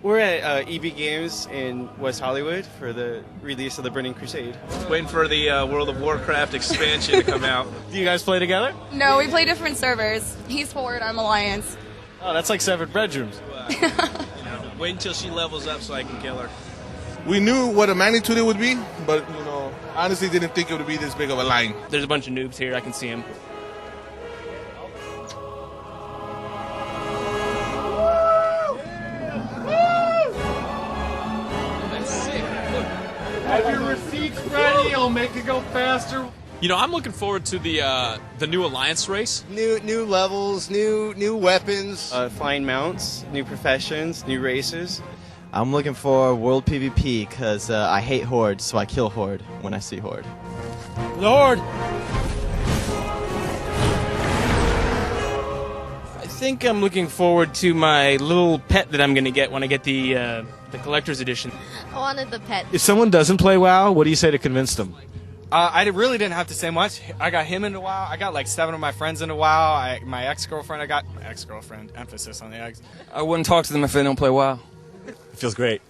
We're at EB Games in West Hollywood for the release of the Burning Crusade. Waiting for the World of Warcraft expansion to come out. Do you guys play together? No, we play different servers. He's Horde, I'm Alliance. Oh, that's like 7 bedrooms. Wait until she levels up so I can kill her. We knew what a magnitude it would be, but, honestly didn't think it would be this big of a line. There's a bunch of noobs here. I can see them. Have your receipts ready, I'll make it go faster. I'm looking forward to the new Alliance race. New levels, new weapons. Flying mounts, new professions, new races. I'm looking for World PvP because I hate Horde, so I kill Horde when I see Horde. Lord! I think I'm looking forward to my little pet that I'm going to get when I get the collector's edition. I wanted the pet. If someone doesn't play WoW, what do you say to convince them? I really didn't have to say much. I got him into WoW. I got like 7 of my friends into WoW. My ex-girlfriend, emphasis on the ex. I wouldn't talk to them if they don't play WoW. It feels great.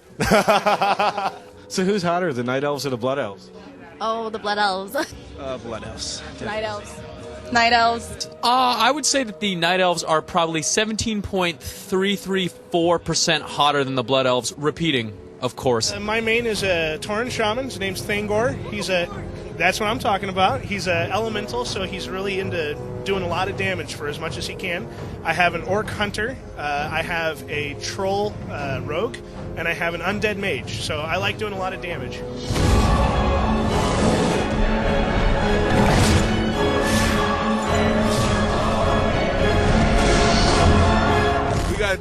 So who's hotter, the Night Elves or the Blood Elves? Oh, the Blood Elves. Blood Elves. Night Elves. Night Elves. I would say that the Night Elves are probably 17.334% hotter than the Blood Elves, repeating, of course. My main is a Tauren Shaman. His name's Thangor. That's what I'm talking about. He's a elemental, so he's really into doing a lot of damage for as much as he can. I have an Orc Hunter. I have a Troll Rogue, and I have an Undead Mage. So I like doing a lot of damage.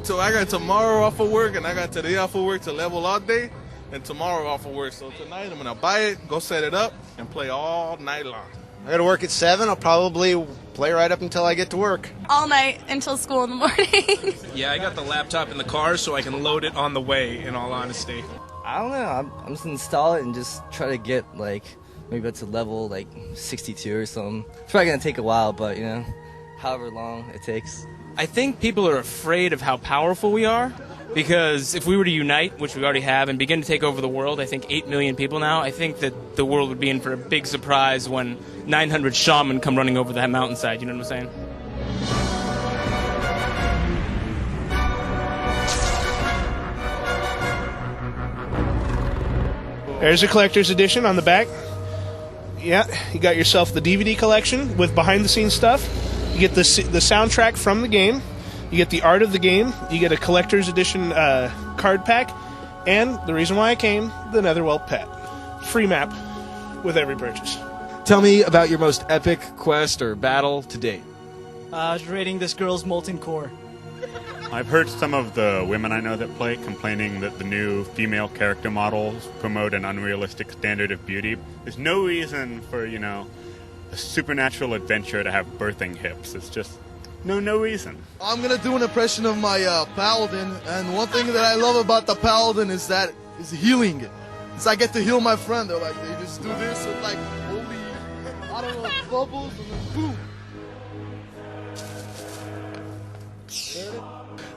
I got tomorrow off of work, and I got today off of work to level all day, and tomorrow off of work. So tonight I'm gonna buy it, go set it up, and play all night long. I got to work at 7. I'll probably play right up until I get to work. All night until school in the morning. Yeah, I got the laptop in the car so I can load it on the way, in all honesty. I don't know. I'm just gonna install it and just try to get maybe up to level 62 or something. It's probably gonna take a while, but however long it takes. I think people are afraid of how powerful we are, because if we were to unite, which we already have, and begin to take over the world, I think 8 million people now, I think that the world would be in for a big surprise when 900 shaman come running over that mountainside, you know what I'm saying? There's a collector's edition on the back. Yeah, you got yourself the DVD collection with behind-the-scenes stuff. You get the soundtrack from the game. You get the art of the game. You get a collector's edition card pack. And the reason why I came, the Netherwelt pet. Free map with every purchase. Tell me about your most epic quest or battle to date. Raiding this girl's molten core. I've heard some of the women I know that play complaining that the new female character models promote an unrealistic standard of beauty. There's no reason for, a supernatural adventure to have birthing hips. It's just no reason. I'm gonna do an impression of my paladin, and one thing that I love about the paladin is that is healing. It's I get to heal my friend. They just do this with holy, I don't know, bubbles, and then boom.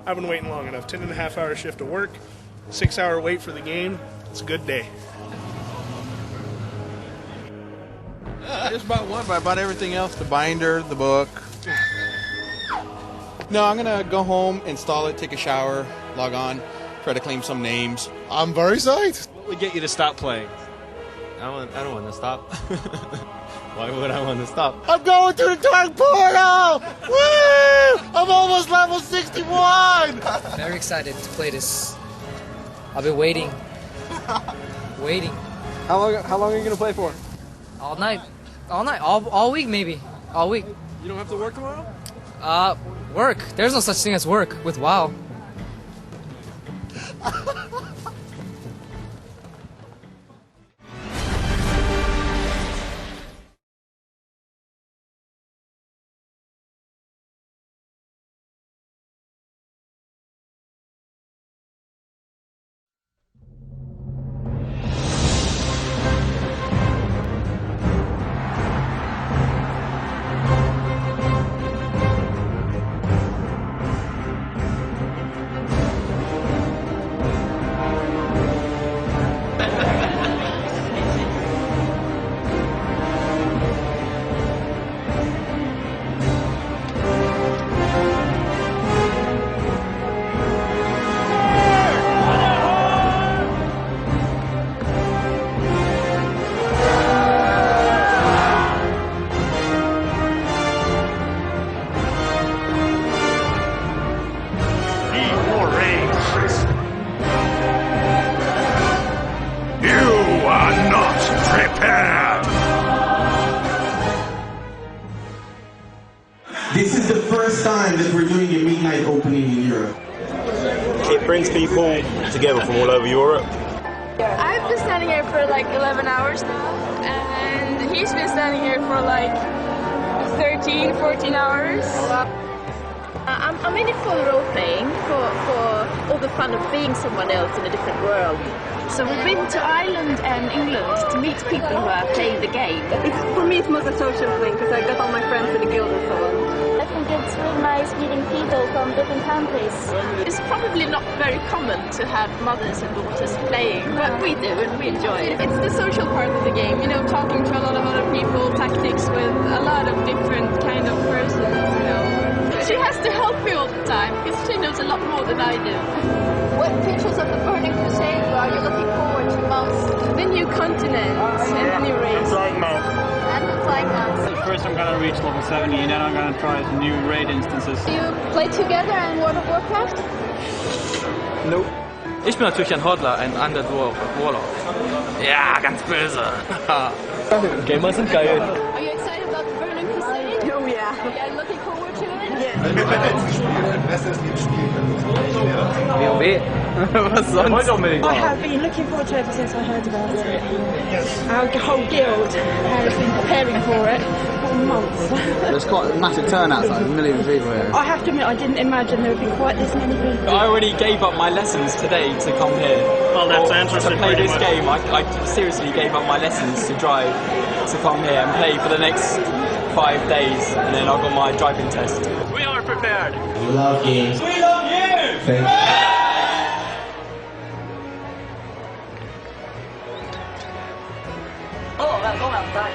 I've been waiting long enough. 10.5-hour shift of work, 6-hour wait for the game. It's a good day. I just bought one, but I bought everything else. The binder, the book. No, I'm going to go home, install it, take a shower, log on, try to claim some names. I'm very psyched. What would get you to stop playing? I don't want to stop. Why would I want to stop? I'm going to the Dark Portal! Woo! I'm almost level 61! Very excited to play this. I've been waiting. How long are you going to play for? All night. All week maybe. All week. You don't have to work tomorrow? Work. There's no such thing as work with WoW. You are not prepared! This is the first time that we're doing a midnight opening in Europe. It brings people together from all over Europe. I've been standing here for like 11 hours now, and he's been standing here for like 13, 14 hours. I'm in it for the role playing, for all the fun of being someone else in a different world. So we've been to Ireland and England to meet people who are playing the game. For me it's more a social thing because I got all my friends in the guild and so on. I think it's really nice meeting people from different countries. It's probably not very common to have mothers and daughters playing, but we do and we enjoy it. It's the social part of the game, you know, talking to a lot of other people, tactics with a lot of different kind of persons, you know. She has to help me all the time because she knows a lot more than I do. What features of the Burning Crusade are you looking forward to most? The new continent and the new race. And the flying mounts. First I'm gonna reach level 70 and then I'm gonna try some new raid instances. Do you play together in World of Warcraft? Nope. Ich bin natürlich ein Hodler, ein Underwarlock. Ja, ganz böse. Gamer sind geil. Are you excited about the Burning Crusade? Oh yeah. Are you looking forward to it? WoW. Was sonst? I have been looking forward to it ever since I heard about it. Our whole guild has been preparing for it for months. There's quite a massive turnout, like millions of people here. I have to admit, I didn't imagine there would be quite this many people. I already gave up my lessons today to come here. Well, that's interesting. To play this game, I seriously gave up my lessons to drive to come here and play for the next 5 days, and then I've got my driving test. We are prepared. We love games. We love you! Thank you. Oh, välkommen, tack.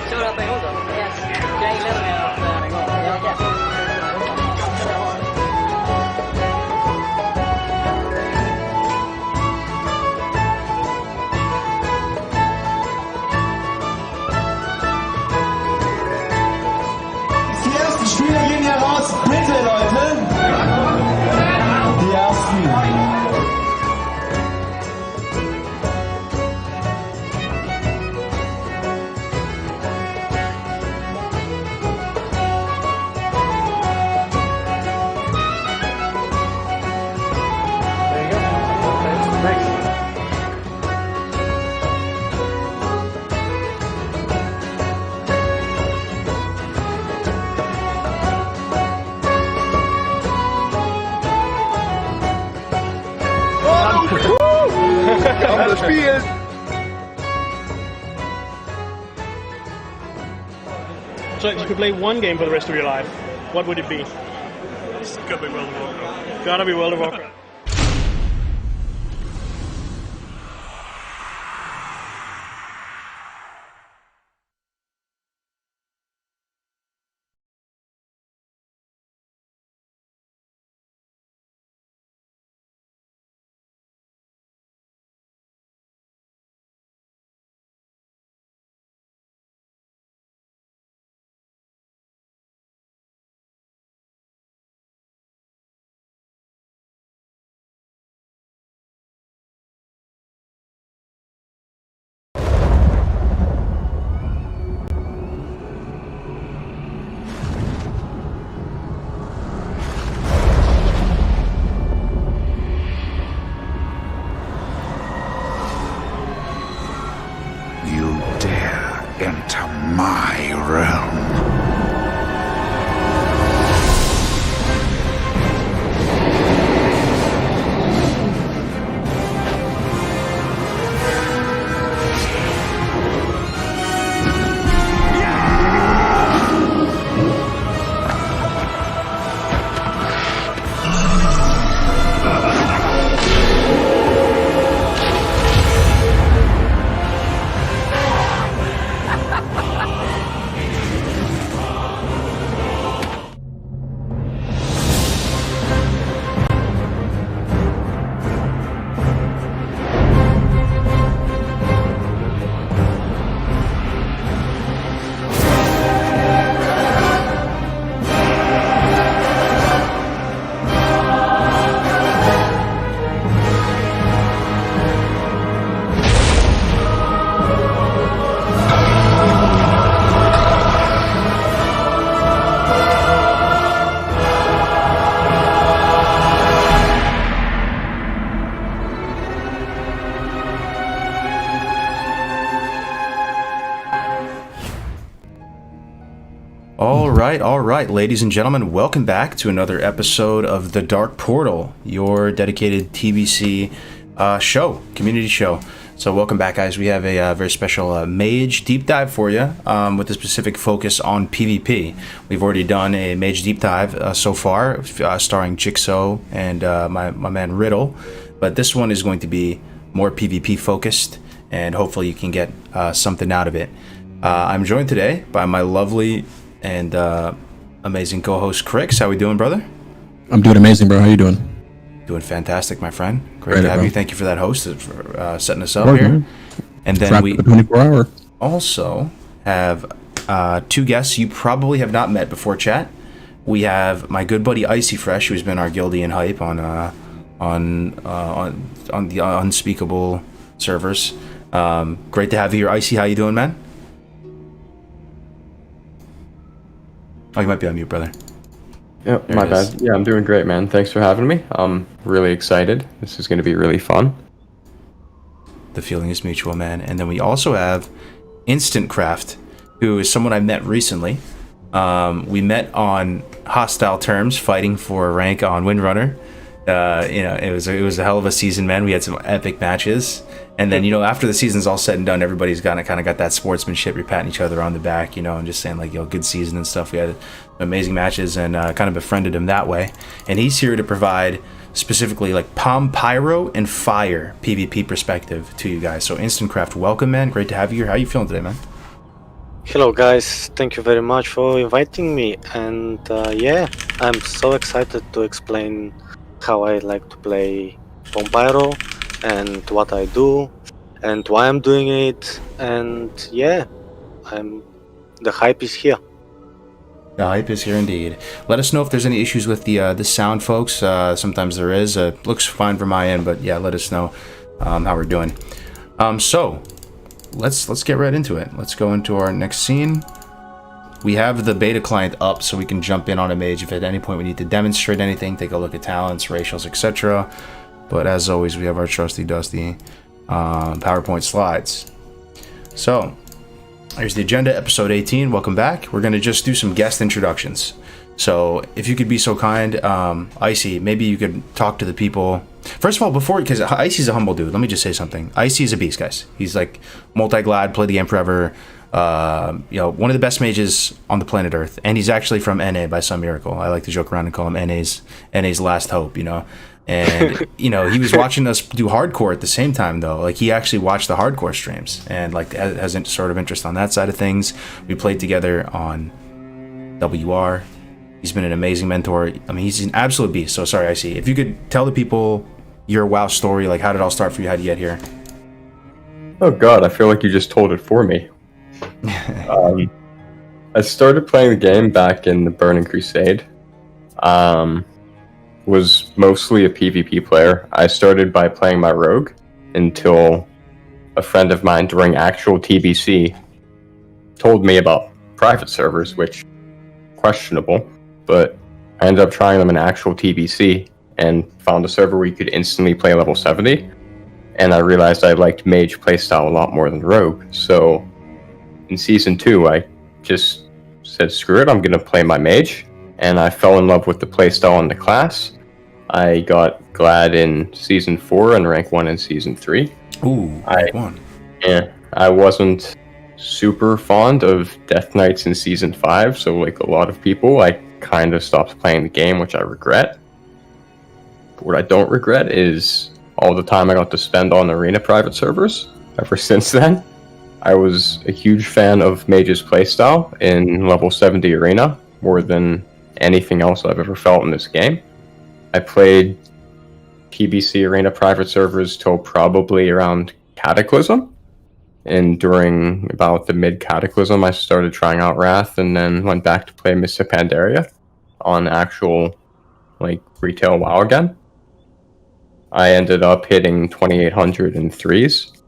Kör upp en gång då. Yes. Jag inleder med att en gång. Ja, yes. Die ersten Spieler gehen heraus. Bitte, Leute. Die ersten. So if you could play one game for the rest of your life, what would it be? It's gotta be World of Warcraft. Gotta be World of Warcraft. right, ladies and gentlemen, welcome back to another episode of The Dark Portal, your dedicated TBC community show. So welcome back, guys. We have a very special Mage deep dive for you with a specific focus on PvP. We've already done a Mage deep dive so far, starring Jigsaw and my man Riddle, but this one is going to be more PvP focused, and hopefully you can get something out of it. I'm joined today by my lovely and amazing co-host Crix. How we doing, brother? I'm doing amazing, bro. How you doing? Doing fantastic, my friend. Great to have bro. you. Thank you for that host for setting us up here. Man. And then Trap we the 24-hour. also have two guests you probably have not met before, chat. We have my good buddy Icy Fresh, who's been our Guildian hype on the unspeakable servers. Great to have you here, Icy. How you doing, man? Oh, you might be on mute, brother. Yep, There my it is. bad. Yeah, I'm doing great, man. Thanks for having me. I'm really excited. This is going to be really fun. The feeling is mutual, man. And then we also have Instant Craft, who is someone I met recently. We met on hostile terms, fighting for a rank on Windrunner. It was a hell of a season, man. We had some epic matches, and then after the season's all said and done, everybody's kind of got that sportsmanship. You're patting each other on the back, and just saying like, good season and stuff. We had amazing matches, and kind of befriended him that way. And he's here to provide specifically like PomPyro and Fire PvP perspective to you guys. So Instant Craft, welcome, man. Great to have you here. How are you feeling today, man? Hello guys, thank you very much for inviting me, and I'm so excited to explain how I like to play PomPyro and what I do and why I'm doing it, and the hype is here. The hype is here indeed. Let us know if there's any issues with the sound, folks. Sometimes there is. Looks fine from my end, but yeah, let us know how we're doing. So let's get right into it. Let's go into our next scene. We have the beta client up, so we can jump in on a mage if at any point we need to demonstrate anything, take a look at talents, racials, etc. But as always, we have our trusty dusty PowerPoint slides. So here's the agenda, episode 18. Welcome back. We're going to just do some guest introductions. So if you could be so kind, Icy, maybe you could talk to the people. First of all, because Icy's a humble dude, let me just say something. Icy's a beast, guys. He's like multi-glad, played the game forever. One of the best mages on the planet Earth, and he's actually from NA by some miracle. I like to joke around and call him NA's last hope, And he was watching us do hardcore at the same time, though. Like, he actually watched the hardcore streams and like has sort of interest on that side of things. We played together on WR. He's been an amazing mentor. I mean, he's an absolute beast. So sorry, Icy. If you could tell the people your WoW story, like how did it all start for you? How did you get here? Oh god, I feel like you just told it for me. I started playing the game back in the Burning Crusade. Was mostly a PvP player. I started by playing my rogue until a friend of mine during actual TBC told me about private servers, which questionable, but I ended up trying them in actual TBC and found a server where you could instantly play level 70, and I realized I liked Mage playstyle a lot more than Rogue. So in Season 2, I just said, screw it, I'm going to play my Mage, and I fell in love with the playstyle and the class. I got Glad in Season 4 and Rank 1 in Season 3. Ooh, Rank 1. Yeah, I wasn't super fond of Death Knights in Season 5, so like a lot of people, I kind of stopped playing the game, which I regret. But what I don't regret is all the time I got to spend on Arena private servers ever since then. I was a huge fan of Mage's playstyle in level 70 Arena, more than anything else I've ever felt in this game. I played TBC Arena private servers till probably around Cataclysm, and during about the mid-Cataclysm I started trying out Wrath, and then went back to play Mists of Pandaria on actual like retail WoW again. I ended up hitting 2800 in 3s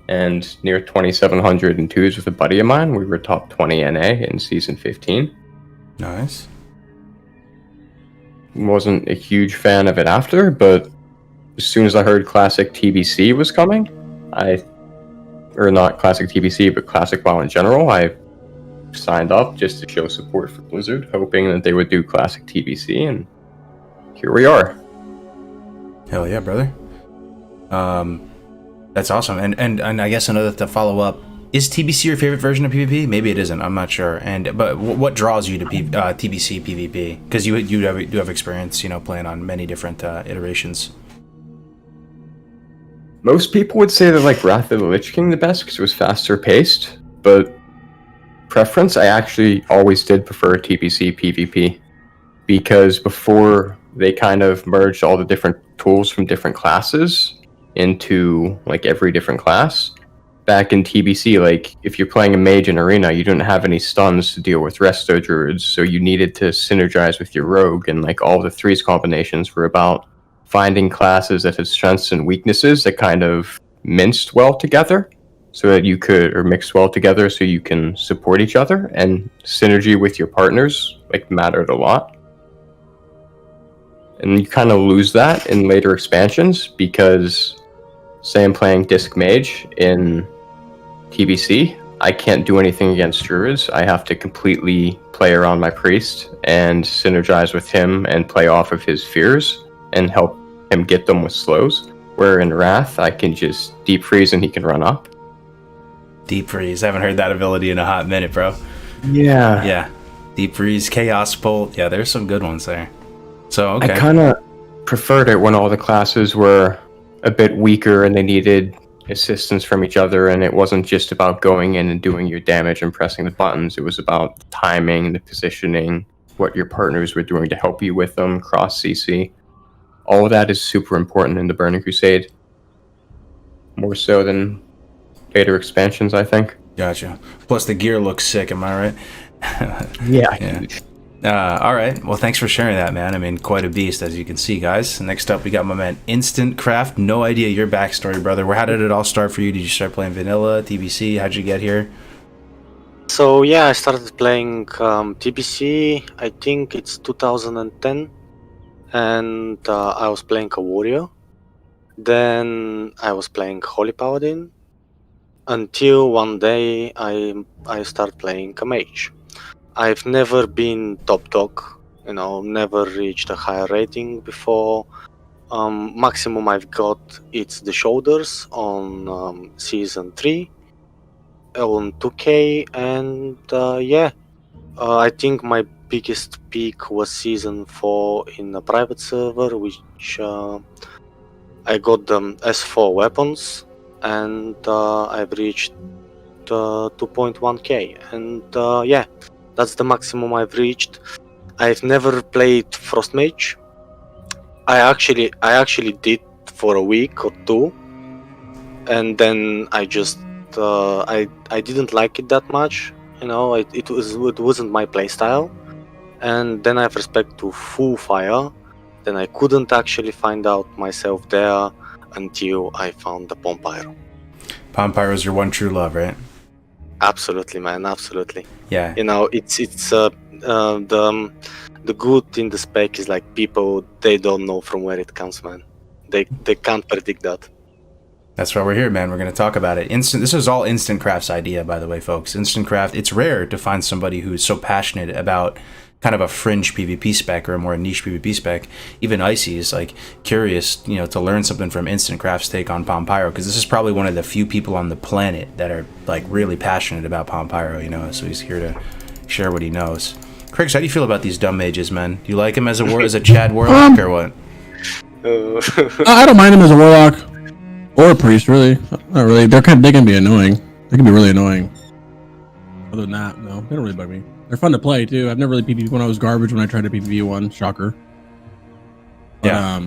and near 2700 in 2s with a buddy of mine. We were top 20 NA in Season 15. Nice. Wasn't a huge fan of it after, but as soon as I heard Classic TBC was coming, or not Classic TBC, but Classic WoW in general, I signed up just to show support for Blizzard, hoping that they would do classic TBC, and here we are. Hell yeah, brother. That's awesome. And I guess another to follow up, is TBC your favorite version of PvP? Maybe it isn't. I'm not sure. But what draws you to TBC PvP? Because you do have experience, you know, playing on many different iterations. Most people would say that like Wrath of the Lich King the best because it was faster paced, but preference, I actually always did prefer TBC PvP because before they kind of merged all the different tools from different classes into like every different class. Back in TBC, like if you're playing a mage in arena, you didn't have any stuns to deal with resto druids, so you needed to synergize with your rogue, and like all the threes combinations were about finding classes that had strengths and weaknesses that kind of minced well together so that you could, or mixed well together so you can support each other, and synergy with your partners like mattered a lot. And you kind of lose that in later expansions because say I'm playing Disc Mage in TBC, I can't do anything against druids. I have to completely play around my priest and synergize with him and play off of his fears and help him get them with slows. Where in Wrath, I can just deep freeze and he can run up. Deep freeze. I haven't heard that ability in a hot minute, bro. Yeah. Yeah. Deep freeze, chaos bolt. Yeah, there's some good ones there. So okay. I kind of preferred it when all the classes were a bit weaker and they needed assistance from each other, and it wasn't just about going in and doing your damage and pressing the buttons. It was about timing, the positioning, what your partners were doing to help you with them, cross CC. All of that is super important in the Burning Crusade. More so than later expansions, I think. Gotcha. Plus the gear looks sick, am I right? Yeah. Alright, well thanks for sharing that, man. I mean, quite a beast, as you can see, guys. Next up, we got my man Instant Craft. No idea your backstory, brother. How did it all start for you? Did you start playing vanilla, TBC? How'd you get here? So yeah, I started playing TBC, I think it's 2010, and I was playing a warrior. Then I was playing Holy Paladin, until one day I started playing a mage. I've never been top dog, you know, never reached a higher rating before. Maximum I've got, it's the shoulders on season 3, on 2K, and I think my biggest peak was season 4 in a private server, which I got them S4 weapons, and I've reached 2.1k, and that's the maximum I've reached. I've never played Frost Mage. I actually did for a week or two, and then I just I didn't like it that much. You know, it wasn't my playstyle. And then I have respect to Full Fire. Then I couldn't actually find out myself there until I found the PomPyro. PomPyro is your one true love, right? Absolutely, man. Absolutely. Yeah. You know, it's the good in the spec is like people, they don't know from where it comes, man. They can't predict that. That's why we're here, man. We're going to talk about it. This is all Instant Craft's idea, by the way, folks. Instant Craft, it's rare to find somebody who's so passionate about kind of a fringe PvP spec or a more niche PvP spec. Even Icy is like curious, you know, to learn something from Instant Craft's take on PomPyro, because this is probably one of the few people on the planet that are like really passionate about PomPyro, you know. So he's here to share what he knows. Craigs, how do you feel about these dumb mages, man? Do you like him as a Chad Warlock or what? I don't mind him as a warlock or a priest, really. Not really. They can be annoying. They can be really annoying. Other than that, no, they don't really bug me. They're fun to play too. I've never really PvP when I was garbage when I tried to PvP one. Shocker. But, yeah.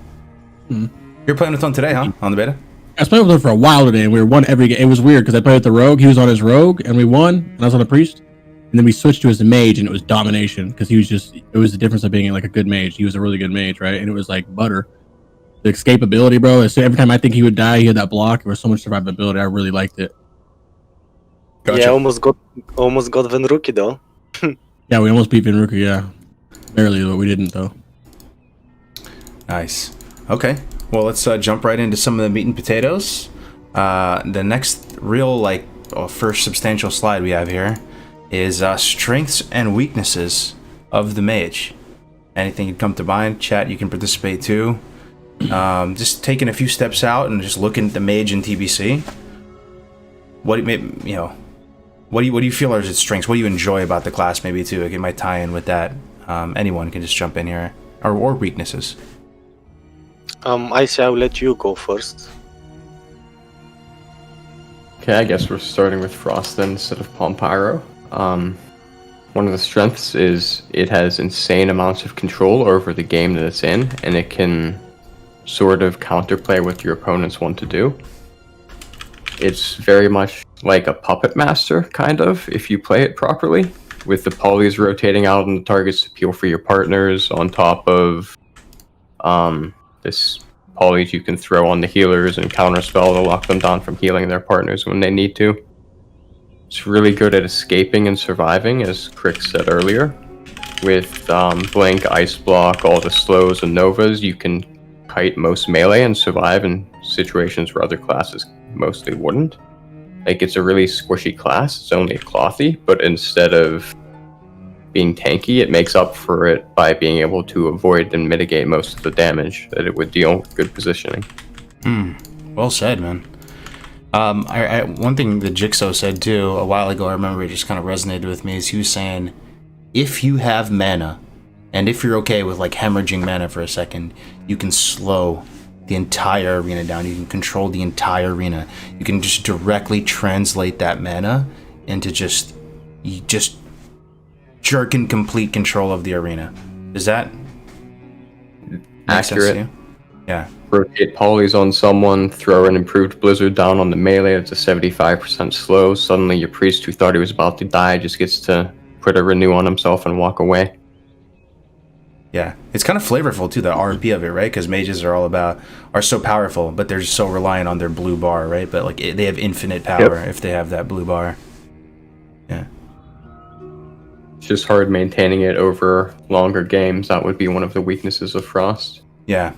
You're playing with one today, huh? On the beta? I was playing with him for a while today, and we won every game. It was weird because I played with the rogue. He was on his rogue, and we won. And I was on a priest. And then we switched to his mage, and it was domination because he was just. It was the difference of being like a good mage. He was a really good mage, right? And it was like butter. The escapability, bro. So every time I think he would die, he had that block. There was so much survivability. I really liked it. Gotcha. Yeah, almost got Venruki though. Yeah, we almost beat Venruki, yeah. Barely, but we didn't, though. Nice. Okay, well, let's jump right into some of the meat and potatoes. The next real, first substantial slide we have here is strengths and weaknesses of the mage. Anything you come to mind, chat, you can participate too. Just taking a few steps out and just looking at the mage in TBC. What do you feel are its strengths? What do you enjoy about the class, maybe too? It might tie in with that. Anyone can just jump in here, or weaknesses. I say I'll let you go first. Okay, I guess we're starting with Frost then instead of PomPyro. One of the strengths is it has insane amounts of control over the game that it's in, and it can sort of counterplay what your opponents want to do. It's very much like a puppet master, kind of, if you play it properly, with the polys rotating out on the targets to peel for your partners, on top of this polys you can throw on the healers and counterspell to lock them down from healing their partners when they need to. It's really good at escaping and surviving, as Crick said earlier. With Blink, Ice Block, all the slows and novas, you can kite most melee and survive in situations where other classes mostly wouldn't. Like, it's a really squishy class, it's only clothy, but instead of being tanky, it makes up for it by being able to avoid and mitigate most of the damage that it would deal with good positioning. Well said, man. One thing that Jigsaw said too a while ago, I remember it just kind of resonated with me, is he was saying, if you have mana, and if you're okay with like hemorrhaging mana for a second, you can slow the entire arena down. You can control the entire arena. You can just directly translate that mana into just jerk and complete control of the arena. Does that make Accurate. sense to you? Yeah. Rotate polys on someone, throw an improved blizzard down on the melee that's a 75% slow. Suddenly your priest who thought he was about to die just gets to put a renew on himself and walk away. Yeah, it's kind of flavorful too, the RP of it, right? Because mages are so powerful, but they're so reliant on their blue bar, right? But like they have infinite power if they have that blue bar. Yeah. It's just hard maintaining it over longer games. That would be one of the weaknesses of Frost. Yeah.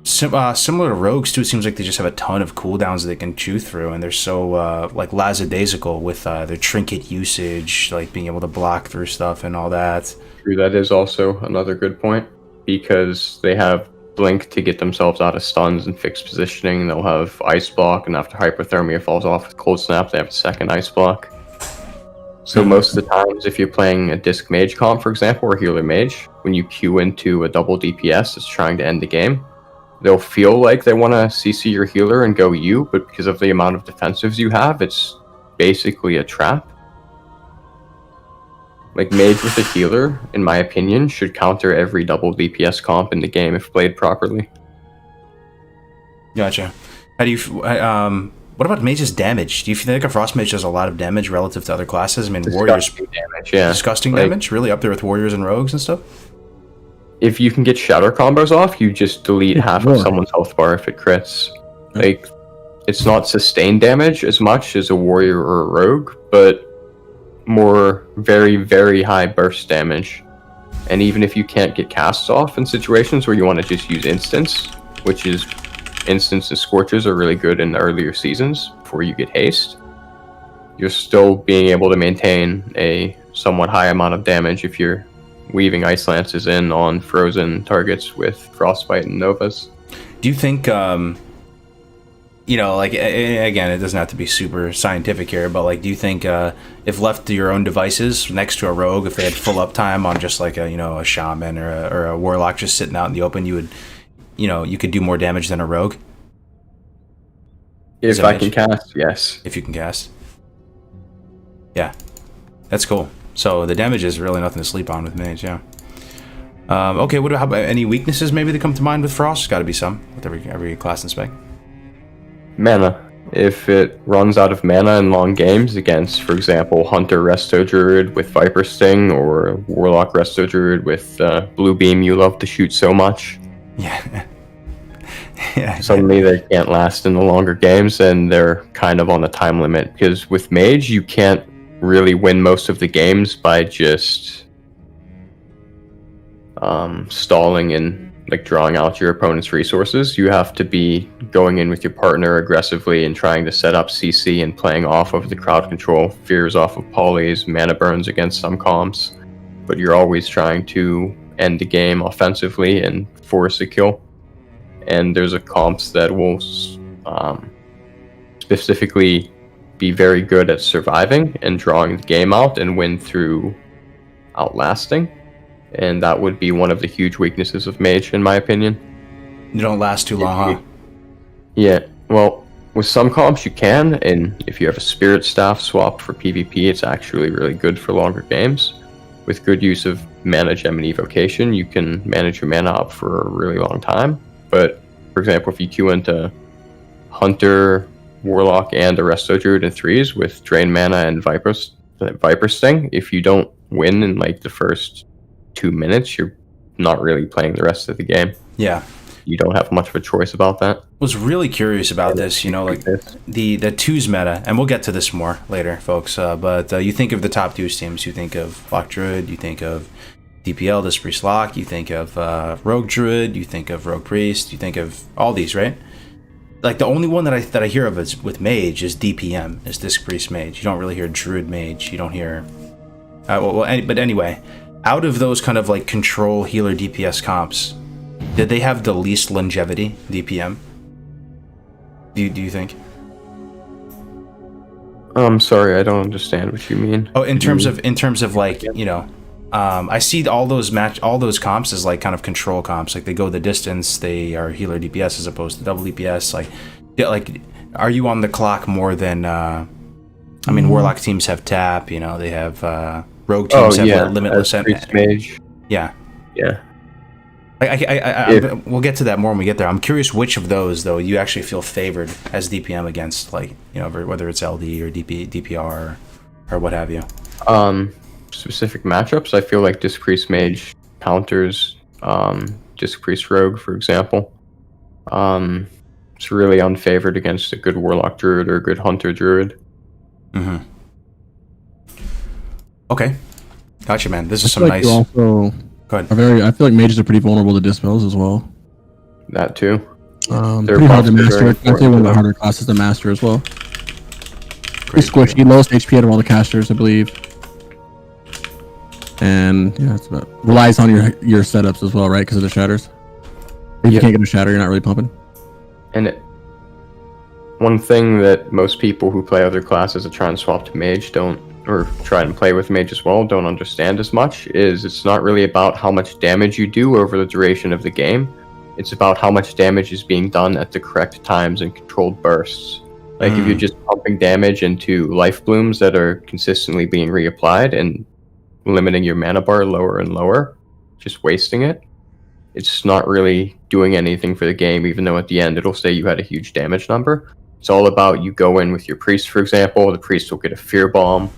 Similar to rogues too, it seems like they just have a ton of cooldowns that they can chew through, and they're so like lackadaisical with their trinket usage, like being able to block through stuff and all that. True, that is also another good point, because they have blink to get themselves out of stuns and fixed positioning. They'll have ice block, and after hypothermia falls off with cold snap, they have a second ice block. So most of the times, if you're playing a disc mage comp, for example, or healer mage, when you queue into a double DPS that's trying to end the game, they'll feel like they want to CC your healer and go you, but because of the amount of defensives you have, it's basically a trap. Like, mage with a healer, in my opinion, should counter every double DPS comp in the game if played properly. Gotcha. How do you... what about mage's damage? Do you think a frost mage does a lot of damage relative to other classes? I mean, warriors... damage, yeah. Disgusting like, damage? Really? Up there with warriors and rogues and stuff? If you can get shatter combos off, you just delete half of someone's health bar if it crits. Like, it's not sustained damage as much as a warrior or a rogue, but more very, very high burst damage. And even if you can't get casts off in situations where you want to just use instants, which is instants and scorches are really good in the earlier seasons before you get haste, you're still being able to maintain a somewhat high amount of damage if you're weaving ice lances in on frozen targets with frostbite and novas. Do you think like, again, it doesn't have to be super scientific here, but like, do you think if left to your own devices next to a rogue, if they had full uptime on just like a shaman or a warlock just sitting out in the open, you could do more damage than a rogue? If I can cast, yes. If you can cast. Yeah. That's cool. So the damage is really nothing to sleep on with mage, yeah. Okay, how about any weaknesses maybe that come to mind with Frost? There's got to be some with every class and spec. Mana. If it runs out of mana in long games against, for example, Hunter Resto Druid with Viper Sting, or Warlock Resto Druid with Blue Beam you love to shoot so much. Yeah. Suddenly they can't last in the longer games, and they're kind of on a time limit, because with Mage you can't really win most of the games by just stalling and like drawing out your opponent's resources. You have to be going in with your partner aggressively and trying to set up CC and playing off of the crowd control, fears off of polys, mana burns against some comps. But you're always trying to end the game offensively and force a kill. And there's a comps that will specifically be very good at surviving and drawing the game out and win through outlasting. And that would be one of the huge weaknesses of Mage, in my opinion. You don't last too long, huh? Yeah, well, with some comps you can, and if you have a Spirit Staff swap for PvP, it's actually really good for longer games. With good use of mana gem and evocation, you can manage your mana up for a really long time. But, for example, if you queue into Hunter, Warlock, and Arresto Druid in 3s with Drain Mana and Viper Sting, if you don't win in like the first 2 minutes, you're not really playing the rest of the game. Yeah. You don't have much of a choice about that. Was really curious about this, you know, like the 2s meta, and we'll get to this more later, folks, but you think of the top 2s teams, you think of Lock Druid, you think of DPL, Disc Priest Lock, you think of Rogue Druid, you think of Rogue Priest, you think of all these, right? Like the only one that I hear of is with Mage is DPM, is Disc Priest Mage. You don't really hear Druid Mage, you don't hear... but anyway, out of those kind of like control healer DPS comps, did they have the least longevity, DPM? Do you think? I'm sorry, I don't understand what you mean. Oh, in terms of like, you know, I see all those comps as like kind of control comps. Like they go the distance, they are healer DPS as opposed to double DPS. Like, are you on the clock more than? I mean, Warlock teams have tap. You know, they have Rogue teams have limitless Mage. Yeah. Yeah. We'll get to that more when we get there. I'm curious which of those, though, you actually feel favored as DPM against, like, you know, whether it's LD or DPR or what have you. Specific matchups, I feel like Disc Priest Mage counters Disc Priest Rogue, for example. It's really unfavored against a good Warlock Druid or a good Hunter Druid. Mm-hmm. Okay. Gotcha, man. This is some like nice... Also Go ahead. I feel like mages are pretty vulnerable to dispels as well. That too. Pretty hard to master. I'd say one of the harder classes to master as well. Pretty squishy, lowest HP out of all the casters, I believe. And yeah, it's about relies on your setups as well, right? Because of the shatters. If you can't get a shatter, you're not really pumping. And one thing that most people who play other classes that try and swap to Mage or try and play with Mage as well, don't understand as much, is it's not really about how much damage you do over the duration of the game. It's about how much damage is being done at the correct times and controlled bursts. Like if you're just pumping damage into life blooms that are consistently being reapplied and limiting your mana bar lower and lower, just wasting it, it's not really doing anything for the game, even though at the end it'll say you had a huge damage number. It's all about you go in with your priest, for example, the priest will get a fear bomb,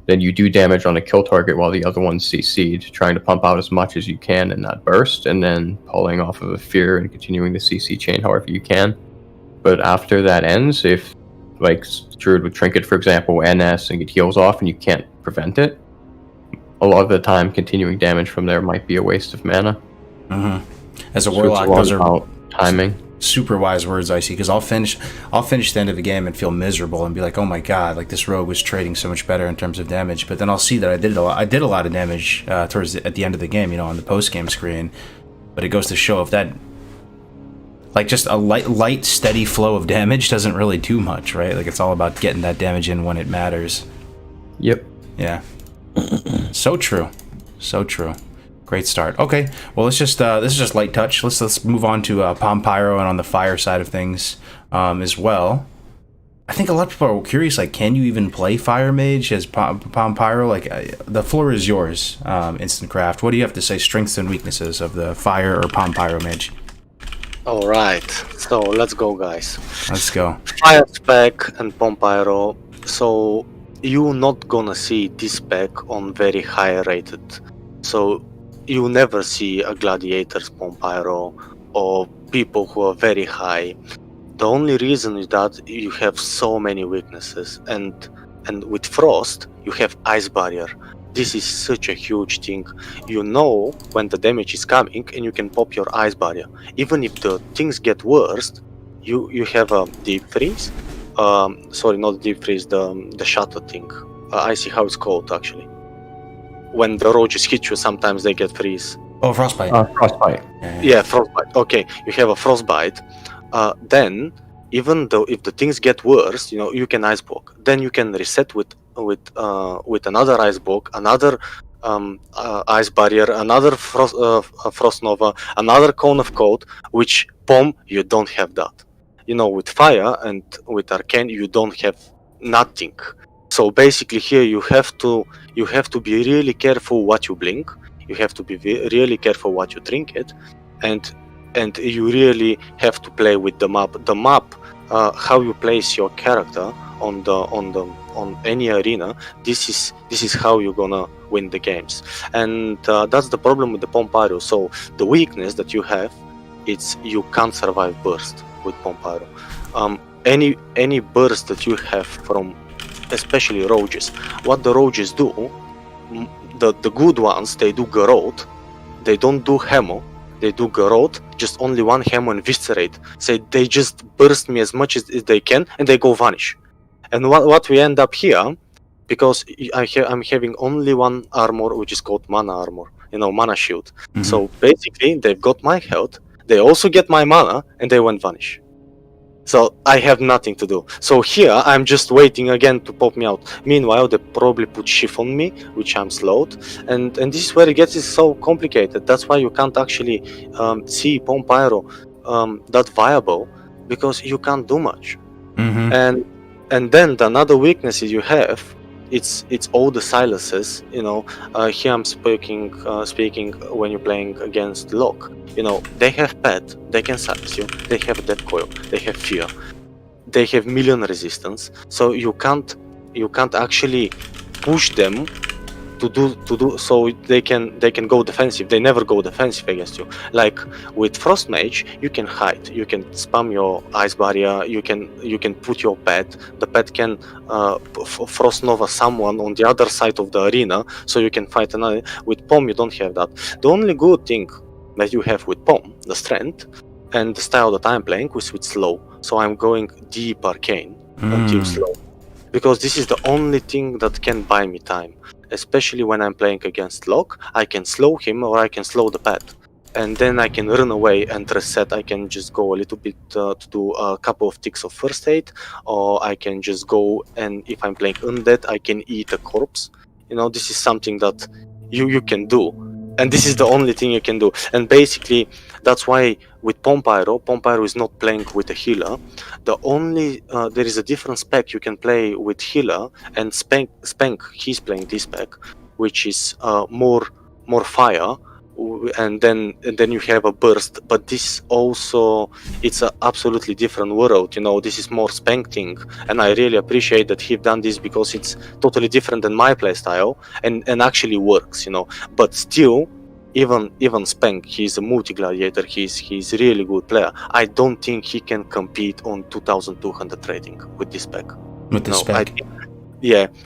then you do damage on a kill target while the other one's CC'd, trying to pump out as much as you can in that burst, and then pulling off of a fear and continuing the CC chain however you can. But after that ends, if, like, Druid with Trinket, for example, NS and get heals off and you can't prevent it, a lot of the time continuing damage from there might be a waste of mana. Mm-hmm. As a Warlock, those are timing. Super wise words, I see, because I'll finish the end of the game and feel miserable and be like, oh my god, like this rogue was trading so much better in terms of damage. But then I'll see that I did a lot of damage at the end of the game, you know, on the post game screen. But it goes to show if that, like, just a light steady flow of damage doesn't really do much, right? Like it's all about getting that damage in when it matters. Yep. Yeah. So true. So true. Great start. Okay, well, let's just this is just light touch. Let's move on to PomPyro and on the fire side of things as well. I think a lot of people are curious, like, can you even play Fire Mage as PomPyro? Like, the floor is yours, Instant Craft. What do you have to say, strengths and weaknesses of the Fire or PomPyro Mage? All right, so let's go, guys. Let's go. Fire spec and PomPyro. So you're not gonna see this spec on very high rated. So you never see a Gladiator's PomPyro or people who are very high. The only reason is that you have so many weaknesses, and with Frost you have Ice Barrier, This is such a huge thing. You know when the damage is coming, and you can pop your ice barrier. Even if the things get worse, you have a deep freeze. Sorry, not deep freeze. The shutter thing. I see how it's called actually. When the roaches hit you, sometimes they get freeze. Oh, frostbite. Frostbite. Yeah, frostbite. Okay, you have a frostbite. Then, even though if the things get worse, you can ice block. Then you can reset with another ice block, another ice barrier, another frost nova, another cone of cold. Which Pom, you don't have that. With fire and with arcane, you don't have nothing. So basically, here you have to be really careful what you blink. You have to be really careful what you trinket, and you really have to play with the map. The map, how you place your character on any arena. This is how you're gonna win the games, and that's the problem with the PomPyro. So the weakness that you have, it's you can't survive burst with PomPyro. Any burst that you have from, especially roaches. What the roaches do, the good ones, they do garrote. They don't do hemo. They do garrote, just only one hemo and viscerate. So they just burst me as much as they can, and they go vanish. And what we end up here, because I'm having only one armor, which is called mana armor, mana shield. Mm-hmm. So basically, they've got my health. They also get my mana, and they went vanish. So I have nothing to do. So here I'm just waiting again to pop me out. Meanwhile, they probably put shift on me, which I'm slowed, and this is where it gets so complicated. That's why you can't actually see PomPyro that viable, because you can't do much. Mm-hmm. And then the another weakness you have, it's all the silences. Here I'm speaking when you're playing against Locke. They have pet, they can silence you, they have death coil, they have fear, they have million resistance. So you can't actually push them to do so they can go defensive. They never go defensive against you. Like with Frost Mage, you can hide, you can spam your ice barrier, you can put your pet. The pet can Frost Nova someone on the other side of the arena, so you can fight another. With Pom, you don't have that. The only good thing that you have with Pom, the strength, and the style that I'm playing with slow. So I'm going deep arcane until slow, because this is the only thing that can buy me time. Especially when I'm playing against Locke, I can slow him or I can slow the pet, and then I can run away and reset. I can just go a little bit to do a couple of ticks of first aid, or I can just go, and if I'm playing undead, I can eat a corpse. This is something that you can do, and this is the only thing you can do. And basically, that's why with PomPyro is not playing with a healer. The only there is a different spec you can play with healer, and Spank he's playing this spec, which is more fire, and then you have a burst. But this also, it's a absolutely different world. This is more Spank thing, and I really appreciate that he've done this, because it's totally different than my playstyle, and actually works. But still, even Spank, he's a multi-gladiator, he's a really good player. I don't think he can compete on 2200 rating with this spec. With the spec?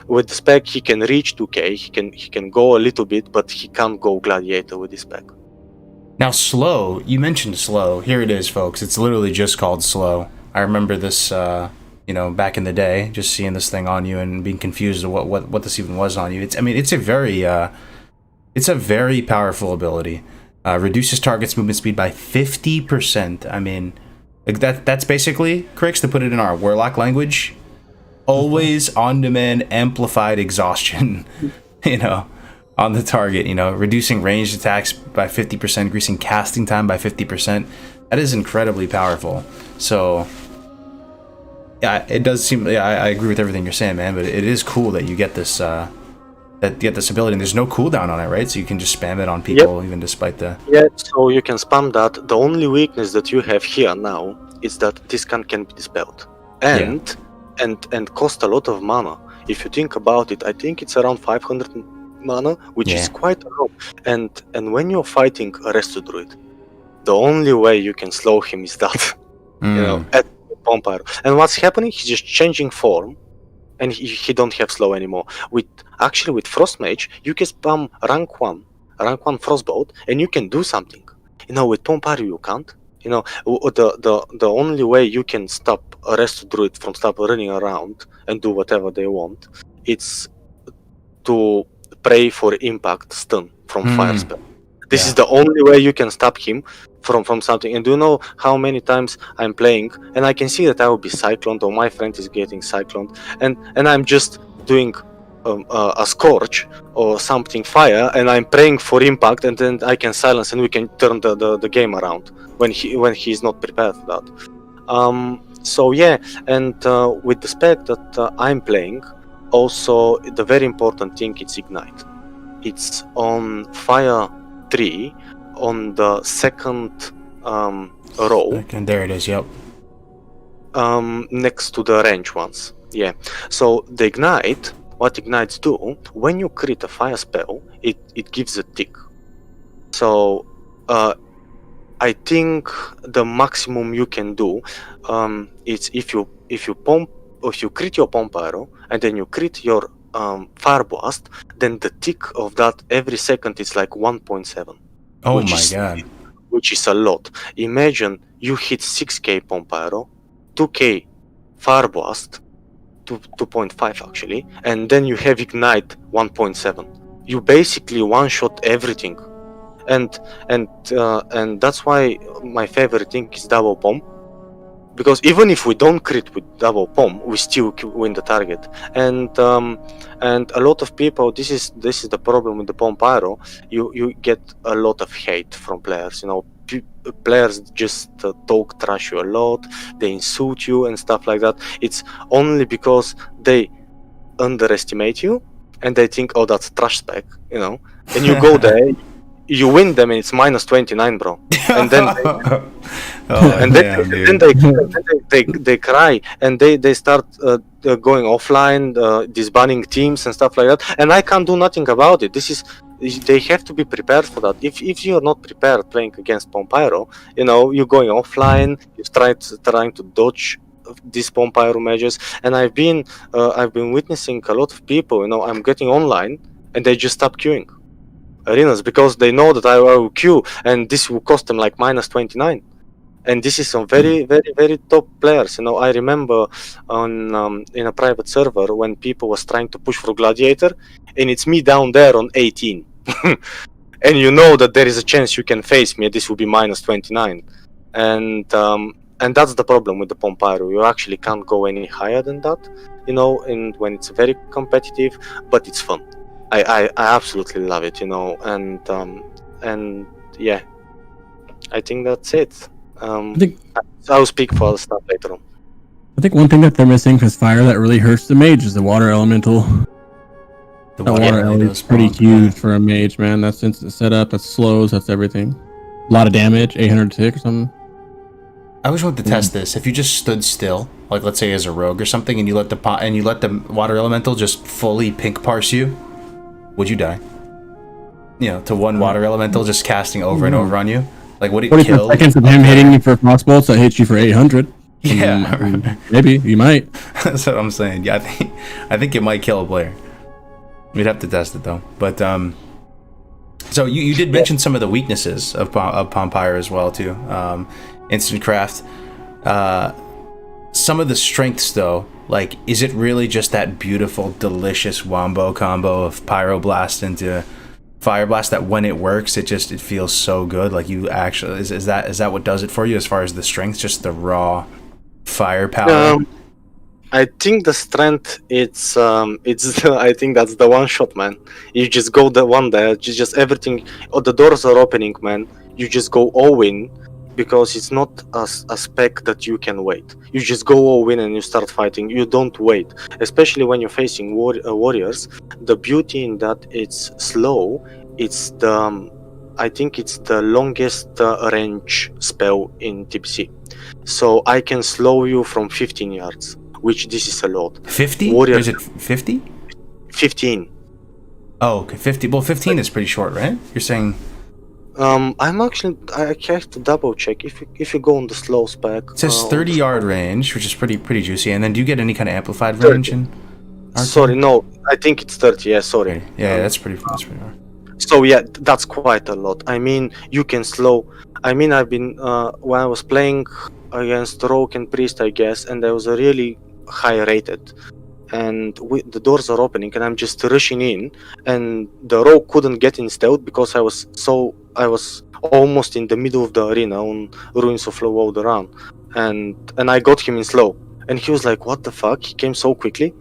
With the spec he can reach 2k, he can go a little bit, but he can't go gladiator with this spec. Now slow, you mentioned slow. Here it is, folks. It's literally just called slow. I remember this, back in the day, just seeing this thing on you and being confused of what this even was on you. It's a very powerful ability. Reduces target's movement speed by 50%. I mean, that's basically, Crix, to put it in our Warlock language, always on-demand amplified exhaustion, on the target, reducing ranged attacks by 50%, increasing casting time by 50%. That is incredibly powerful. So, yeah, it does seem, I agree with everything you're saying, man, but it is cool that you get this, ability, and there's no cooldown on it, right? So you can just spam it on people, even despite the... Yeah, so you can spam that. The only weakness that you have here now is that this can be dispelled. And cost a lot of mana. If you think about it, I think it's around 500 mana, which is quite a lot. And when you're fighting a Resto Druid, the only way you can slow him is that, at PomPyro. And what's happening, he's just changing form, and he don't have slow anymore. With Frost Mage, you can spam rank 1 Frostbolt, and you can do something. With PomPyro you can't. The only way you can stop a Resto Druid from stop running around and do whatever they want, it's to pray for impact stun from fire spell. This is the only way you can stop him from something. And do you know how many times I'm playing and I can see that I will be cycloned, or my friend is getting cycloned, and I'm just doing a scorch or something fire, and I'm praying for impact, and then I can silence and we can turn the game around when he's not prepared for that. So yeah, and with the spec that I'm playing, also the very important thing is Ignite. It's on fire 3 on the second row. And there it is. Yep. Next to the range ones. Yeah. So the Ignite, what Ignites do, when you crit a fire spell, it gives a tick. So I think the maximum you can do is if you crit your PomPyro and then you crit your Fire Blast, then the tick of that every second is like 1.7. Oh my god. Which is a lot. Imagine you hit 6k PomPyro, 2k Fire Blast, 2.5 actually, and then you have Ignite 1.7. You basically one-shot everything. And that's why my favorite thing is double pom, because even if we don't crit with double pom, we still win the target. And a lot of people, this is the problem with the PomPyro. You get a lot of hate from players. Players just talk trash you a lot. They insult you and stuff like that. It's only because they underestimate you and they think, oh, that's trash spec, And you go there. You win them and it's minus 29, bro. And then they cry and they start going offline, disbanding teams and stuff like that. And I can't do nothing about it. They have to be prepared for that. If you're not prepared playing against PomPyro, you're going offline. You're trying to dodge these PomPyro measures. And I've been witnessing a lot of people. I'm getting online and they just stop queuing arenas because they know that I will queue and this will cost them like minus 29. And this is some very, very, very top players. I remember in a private server when people was trying to push for Gladiator, and it's me down there on 18. And you know that there is a chance you can face me, this will be minus 29. And that's the problem with the PomPyro. You actually can't go any higher than that, and when it's very competitive, but it's fun. I absolutely love it, and yeah, I think that's it. I'll speak for other stuff later on. I think one thing that they're missing because fire that really hurts the mage is the water elemental. The water elemental is pretty huge for a mage, man. That's instant setup, that's slows, that's everything. A lot of damage, 800 tick or something. I always wanted to test this. If you just stood still, like let's say as a rogue or something, and you let the water elemental just fully pink parse you, would you die? To one water elemental just casting over and over on you? Like, would it kill? 45 seconds of him hitting you for frostbolts that hits you for 800. Yeah. Maybe, you might. That's what I'm saying. Yeah, I think it might kill a player. We'd have to test it, though. But, so you did mention some of the weaknesses of PomPyro as well, too. Instant craft. Some of the strengths, though, like, is it really just that beautiful, delicious wombo combo of Pyroblast into Fire Blast that when it works, it feels so good? Like, you actually, is that what does it for you as far as the strength, just the raw firepower? I think the strength, I think that's the one shot, man. You just go the one there, just everything, the doors are opening, man. You just go all in. Because it's not a spec that you can wait. You just go all in and you start fighting. You don't wait. Especially when you're facing warriors. The beauty in that it's slow. I think it's the longest range spell in TBC. So I can slow you from 15 yards, which this is a lot. 50? Or is it 50? 15. Oh, okay, 50. Well, 15 is pretty short, right? You're saying... I have to double check if you go on the slow spec. It says 30-yard range, which is pretty juicy. And then do you get any kind of amplified range? Sorry, no, I think it's 30. Yeah, sorry. Yeah, that's pretty hard. So yeah, that's quite a lot. I mean, you can slow. I mean, I've been when I was playing against Rogue and Priest, I guess, and I was a really high rated, and the doors are opening, and I'm just rushing in, and the Rogue couldn't get in stealth because I was almost in the middle of the arena on Ruins of Low Run, and I got him in slow, and he was like, "What the fuck?" He came so quickly,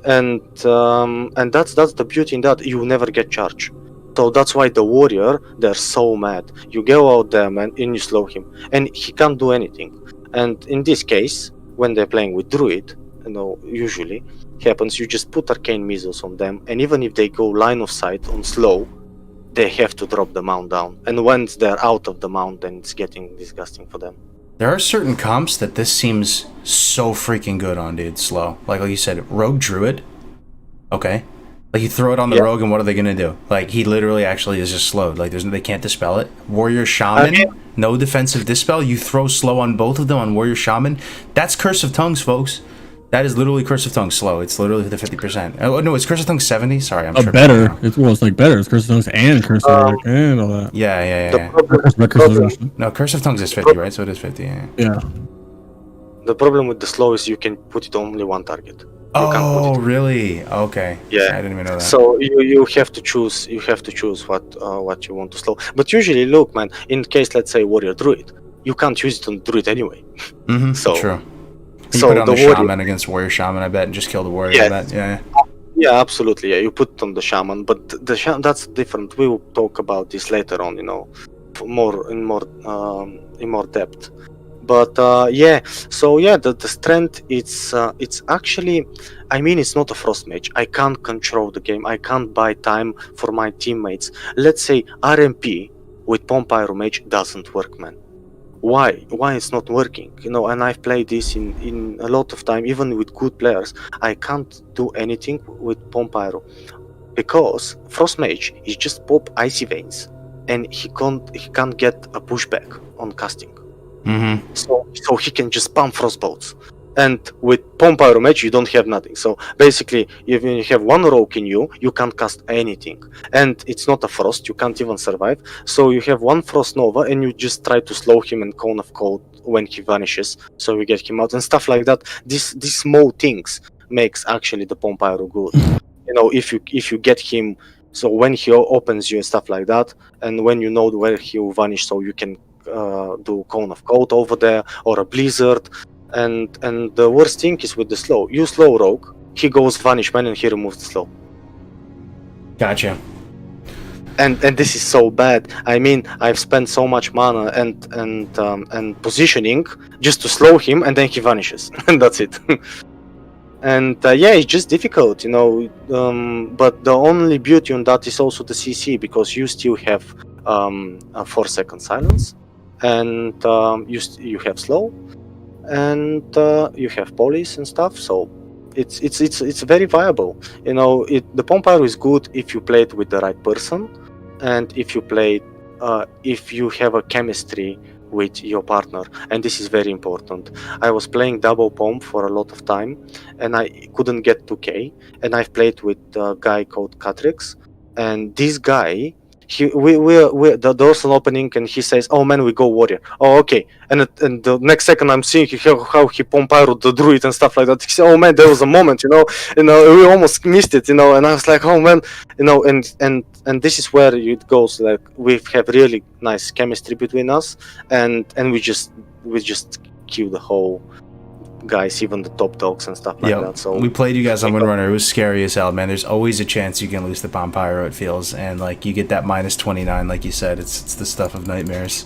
and that's the beauty in that you never get charged. So that's why the warrior, they're so mad. You go out there, man, and you slow him, and he can't do anything. And in this case, when they're playing with druid, usually happens, you just put arcane missiles on them, and even if they go line of sight on slow, they have to drop the mount down. And once they're out of the mount, then it's getting disgusting for them. There are certain comps that this seems so freaking good on, dude. Slow, like you said, rogue druid. Okay. Like, you throw it on the rogue, and what are they gonna do? Like, he literally actually is just slowed. Like, they can't dispel it. Warrior Shaman, no defensive dispel. You throw slow on both of them on Warrior Shaman. That's Curse of Tongues, folks. That is literally Curse of Tongues slow. It's literally the 50%. Oh, no, it's Curse of Tongues 70? Sorry, I'm tripping. Better. It's like better. It's Curse of Tongues and Curse of Rogue and all that. Yeah. No, Curse of Tongues is 50, right? So it is 50, yeah. The problem with the slow is you can put it only one target. Oh, really? Okay. Yeah, I didn't even know that. So you have to choose. You have to choose what you want to slow. But usually, look, man. In case, let's say, warrior druid, you can't use it on druid anyway. Mm-hmm. So true. You put it on the shaman against warrior shaman, I bet, and just kill the warrior. I bet. Yeah. Yeah, absolutely. Yeah, you put it on the shaman, but the shaman, that's different. We will talk about this later on. In more depth. But the strength, it's actually, I mean, it's not a frost mage. I can't control the game. I can't buy time for my teammates. Let's say RMP with PomPyro mage doesn't work, man. Why it's not working? And I've played this in a lot of time, even with good players. I can't do anything with PomPyro because frost mage is just pop icy veins, and he can't get a pushback on casting. Mm-hmm. So he can just spam frostbolts, and with PomPyro Mage you don't have nothing. So basically, if you have one rogue in you can't cast anything, and it's not a frost. You can't even survive. So you have one frost nova, and you just try to slow him and cone of cold when he vanishes. So we get him out and stuff like that. These small things makes actually the PomPyro good. If you get him, so when he opens you and stuff like that, and when you know where he will vanish, so you can do cone of cold over there or a blizzard, and the worst thing is with the slow. You slow rogue, he goes vanish man, and he removes the slow. Gotcha. And this is so bad. I mean, I've spent so much mana and positioning just to slow him, and then he vanishes, and that's it. And it's just difficult, but the only beauty on that is also the CC, because you still have a 4-second silence, and you have slow, and you have police and stuff. So it's very viable. The PomPyro is good if you play it with the right person, and if you have a chemistry with your partner, and this is very important. I was playing double Pom for a lot of time, and I couldn't get 2k, and I've played with a guy called Catrix, and this guy, the doors are opening, and he says, "Oh man, we go warrior." Oh, okay. And the next second, I'm seeing how he PomPyro the druid and stuff like that. He said, "Oh man, there was a moment, we almost missed it, And I was like, "Oh man, and this is where it goes. Like, we have really nice chemistry between us, and we just kill the whole guys, even the top dogs and stuff like that." So we played you guys on Windrunner. It was scary as hell, man. There's always a chance you can lose the PomPyro, it feels, and like you get that -29, like you said. It's the stuff of nightmares.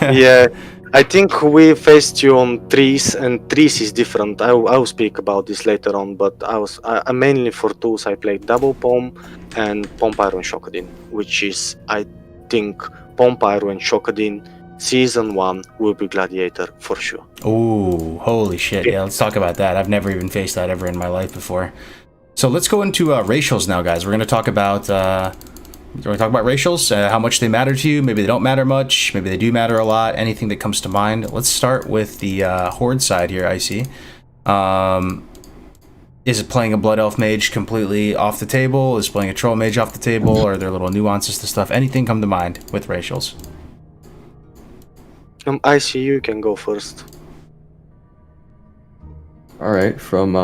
Yeah, I think we faced you on trees, and trees is different. I'll speak about this later on, but I mainly for tools I played double Pom and PomPyro and Shokadin, which is, I think, PomPyro and Shokadin Season 1 will be Gladiator for sure. Oh, holy shit. Yeah, let's talk about that. I've never even faced that ever in my life before. So let's go into racials now, guys. We're going to talk about racials, how much they matter to you. Maybe they don't matter much. Maybe they do matter a lot. Anything that comes to mind. Let's start with the Horde side here, I see. Is it playing a Blood Elf Mage completely off the table? Is playing a Troll Mage off the table? Or are there little nuances to stuff? Anything come to mind with racials? ICU can go first. Alright, from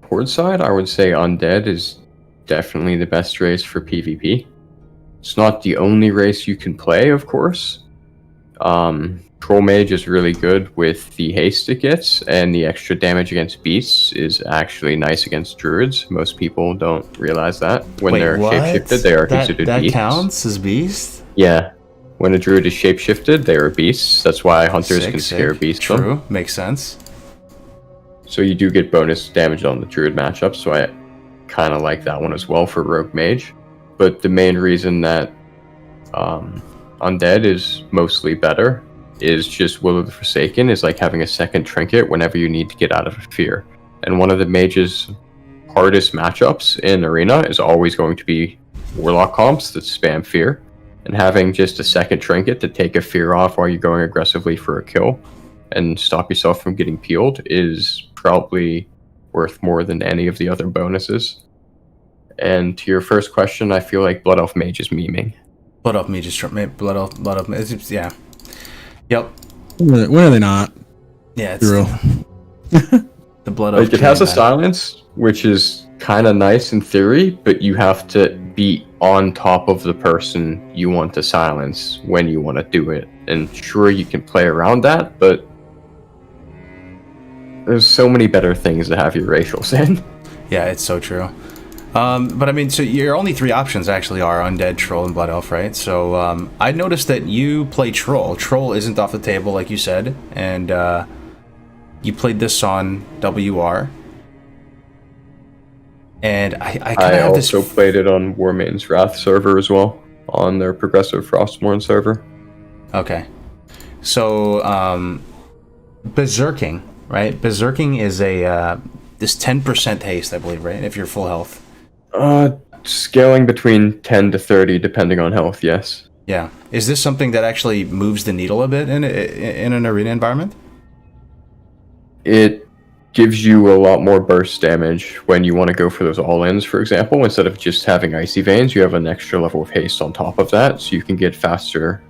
Horde side, I would say Undead is definitely the best race for PvP. It's not the only race you can play, of course. Troll Mage is really good with the haste it gets, and the extra damage against beasts is actually nice against druids. Most people don't realize that. When they're shapeshifted, they are considered beasts. That counts as beast? Yeah. When a druid is shapeshifted, they are beasts. That's why hunters can scare beasts. True, makes sense. So you do get bonus damage on the druid matchup, so I kind of like that one as well for Rogue Mage. But the main reason that Undead is mostly better is just Will of the Forsaken is like having a second trinket whenever you need to get out of a fear. And one of the Mage's hardest matchups in Arena is always going to be Warlock comps that spam fear. And having just a second trinket to take a fear off while you're going aggressively for a kill and stop yourself from getting peeled is probably worth more than any of the other bonuses. And to your first question, I feel like Blood Elf Mage is memeing. Blood Elf Mage is Blood Elf Mage, yeah. Yep. When are they not? Yeah, it's real. The Blood Elf. Like, it has a silence, which is kind of nice in theory, but you have to be on top of the person you want to silence when you want to do it. And sure, you can play around that, but there's so many better things to have your racials in. Yeah, it's so true. But I mean, so your only three options actually are Undead, Troll, and Blood Elf, right? So I noticed that you play Troll. Troll isn't off the table, like you said, and you played this on WR. And I also played it on Warmane's Wrath server as well, on their Progressive Frostmourne server. Okay. So, Berserking, right? Berserking is this 10% haste, I believe, right? If you're full health. Scaling between 10 to 30, depending on health, yes. Yeah. Is this something that actually moves the needle a bit in an arena environment? It gives you a lot more burst damage when you want to go for those all-ins, for example. Instead of just having Icy Veins, you have an extra level of haste on top of that, so you can get faster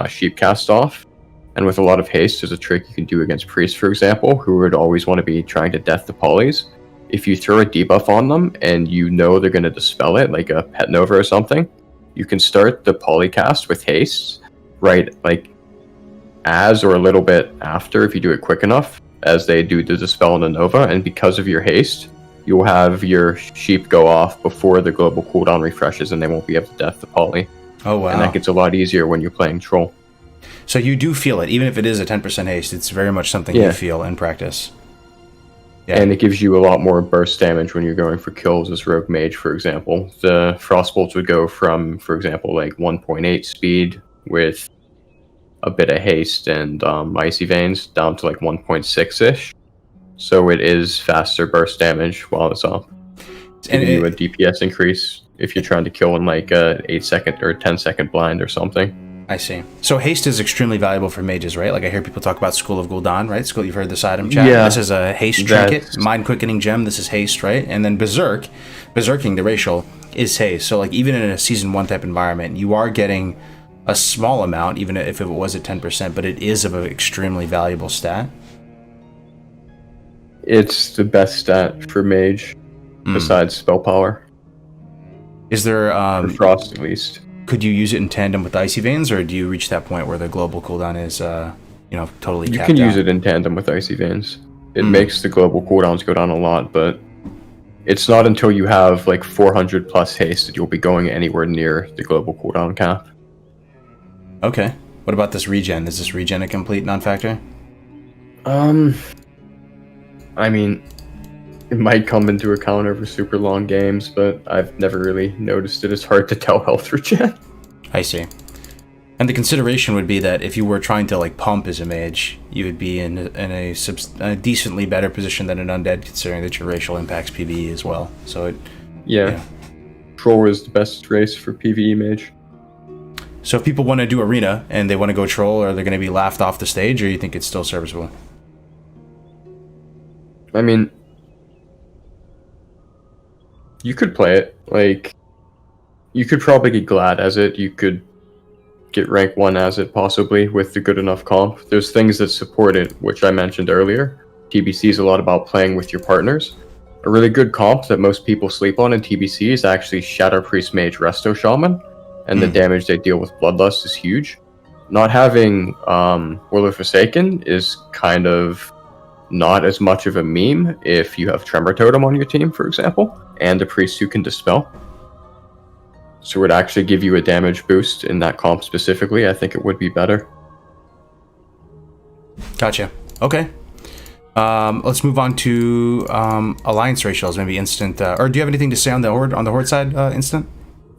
sheep cast off. And with a lot of haste, there's a trick you can do against priests, for example, who would always want to be trying to death the polys. If you throw a debuff on them and you know they're going to dispel it, like a Pet Nova or something, you can start the polycast with haste, right, like as or a little bit after, if you do it quick enough, as they do the dispel on the Nova, and because of your haste, you'll have your sheep go off before the global cooldown refreshes and they won't be able to death the poly. Oh, wow. And that gets a lot easier when you're playing Troll. So you do feel it, even if it is a 10% haste, it's very much something you feel in practice. Yeah. And it gives you a lot more burst damage when you're going for kills as Rogue Mage, for example. The Frostbolts would go from, for example, like 1.8 speed with a bit of haste and Icy Veins down to like 1.6-ish. So it is faster burst damage while it's up. It's giving you a DPS increase if you're trying to kill in like a 8-second or 10-second blind or something. I see. So haste is extremely valuable for mages, right? Like I hear people talk about School of Gul'dan, right? You've heard this item chat. Yeah, this is a haste trinket, mind quickening gem. This is haste, right? And then Berserking, the racial, is haste. So like even in a season 1 type environment, you are getting a small amount, even if it was at 10%, but it is of an extremely valuable stat. It's the best stat for mage, besides spell power. Is there for Frost at least? Could you use it in tandem with Icy Veins, or do you reach that point where the global cooldown is, totally capped out? You can use it in tandem with Icy Veins. It makes the global cooldowns go down a lot, but it's not until you have like 400 plus haste that you'll be going anywhere near the global cooldown cap. Okay. What about this regen? Is this regen a complete non-factor? I mean, it might come into account over super long games, but I've never really noticed it. It's hard to tell health regen. I see. And the consideration would be that if you were trying to like pump as a mage, you would be in a decently better position than an undead, considering that your racial impacts PvE as well. So yeah. Troll is the best race for PvE mage. So if people want to do arena and they want to go troll, are they going to be laughed off the stage, or you think it's still serviceable? I mean, You could play it. Like, you could probably get glad as it. You could get rank 1 as it, possibly, with the good enough comp. There's things that support it, which I mentioned earlier. TBC is a lot about playing with your partners. A really good comp that most people sleep on in TBC is actually Shadow Priest Mage Resto Shaman, and the damage they deal with Bloodlust is huge. Not having Warlord Forsaken is kind of not as much of a meme if you have Tremor Totem on your team, for example, and a Priest who can Dispel. So it would actually give you a damage boost in that comp specifically. I think it would be better. Gotcha. Okay. Let's move on to alliance ratios, maybe instant. Or do you have anything to say on the horde side, instant?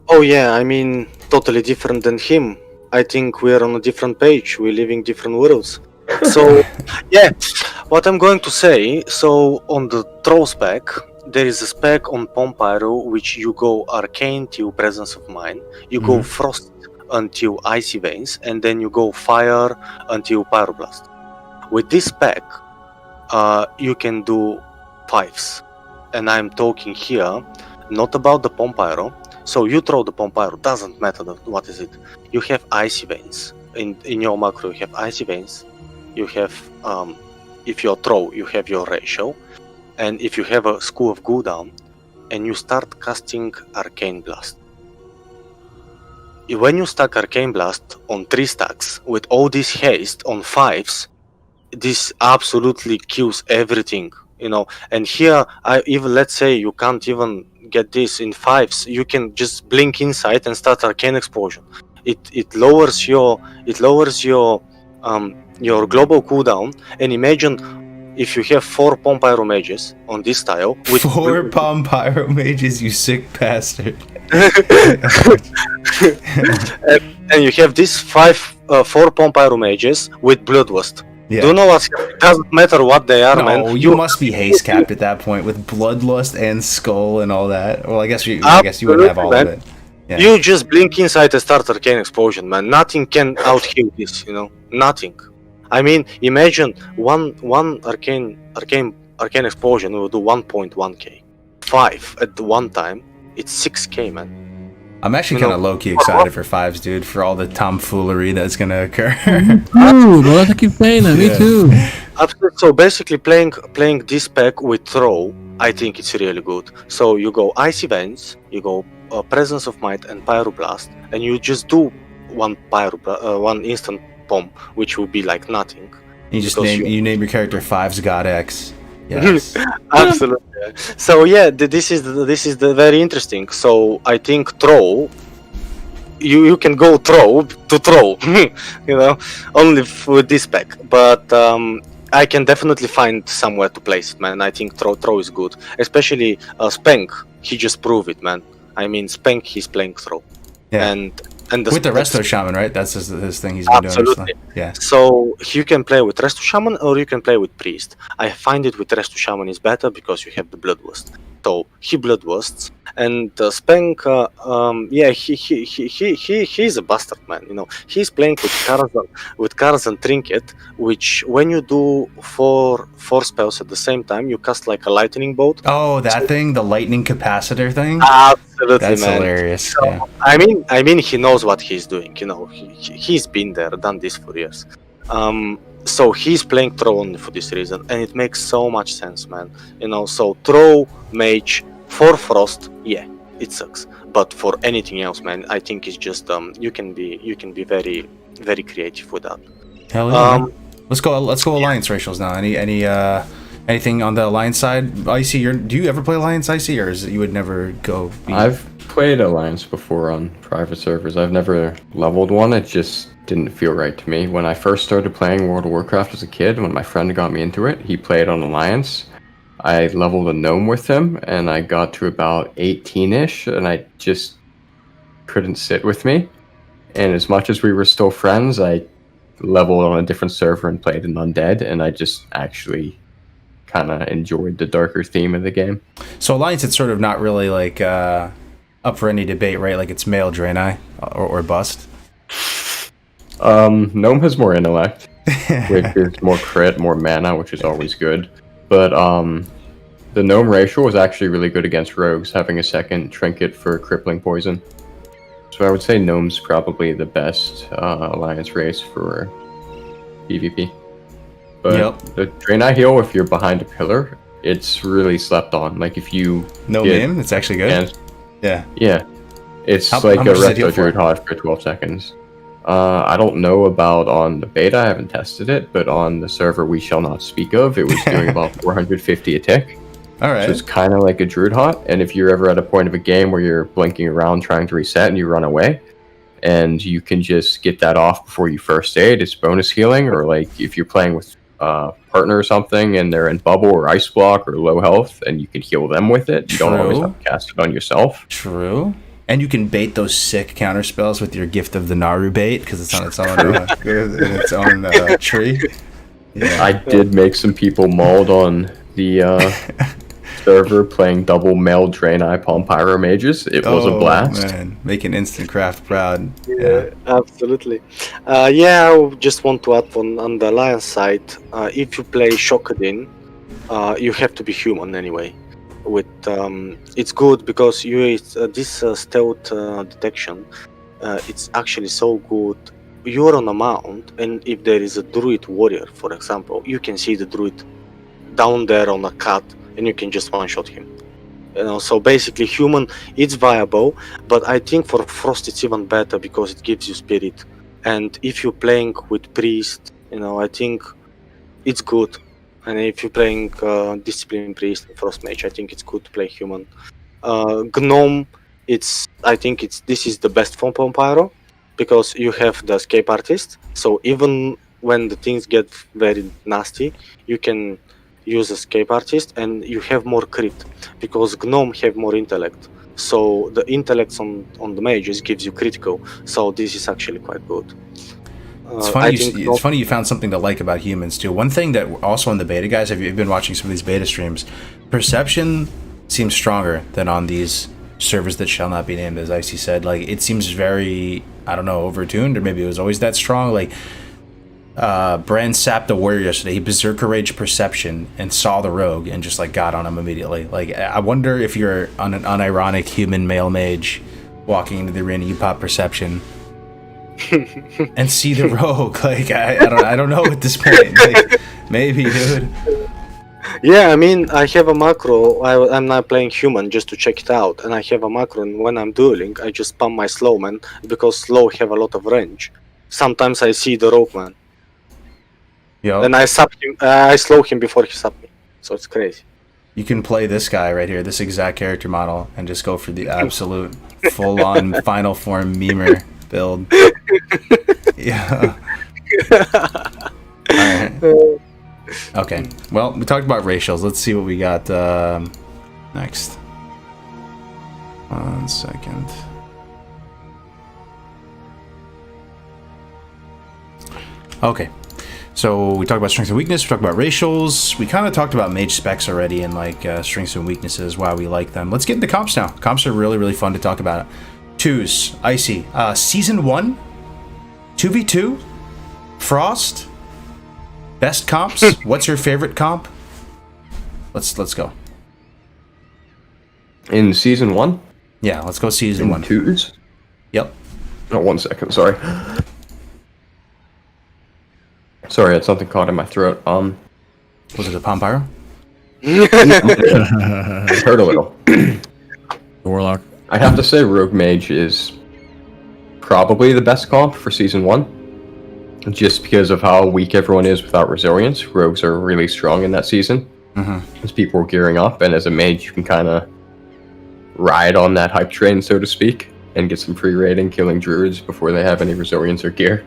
Oh yeah, I mean, totally different than him. I think we're on a different page. We're living different worlds. So, yeah, what I'm going to say, so on the throw spec, there is a spec on PomPyro which you go Arcane till Presence of Mind, you go Frost until Icy Veins, and then you go Fire until Pyroblast. With this spec, you can do 5s. And I'm talking here not about the PomPyro. So you throw the PomPyro, doesn't matter what is it. You have Icy Veins. In your macro, you have Icy Veins. You have, if you throw, you have your ratio. And if you have a School of Cooldown, and you start casting Arcane Blast. When you stack Arcane Blast on 3 stacks, with all this haste on 5s, this absolutely kills everything, you know. And here, even let's say you can't even get this in 5s, you can just blink Insight and start Arcane Explosion. It lowers your global cooldown. And imagine if you have 4 PomPyro mages on this tile. With 4 PomPyro mages, you sick bastard. and you have these 4 PomPyro mages with Bloodlust. Yeah. Do you know what? It doesn't matter what they are, man. No, you must be haste capped at that point with Bloodlust and Skull and all that. Well, I guess you wouldn't have all of it. Yeah. You just blink Inside and start Arcane Explosion, man. Nothing can out-heal this, you know. Nothing. I mean, imagine one Arcane Explosion will do 1.1k. 5 at the one time. It's 6k, man. I'm actually kind of low-key excited for 5s, dude, for all the tomfoolery that's gonna occur. Ooh, bro, I keep saying that. Me too. Absolutely. So basically, playing this pack with throw, I think it's really good. So you go Icy Veins, you go Presence of Might and Pyroblast, and you just do one instant bomb, which will be like nothing. You just name your character 5's God X. Yes. Absolutely. So yeah, this is the very interesting. So I think throw, you can go throw to throw, you know, only with this pack. But I can definitely find somewhere to place it, man. I think throw is good, especially Spank. He just proved it, man. I mean, Spank, he's playing throw. Yeah. And with the Resto Shaman, right? That's his thing he's been doing. So, yeah. So you can play with Resto Shaman or you can play with Priest. I find it with Resto Shaman is better because you have the Bloodlust. So he Bloodlusts, and Spank, yeah, he's a bastard, man. You know, he's playing with Kargoz Trinket, which when you do four spells at the same time, you cast like a lightning bolt. Oh, that thing, the lightning capacitor thing. Absolutely, that's man. Hilarious. So, yeah. I mean, he knows what he's doing. You know, he's been there, done this for years. So he's playing throw only for this reason, and it makes so much sense, man. You know, so throw mage for frost, yeah, it sucks. But for anything else, man, I think it's just you can be very, very creative with that. Hell yeah. Man. Let's go alliance ratios now. Anything on the alliance side? Icy, do you ever play alliance, Icy, or is it you would never go? I've played alliance before on private servers. I've never leveled one. It just didn't feel right to me. When I first started playing World of Warcraft as a kid, when my friend got me into it, he played on alliance. I leveled a gnome with him, and I got to about 18-ish, and I just couldn't sit with me. And as much as we were still friends, I leveled on a different server and played an undead, and I just actually kind of enjoyed the darker theme of the game. So alliance, it's sort of not really like up for any debate, right? Like it's male Draenei or bust. Gnome has more intellect, which is more crit, more mana, which is always good. But The gnome racial is actually really good against rogues, having a second trinket for crippling poison. So I would say gnome's probably the best alliance race for PvP. But the Draenei heal, if you're behind a pillar, it's really slept on. Like if you name, it's actually good. Yeah. It's like a Resto Druid Hot for 12 seconds. I don't know about on the beta, I haven't tested it, but on the server we shall not speak of, it was doing about 450 a tick. Alright. So it's kind of like a Druid Hot, and if you're ever at a point of a game where you're blinking around trying to reset and you run away, and you can just get that off before you first aid, it's bonus healing, or like if you're playing with a partner or something and they're in bubble or ice block or low health, and you can heal them with it. You don't always have to cast it on yourself. True. And you can bait those sick counter spells with your Gift of the Naru bait because it's on its own tree. Yeah. I did make some people mauled on the server playing double male Draenei PomPyro mages. It was a blast. Man. Making Instant Craft proud. Yeah, absolutely. I just want to add on the alliance side. If you play Shokadin, you have to be human anyway. With it's good because this stealth detection, it's actually so good. You're on a mount, and if there is a druid warrior, for example, you can see the druid down there on a cat, and you can just one-shot him. So basically, human, it's viable, but I think for Frost it's even better because it gives you spirit. And if you're playing with priest, I think it's good. And if you're playing Discipline Priest and Frost Mage, I think it's good to play human. Gnome, this is the best for PomPyro because you have the escape artist. So even when the things get very nasty, you can use escape artist and you have more crit because Gnome have more intellect. So the intellect on the mages gives you critical. So this is actually quite good. It's funny you found something to like about humans too. One thing that also on the beta, guys, if you've been watching some of these beta streams, perception seems stronger than on these servers that shall not be named, as Icy said. Like it seems very, I don't know, overtuned, or maybe it was always that strong. Like Bran sapped the warrior yesterday. He berserker rage perception and saw the rogue and just like got on him immediately. Like I wonder if you're on an unironic human male mage walking into the arena, you pop perception and see the rogue. Like I don't know at this point. Like, maybe, dude. Yeah, I mean, I have a macro. I'm not playing human just to check it out, and I have a macro. And when I'm dueling, I just spam my slow man because slow have a lot of range. Sometimes I see the rogue man, and I sap him. I slow him before he sap me. So it's crazy. You can play this guy right here, this exact character model, and just go for the absolute full-on final form memer build. Yeah. Alright. Okay. Well, we talked about racials. Let's see what we got next. 1 second. Okay. So we talked about strengths and weakness. We talked about racials. We kind of talked about mage specs already and like strengths and weaknesses, why we like them. Let's get into comps now. Comps are really, really fun to talk about. Twos, Icy. Season 1, 2v2, Frost, best comps. What's your favorite comp? Let's go. In season 1? Yeah, let's go season 1. Twos? Yep. Oh, 1 second, sorry. Sorry, I had something caught in my throat. Was it a PomPyro? It hurt a little. Warlock. I'd have to say Rogue Mage is probably the best comp for season 1. Just because of how weak everyone is without resilience. Rogues are really strong in that season. As people are gearing up, and as a mage you can kind of ride on that hype train, so to speak, and get some free raiding, killing druids before they have any resilience or gear.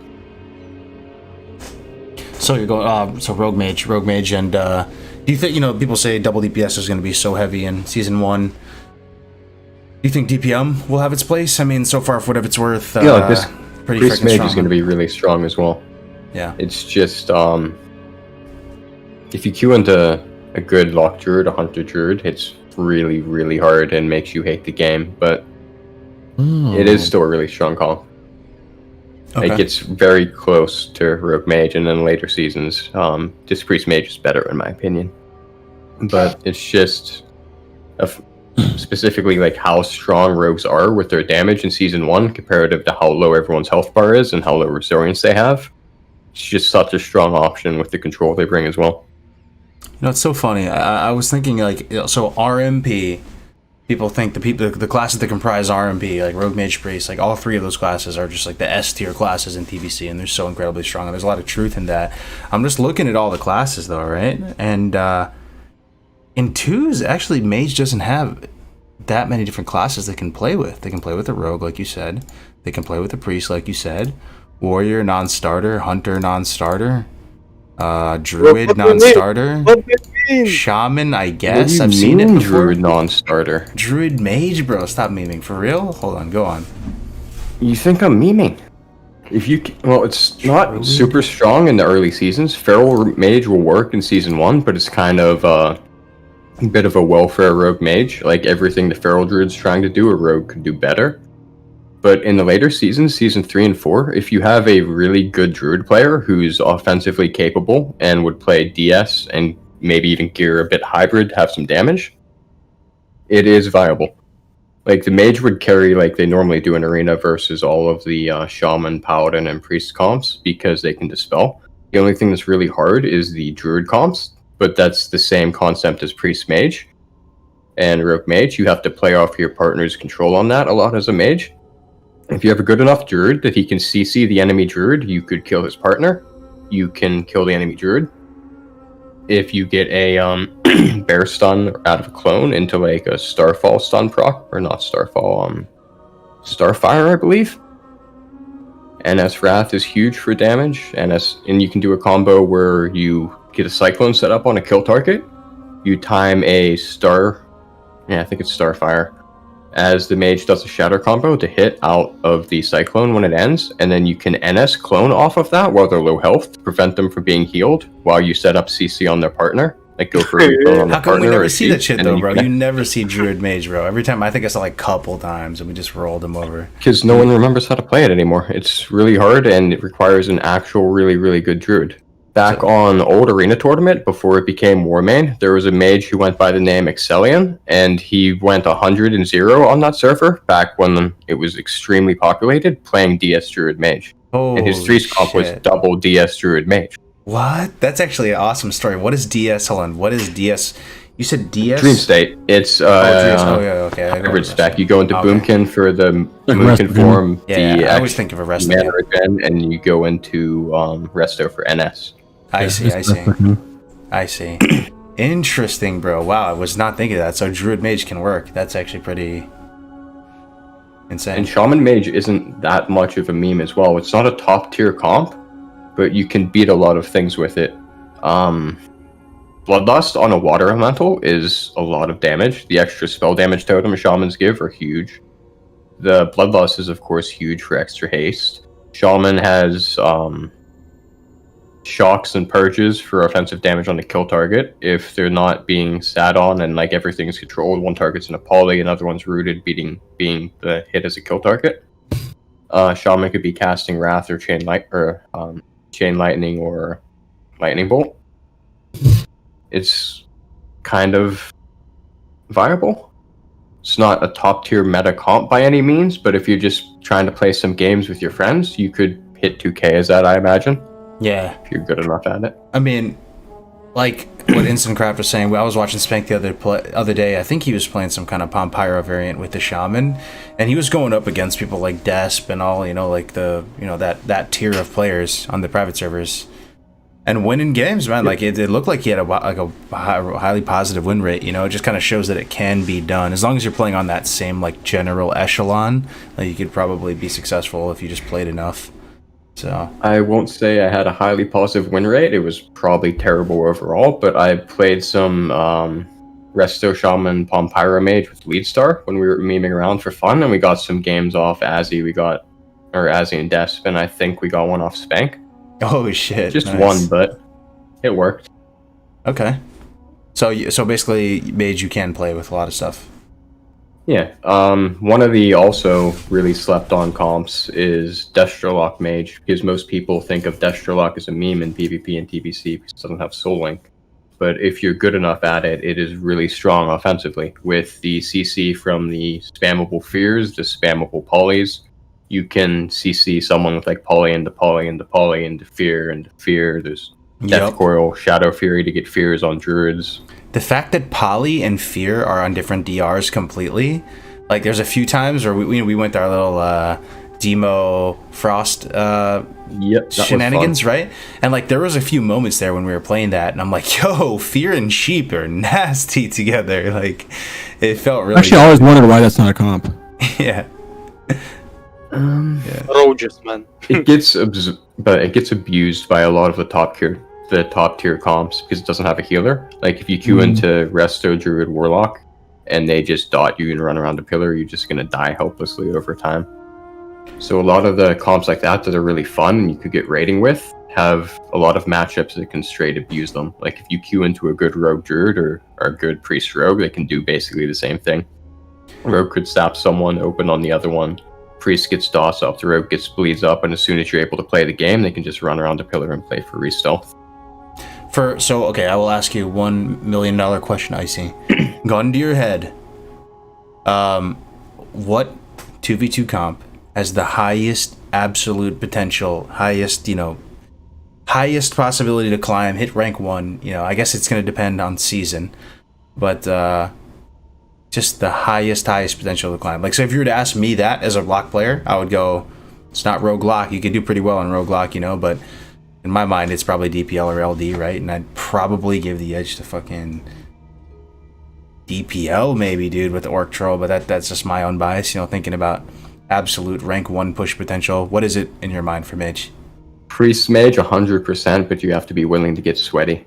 So you're going, so Rogue Mage, and do you think, people say double DPS is going to be so heavy in season 1. Do you think DPM will have its place? I mean, so far, for whatever it's worth, this pretty Priest freaking Mage strong. is going to be really strong as well. Yeah. It's just, if you queue into a good Lock Druid, a Hunter Druid, it's really, really hard and makes you hate the game, but it is still a really strong call. Okay. It gets very close to Rogue Mage, and then later seasons, just Priest Mage is better in my opinion. but it's just specifically like how strong rogues are with their damage in Season 1 comparative to how low everyone's health bar is and how low resilience they have. It's just such a strong option with the control they bring as well. You know, it's so funny. I was thinking, like, so RMP, people think the classes that comprise RMP, like Rogue, Mage, Priest, like all three of those classes are just like the S tier classes in TBC, and they're so incredibly strong, and there's a lot of truth in that. I'm just looking at all the classes though, right? And in 2s, actually, Mage doesn't have that many different classes they can play with. They can play with a Rogue, like you said. They can play with a Priest, like you said. Warrior, non-starter. Hunter, non-starter. Druid, non-starter. Shaman, I guess. I've seen it before. Druid, non-starter. Druid, Mage, bro. Stop memeing. For real? Hold on, go on. You think I'm memeing? Well, it's not super strong in the early seasons. Feral Mage will work in Season 1, but it's kind of a bit of a welfare Rogue Mage. Like everything the Feral Druid's trying to do, a Rogue could do better. But in the later seasons, Season 3 and 4, if you have a really good Druid player who's offensively capable and would play DS and maybe even gear a bit hybrid, have some damage, it is viable. Like the Mage would carry like they normally do in Arena versus all of the Shaman, Paladin, and Priest comps because they can dispel. The only thing that's really hard is the Druid comps, but that's the same concept as Priest Mage and Rogue Mage. You have to play off your partner's control on that a lot as a Mage. If you have a good enough Druid that he can CC the enemy Druid, you could kill his partner. You can kill the enemy Druid. If you get a Bear Stun out of a clone into like a Starfall stun proc, or not Starfall, Starfire, I believe. NS Wrath is huge for damage. And you can do a combo where you get a Cyclone set up on a kill target. You time a I think it's Starfire, as the Mage does a Shatter combo to hit out of the Cyclone when it ends, and then you can NS clone off of that while they're low health to prevent them from being healed while you set up CC on their partner. Like go for a refill on the How come we partner never or see that shit though, bro? you You never see Druid Mage, bro. Every time I think I saw like a couple times and we just rolled him over. Because no one remembers how to play it anymore. It's really hard and it requires an actual really, really good Druid. Back on old Arena Tournament, before it became Warmane, there was a Mage who went by the name Excellion, and he went 100-0 on that server back when it was extremely populated, playing DS Druid Mage. And his 3 comp was double DS Druid Mage. What? That's actually an awesome story. What is DS? Hold on. What is DS? You said DS? Dream State. It's okay. hybrid spec. You go into Boomkin for the Moonkin form, I always think of a Resto. Mana regen, and you go into Resto for NS. I see. Interesting, bro. Wow, I was not thinking of that. So Druid Mage can work. That's actually pretty insane. And Shaman Mage isn't that much of a meme as well. It's not a top tier comp, but you can beat a lot of things with it. Bloodlust on a water elemental is a lot of damage. The extra spell damage totem Shamans give are huge. The Bloodlust is of course huge for extra haste. Shaman has shocks and purges for offensive damage on the kill target if they're not being sat on and like everything's controlled. One target's in a poly, another one's rooted, being the hit as a kill target. Shaman could be casting Wrath or Chain Lightning or Lightning Bolt. It's kind of viable. It's not a top tier meta comp by any means, but if you're just trying to play some games with your friends, you could hit 2K as that, I imagine. Yeah. If you're good enough at it. I mean, like what Instantcraft was saying, I was watching Spank the other day. I think he was playing some kind of PomPyro variant with the Shaman, and he was going up against people like Desp and all, like that tier of players on the private servers, and winning games, man. Like it looked like he had a highly positive win rate. It just kind of shows that it can be done as long as you're playing on that same like general echelon. Like you could probably be successful if you just played enough. So I won't say I had a highly positive win rate. It was probably terrible overall, but I played some Resto Shaman PomPyro Mage with Lead Star when we were memeing around for fun, and we got some games off Azzy. Azzy and Desp, and I think we got one off Spank. Oh shit! Just nice. one, but it worked. Okay. So basically, Mage you can play with a lot of stuff. Yeah, one of the also really slept on comps is Destrolock Mage, because most people think of Destrolock as a meme in PvP and TBC because it doesn't have Soul Link. but if you're good enough at it, it is really strong offensively. With the CC from the spammable fears, the spammable polys, you can CC someone with like poly into poly into poly into fear into fear. There's Death Coil, Shadow Fury to get fears on druids. The fact that poly and fear are on different DRs completely, like there's a few times where we went to our little Demo Frost shenanigans, right? And like there was a few moments there when we were playing that, and I'm like, yo, fear and sheep are nasty together. Like it felt really Actually, I always wondered why that's not a comp. Yeah. Roaches, man. It gets abused by a lot of the top tier comps because it doesn't have a healer. Like if you queue into Resto, Druid, Warlock, and they just dot you and run around a pillar, you're just gonna die helplessly over time. So a lot of the comps like that are really fun and you could get raiding with have a lot of matchups that can straight abuse them. Like if you queue into a good Rogue Druid or a good Priest Rogue, they can do basically the same thing. Rogue could stab someone, open on the other one. Priest gets DOS up, the Rogue gets bleeds up, and as soon as you're able to play the game, they can just run around a pillar and play for re-stealth. Okay, I will ask you $1 million question, Icy. Gun to your head. What 2v2 comp has the highest absolute potential, highest possibility to climb, hit rank 1? I guess it's going to depend on season, but just the highest potential to climb. Like, so if you were to ask me that as a Lock player, I would go, it's not Rogue Lock. You could do pretty well in Rogue Lock, but in my mind, it's probably DPL or LD, right? And I'd probably give the edge to fucking DPL maybe, dude, with the Orc Troll, but that's just my own bias, thinking about absolute rank 1 push potential. What is it in your mind for Mage? Priest Mage 100%, but you have to be willing to get sweaty.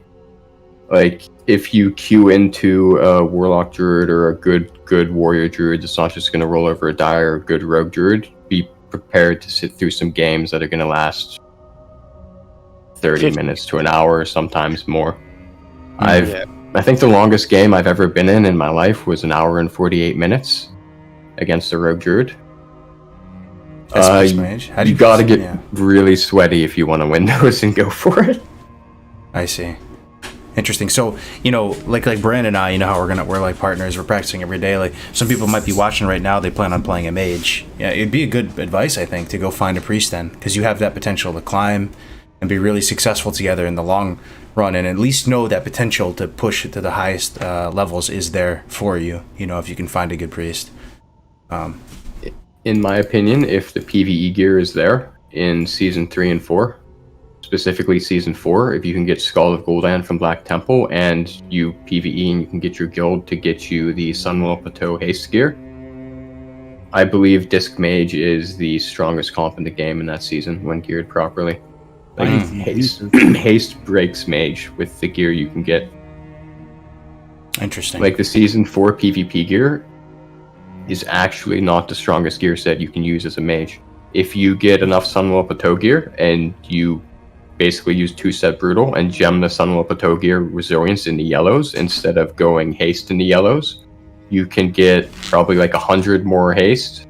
Like, if you queue into a Warlock Druid or a good Warrior Druid, it's not just going to roll over a die, or a good Rogue Druid. Be prepared to sit through some games that are going to last 30 minutes to an hour, sometimes more. I think the longest game I've ever been in my life was an hour and 48 minutes against a Rogue Druid. You gotta get really sweaty if you want to win those and go for it. I see. Interesting. So, like Brand and I, how we're like partners, we're practicing every day. Like some people might be watching right now, they plan on playing a Mage. Yeah, it'd be a good advice, I think, to go find a Priest then, because you have that potential to climb and be really successful together in the long run, and at least know that potential to push it to the highest levels is there for you, if you can find a good Priest. In my opinion, if the PvE gear is there in Season 3 and 4, specifically Season 4, if you can get Skull of Gul'dan from Black Temple and you PvE and you can get your guild to get you the Sunwell Plateau haste gear, I believe Disc Mage is the strongest comp in the game in that season when geared properly. Like haste breaks Mage with the gear you can get. Interesting. Like the Season 4 PvP gear is actually not the strongest gear set you can use as a Mage. If you get enough Sunwell Plateau gear and you basically use 2-set Brutal and gem the Sunwell Plateau gear resilience in the yellows instead of going haste in the yellows, you can get probably like 100 more haste,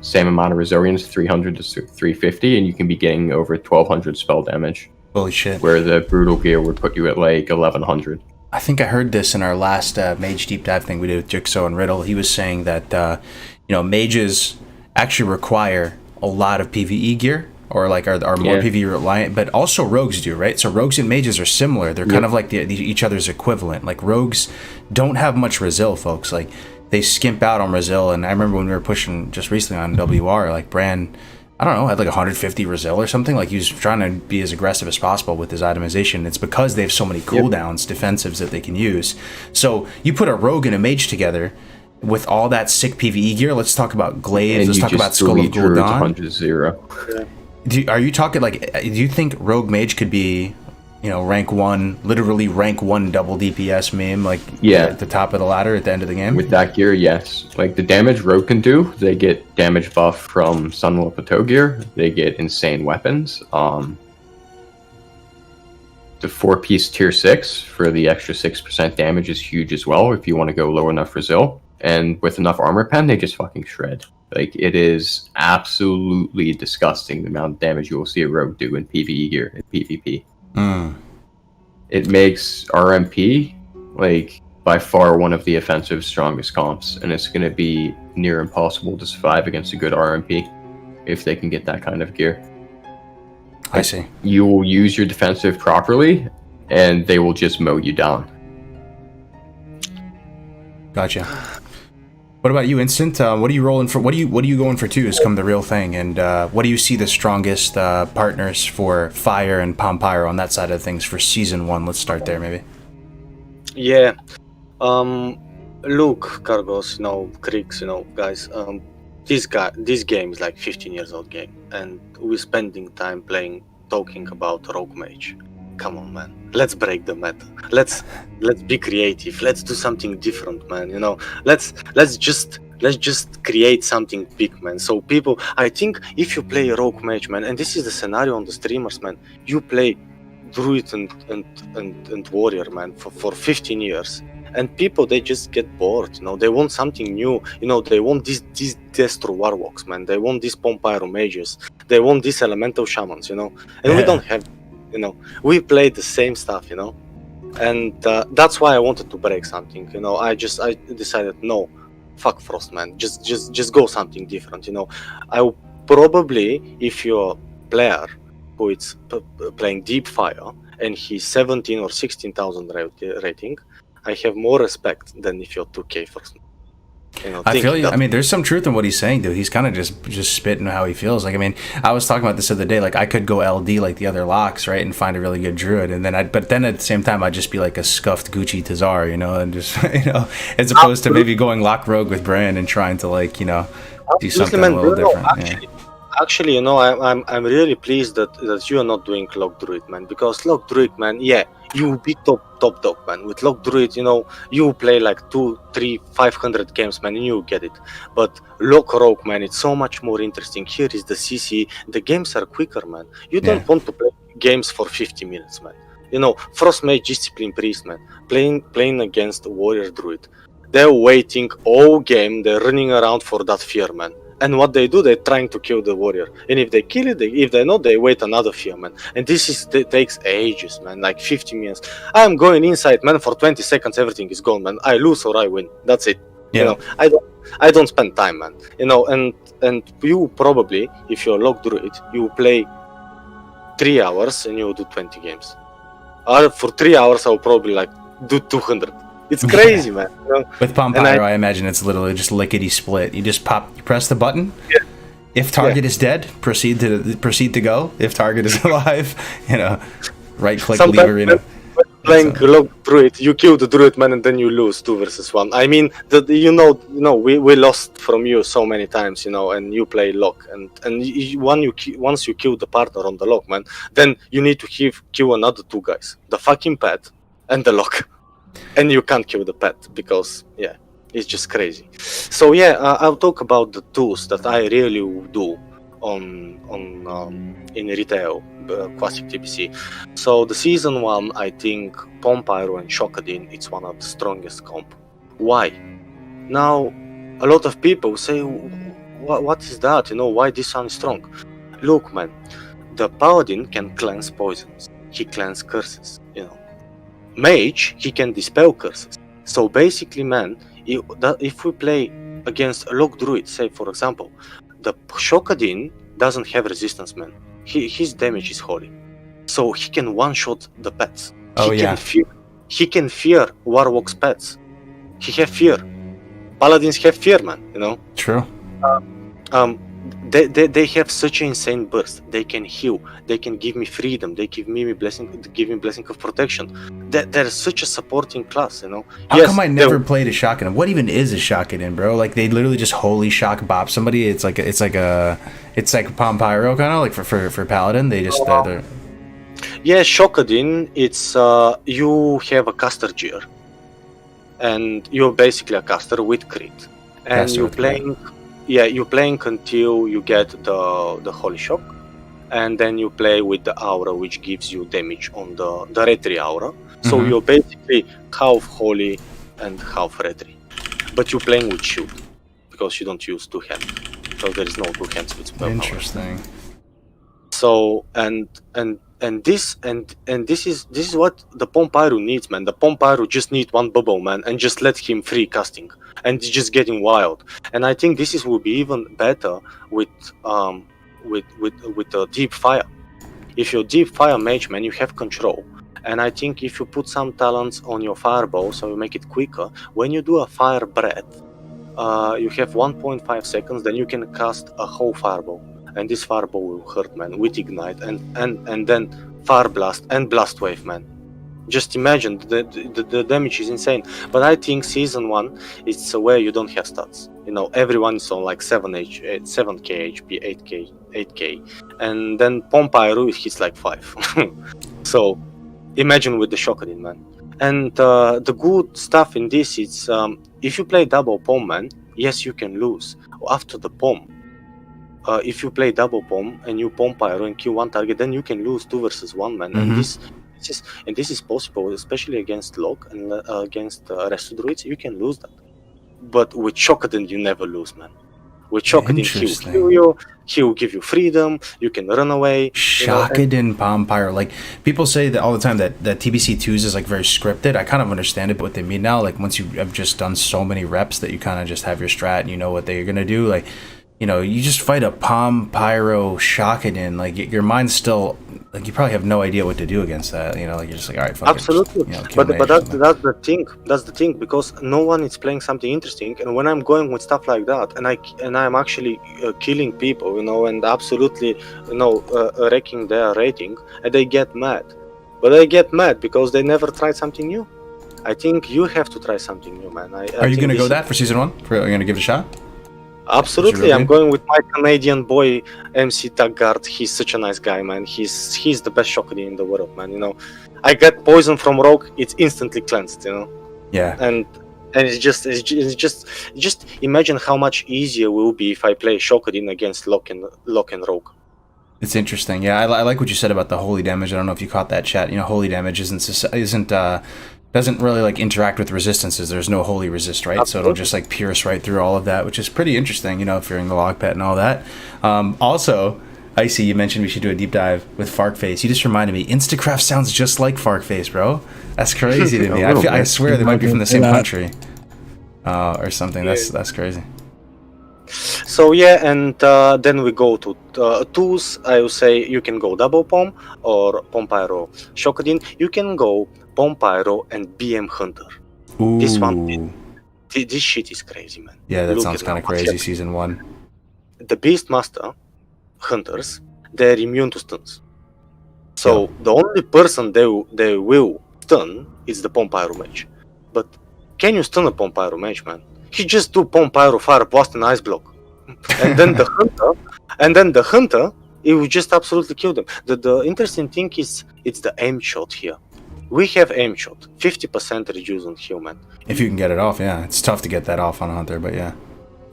same amount of resilience, 300 to 350, and you can be getting over 1200 spell damage. Holy shit. Where the Brutal gear would put you at like 1100. I think I heard this in our last Mage deep dive thing we did with Jigsaw and Riddle. He was saying that mages actually require a lot of PvE gear, or like are more PvE reliant, but also rogues do, right? So rogues and mages are similar. They're kind of like each other's equivalent. Like rogues don't have much resil, folks. Like they skimp out on resil, and I remember when we were pushing just recently on WR, like Brand, I don't know, had like 150 resil or something. Like he was trying to be as aggressive as possible with his itemization. It's because they have so many cooldowns, defensives that they can use. So you put a rogue and a mage together with all that sick PvE gear. Let's talk about glaives. Let's talk about Skull of Gul'dan. Are you talking like? Do you think Rogue Mage could be, rank 1, literally rank 1 double DPS meme, like at the top of the ladder at the end of the game? With that gear, yes. Like the damage Rogue can do, they get damage buff from Sunwell Plateau gear. They get insane weapons. The 4-piece tier 6 for the extra 6% damage is huge as well. If you want to go low enough resil, and with enough armor pen, they just fucking shred. Like, it is absolutely disgusting the amount of damage you will see a rogue do in PvE gear in PvP. it makes RMP like by far one of the offensive strongest comps, and it's going to be near impossible to survive against a good RMP if they can get that kind of gear. I see. You will use your defensive properly, and they will just mow you down. Gotcha. What about you, Instant? What are you rolling for? What are you going for too? Is come the real thing, and what do you see the strongest partners for Fire and PomPyro on that side of things for season 1? Let's start there, maybe. Yeah. Look, Kargoz, Creeks, guys. This game is like 15 years old game, and we're spending time talking about Rogue Mage. Come on, man. Let's break the meta. Let's be creative. Let's do something different, man. Let's just create something big, man. So people, I think if you play Rogue Mage, man, and this is the scenario on the streamers, man, you play Druid and Warrior, man, for 15 years. And people, they just get bored, they want something new, they want these Destro Warwalks, man, they want these PomPyro Mages, they want these Elemental Shamans, and we don't have, we play the same stuff, and that's why I wanted to break something, I decided, no, fuck Frost, man, just go something different, I will probably, if you're a player who is playing Deep Fire, and he's 17 or 16,000 rating, I have more respect than if you're 2K first. I feel you. I mean, there's some truth in what he's saying, dude. He's kind of just spitting how he feels. Like, I mean, I was talking about this the other day. Like, I could go LD like the other locks, right, and find a really good druid, and then but then at the same time, I'd just be like a scuffed Gucci Tazar, and just as opposed to maybe going lock rogue with Brand and trying to do something a little different. Actually, I'm really pleased that you are not doing Lock Druid, man, because Lock Druid, man, yeah, you will be top dog, man. With Lock Druid, you play like 2, 3, 500 games, man, and you get it. But Lock Rogue, man, it's so much more interesting. Here is the CC. The games are quicker, man. You don't want to play games for 50 minutes, man. Frost Mage, Discipline Priest, man, playing against Warrior Druid. They're waiting all game. They're running around for that fear, man. And what they do, they're trying to kill the warrior. And if they kill it, if they not, they wait another fear, man. And this takes ages, man, like 50 minutes. I'm going inside, man, for 20 seconds, everything is gone, man. I lose or I win. That's it. Yeah. I don't spend time, man. And you probably, if you're Lock Druid, you play 3 hours and you do 20 games. Or for 3 hours, I'll probably do 200. It's crazy, man. With PomPyro, I imagine it's literally just lickety split. You just you press the button. Yeah. If target is dead, proceed to go. If target is alive, right click, leave arena. Playing Lock Druid, you kill the Druid, man, and then you lose 2 versus 1. I mean, we lost from you so many times, and you play Lock, and once you kill the partner on the Lock, man, then you need to kill another 2 guys, the fucking pet and the Lock. And you can't kill the pet because, yeah, it's just crazy. So yeah, I'll talk about the tools that I really do in retail, classic TBC. So the season 1, I think PomPyro and Shockadin, it's one of the strongest comp. Why? Now, a lot of people say, what is that? Why this one is strong? Look, man, the Paladin can cleanse poisons. He cleanses curses, Mage, he can dispel curses. So basically, man, if we play against a Lock Druid, say for example, the Shockadin doesn't have resistance, man. His damage is holy, so he can one-shot the pets. He can fear Warwalk's pets. He have fear. Paladins have fear, man. True. They have such an insane burst. They can heal. They can give me freedom. They give me blessing of protection. They're such a supporting class, How come I never played a Shockadin? What even is a Shockadin, bro? Like they literally just holy shock bop somebody. It's like PomPyro kind of like for Paladin. They just they're... Yeah, Shockadin. It's you have a caster gear, and you're basically a caster with crit, and you're playing. Yeah, you're playing until you get the Holy Shock, and then you play with the Aura, which gives you damage on the Retri Aura. So you're basically half Holy and half Retri. But you're playing with Shield, because you don't use 2 hands. So there is no 2 hands with spell. Interesting. So, and this is what the PomPyro needs, man. The PomPyro just need one bubble, man, and just let him free casting, and just getting wild. And I think this will be even better with the deep fire. If you're deep fire mage, man, you have control. And I think if you put some talents on your fireball, so you make it quicker, when you do a fire breath, you have 1.5 seconds, then you can cast a whole fireball. And this fireball will hurt, man, with ignite and then fire blast and blast wave, man. Just imagine the damage is insane. But I think season 1 is where you don't have stats. You know, everyone is on like 7k HP, 8k, and then PomPyro hits like 5. So imagine with the Shockedin, man. And the good stuff in this is if you play double pom, man, yes, you can lose after the pom. If you play double pom and you PomPyro and kill one target, then you can lose 2 versus 1, man. And this is possible, especially against Locke and against Resto Druids. You can lose that, but with Shockedin you never lose, man. With Shockedin, he'll kill you, he'll give you freedom, you can run away. Shockedin PomPyro. Like, people say that all the time that TBC 2s is like very scripted. I kind of understand it, but what they mean now, like once you have just done so many reps that you kind of just have your strat and you know what they're gonna do, like, you know, you just fight a PomPyro Shockedin, like your mind's still like you probably have no idea what to do against that. You know, like you're just like, all right, fuck absolutely. It, just, but that's the thing. That's the thing, because no one is playing something interesting, and when I'm going with stuff like that, and I'm actually killing people, you know, and absolutely, you know, wrecking their rating, and they get mad. But they get mad because they never tried something new. I think you have to try something new, man. Are you gonna go that for season 1? Are you gonna give it a shot? Absolutely, I'm going with my Canadian boy MC Taggart. He's such a nice guy, man. He's the best Shockedin in the world, man. You know, I get poison from Rogue, it's instantly cleansed, you know. Yeah. And it's just imagine how much easier it will be if I play Shockedin against Locke and Rogue. It's interesting. Yeah, I like what you said about the holy damage. I don't know if you caught that, chat. You know, holy damage doesn't really like interact with resistances. There's no holy resist, right? Absolutely. So it'll just like pierce right through all of that, which is pretty interesting, you know, if you're in the log pet and all that. Also, Icy, you mentioned we should do a deep dive with Farkface. You just reminded me, Instacraft sounds just like Farkface, bro. That's crazy to me. I swear they might be from the same country or something. That's crazy. So yeah, and then we go to tools. I will say you can go double pom or PomPyro Shockedin. You can go PomPyro and BM Hunter. Ooh. This one, this shit is crazy, man. Yeah, that sounds kind of crazy. Season 1. The Beastmaster Hunters, they're immune to stuns. So the only person they will stun is the PomPyro Mage. But can you stun a PomPyro Mage, man? He just do PomPyro Fire Blast and Ice Block, and then the Hunter, it will just absolutely kill them. The interesting thing is it's the aim shot here. We have aim shot, 50% reduce on human. If you can get it off, yeah, it's tough to get that off on a Hunter, but yeah.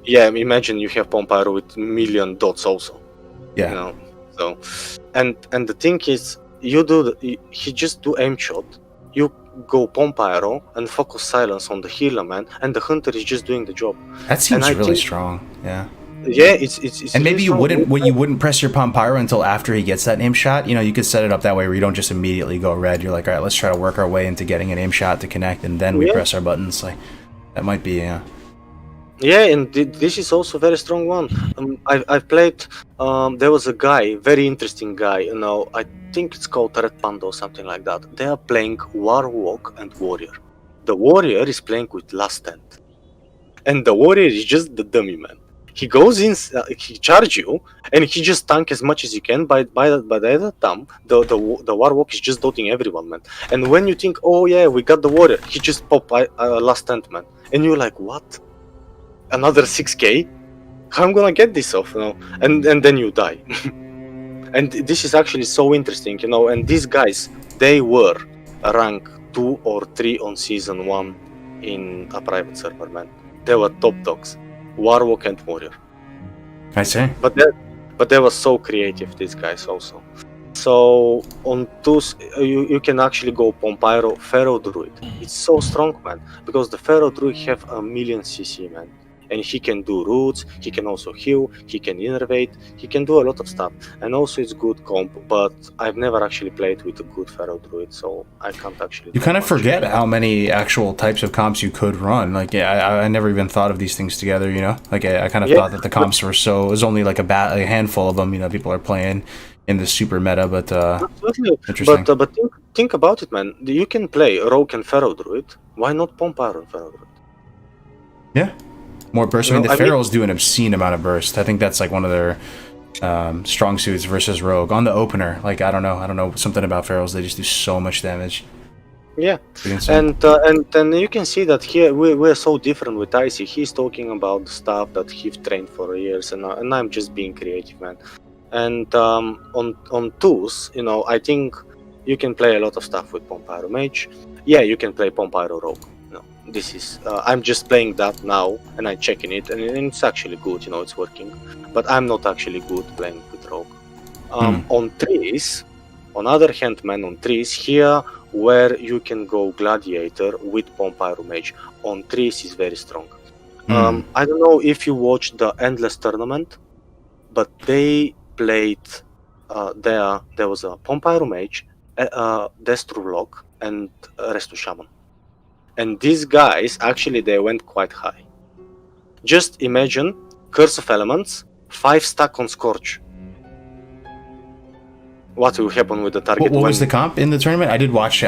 Yeah, imagine you have PomPyro with million dots also. Yeah. You know, so and the thing is, he just do aim shot. You go PomPyro and focus silence on the healer, man, and the Hunter is just doing the job. That seems really strong. Yeah. Yeah, it's and maybe you wouldn't press your PomPyro until after he gets that aim shot. You know, you could set it up that way where you don't just immediately go red. You're like, all right, let's try to work our way into getting an aim shot to connect, and then we press our buttons. Like, that might be Yeah, and this is also a very strong one. I've played. There was a guy, very interesting guy. You know, I think it's called Red Panda or something like that. They are playing Warlock and Warrior. The Warrior is playing with Last Stand, and the Warrior is just the dummy, man. He goes in, he charge you, and he just tank as much as he can. By the other time, the Warlock is just doting everyone, man. And when you think, oh yeah, we got the Warrior, he just pop Last Stand, man, and you're like, what? Another 6k? How am I gonna get this off, you know? And then you die. And this is actually so interesting, you know. And these guys, they were rank 2 or 3 on season 1 in a private server, man. They were top dogs, Warlock and Warrior. I see. But they were so creative, these guys also. So on those, you can actually go PomPyro Pharaoh Druid. It's so strong, man, because the Pharaoh Druid have a million CC, man. and he can do roots, he can also heal, he can innervate, he can do a lot of stuff. And also it's good comp, but I've never actually played with a good Pharaoh Druid, so I can't actually... You kind of forget how many actual types of comps you could run. Like, yeah, I never even thought of these things together, you know? Like, I kind of thought that the comps were so... It was only like a handful of them, you know, people are playing in the super meta, but absolutely. Interesting. But think about it, man. You can play Rogue and Pharaoh Druid. Why not PomPyro and Pharaoh Druid? Yeah, more burst. I mean, the Pharaohs do an obscene amount of burst. I think that's like one of their strong suits versus Rogue on the opener. Like, I don't know, something about Pharaohs. They just do so much damage. Yeah, and then you can see that here we're so different with Icy. He's talking about stuff that he's trained for years, and I'm just being creative, man. And on tools, you know, I think you can play a lot of stuff with PomPyro Mage. Yeah, you can play PomPyro Rogue. You know, this is I'm just playing that now, and I'm checking it, and it's actually good. You know, it's working. But I'm not actually good playing with Rogue. On trees, on other hand, man, on trees here, where you can go Gladiator with PomPyro Mage on trees is very strong. I don't know if you watched the Endless Tournament, but they played there was a PomPyro Mage, Destru Lock, and Restu Shaman. And these guys, actually, they went quite high. Just imagine Curse of Elements, 5 stack on Scorch. What will happen with the target? What was the comp in the tournament? I did watch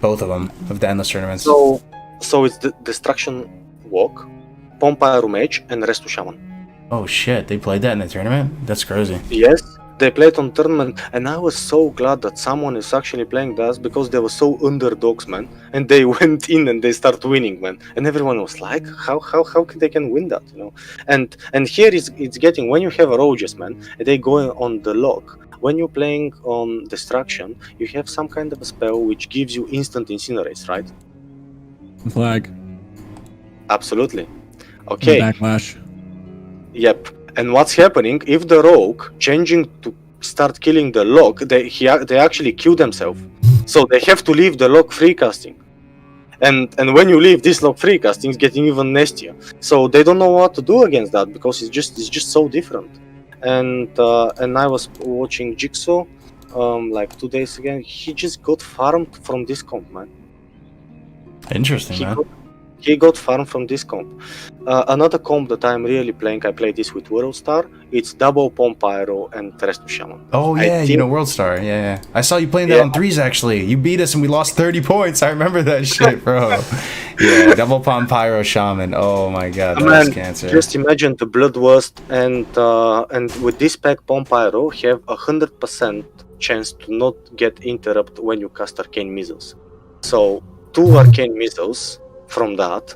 both of them, of the Endless Tournaments. So it's the Destruction Walk, PomPyro Mage, and Restu Shaman. Oh shit, they played that in the tournament? That's crazy. Yes, they played on tournament, and I was so glad that someone is actually playing that because they were so underdogs, man. And they went in and they start winning, man. And everyone was like, how they can win that, you know? And here it's getting, when you have a Roges, man, and they go on the lock. When you're playing on Destruction, you have some kind of a spell which gives you instant Incinerates, right? Flag. Absolutely. Okay. Backlash. Yep. And what's happening if the rogue changing to start killing the lock? They actually kill themselves, so they have to leave the lock free casting. And when you leave this lock free casting, it's getting even nastier. So they don't know what to do against that because it's just so different. And I was watching Jigsaw like 2 days ago. He just got farmed from this comp, man. Interesting, man. He got farmed from this comp. Another comp that I'm really playing, I play this with World Star. It's double PomPyro and Restu Shaman. Oh yeah, you know World Star. Yeah. I saw you playing that on threes actually. You beat us and we lost 30 points. I remember that shit, bro. Yeah, double PomPyro Shaman. Oh my god, that was cancer. Just imagine the Bloodlust and with this pack PomPyro have 100% chance to not get interrupted when you cast Arcane Missiles. So 2 Arcane Missiles from that,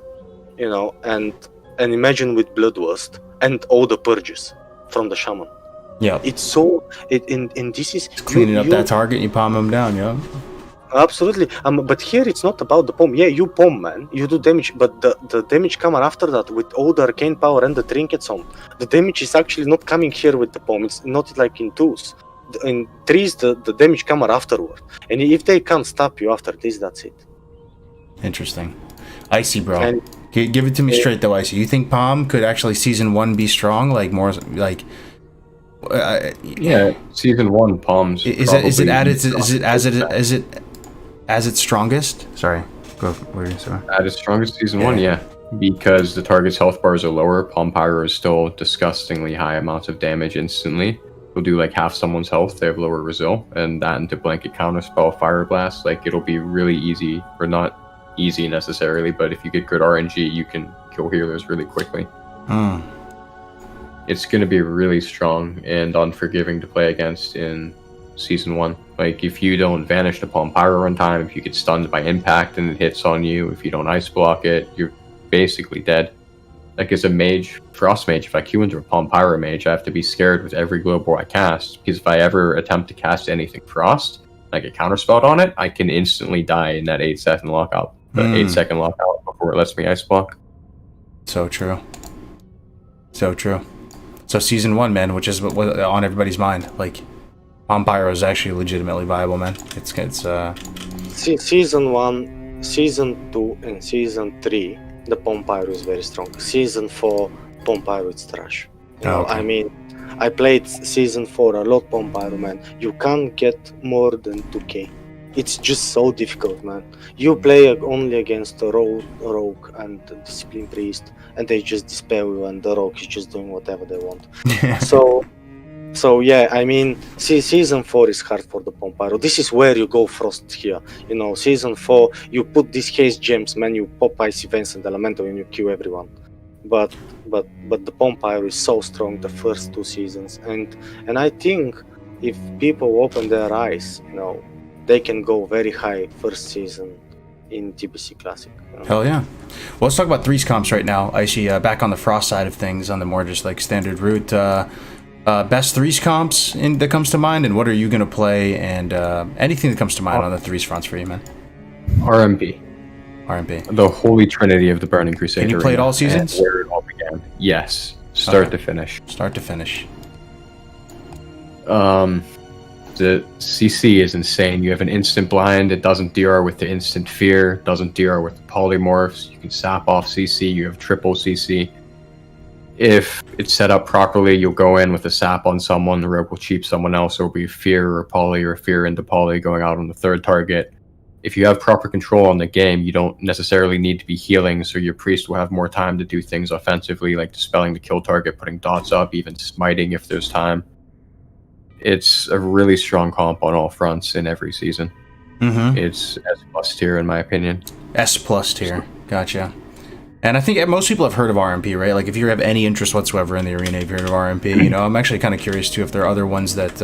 you know, and imagine with Bloodlust and all the purges from the Shaman. Yeah, it's so and this is cleaning up that target. You palm them down, yeah. Absolutely. But here it's not about the pom. Yeah, you pom, man. You do damage, but the damage comes after that with all the arcane power and the trinkets on. The damage is actually not coming here with the pom. It's not like in twos. In threes, the damage comes afterward. And if they can't stop you after this, that's it. Interesting. Icy, bro. Give it to me straight though, Icy. You think Pom could actually season 1 be strong? Like more like yeah, season 1 Pom's is it as its strongest? Sorry. Go where you sorry. At its strongest season 1, yeah. Because the target's health bars are lower, PomPyro is still disgustingly high amounts of damage instantly. They'll do like half someone's health, they have lower resil, and that into blanket counterspell, fire blast, like it'll be really easy, or not easy necessarily, but if you get good RNG, you can kill healers really quickly. It's going to be really strong and unforgiving to play against in season 1. Like if you don't vanish to PomPyro on time, if you get stunned by impact and it hits on you, if you don't ice block it, you're basically dead. Like as a mage, Frost Mage, if I queue into a PomPyro Mage, I have to be scared with every Glowbore I cast, because if I ever attempt to cast anything Frost, I get counterspelled on it, I can instantly die in that 8-second lockout. The 8-second lockout before it lets me ice block. So true. So true. So season 1, man, which is what on everybody's mind. Like, PomPyro is actually legitimately viable, man. It's Season 1, Season 2, and Season 3 the PomPyro is very strong. Season 4 PomPyro is trash. Okay. I mean, I played Season 4 a lot PomPyro, man. You can't get more than 2k. It's just so difficult, man. You play only against a rogue and a discipline priest, and they just dispel you, and the rogue is just doing whatever they want. So yeah, I mean, Season 4 is hard for the PomPyro. This is where you go frost here. Season 4, you put these haste gems, man, you pop ice events and elemental and you kill everyone. But the PomPyro is so strong the first 2 seasons, and I think if people open their eyes, they can go very high first season in TBC Classic. Hell yeah. Well, let's talk about threes comps right now. I see back on the Frost side of things, on the more just like standard route. Best threes comps that comes to mind, and what are you going to play, and anything that comes to mind on the threes fronts for you, man? RMP. The holy trinity of the Burning Crusade. Can you play it all seasons? Where it all began. Yes. Start to finish. Start to finish. The CC is insane. You have an instant blind. It doesn't DR with the instant fear. Doesn't DR with the polymorphs. You can sap off CC. You have triple CC. If it's set up properly, you'll go in with a sap on someone. The rogue will cheap someone else. There will be fear or poly or fear into poly going out on the third target. If you have proper control on the game, you don't necessarily need to be healing, so your priest will have more time to do things offensively, like dispelling the kill target, putting dots up, even smiting if there's time. It's a really strong comp on all fronts in every season. It's S+ tier in my opinion. S+ tier, gotcha. And I think most people have heard of RMP, right? Like if you have any interest whatsoever in the arena, you've heard of RMP. I'm actually kind of curious too if there are other ones that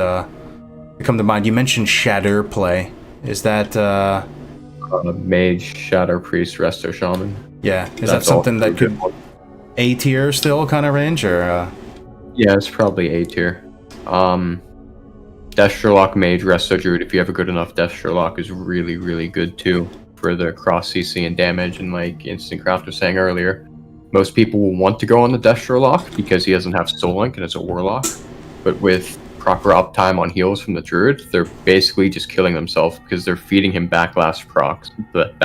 come to mind. You mentioned Shatter play. Is that Mage, Shadow Priest, Resto Shaman? Yeah, is that something that could A tier still kind of range, or? Yeah, it's probably A tier. Death Sherlock, Mage, Resto Druid, if you have a good enough Death Sherlock, is really, really good too for the cross CC and damage. And like Instant Craft was saying earlier, most people will want to go on the Death Sherlock because he doesn't have Soul Link and it's a Warlock. But with proper uptime on heals from the Druid, they're basically just killing themselves because they're feeding him backlash procs at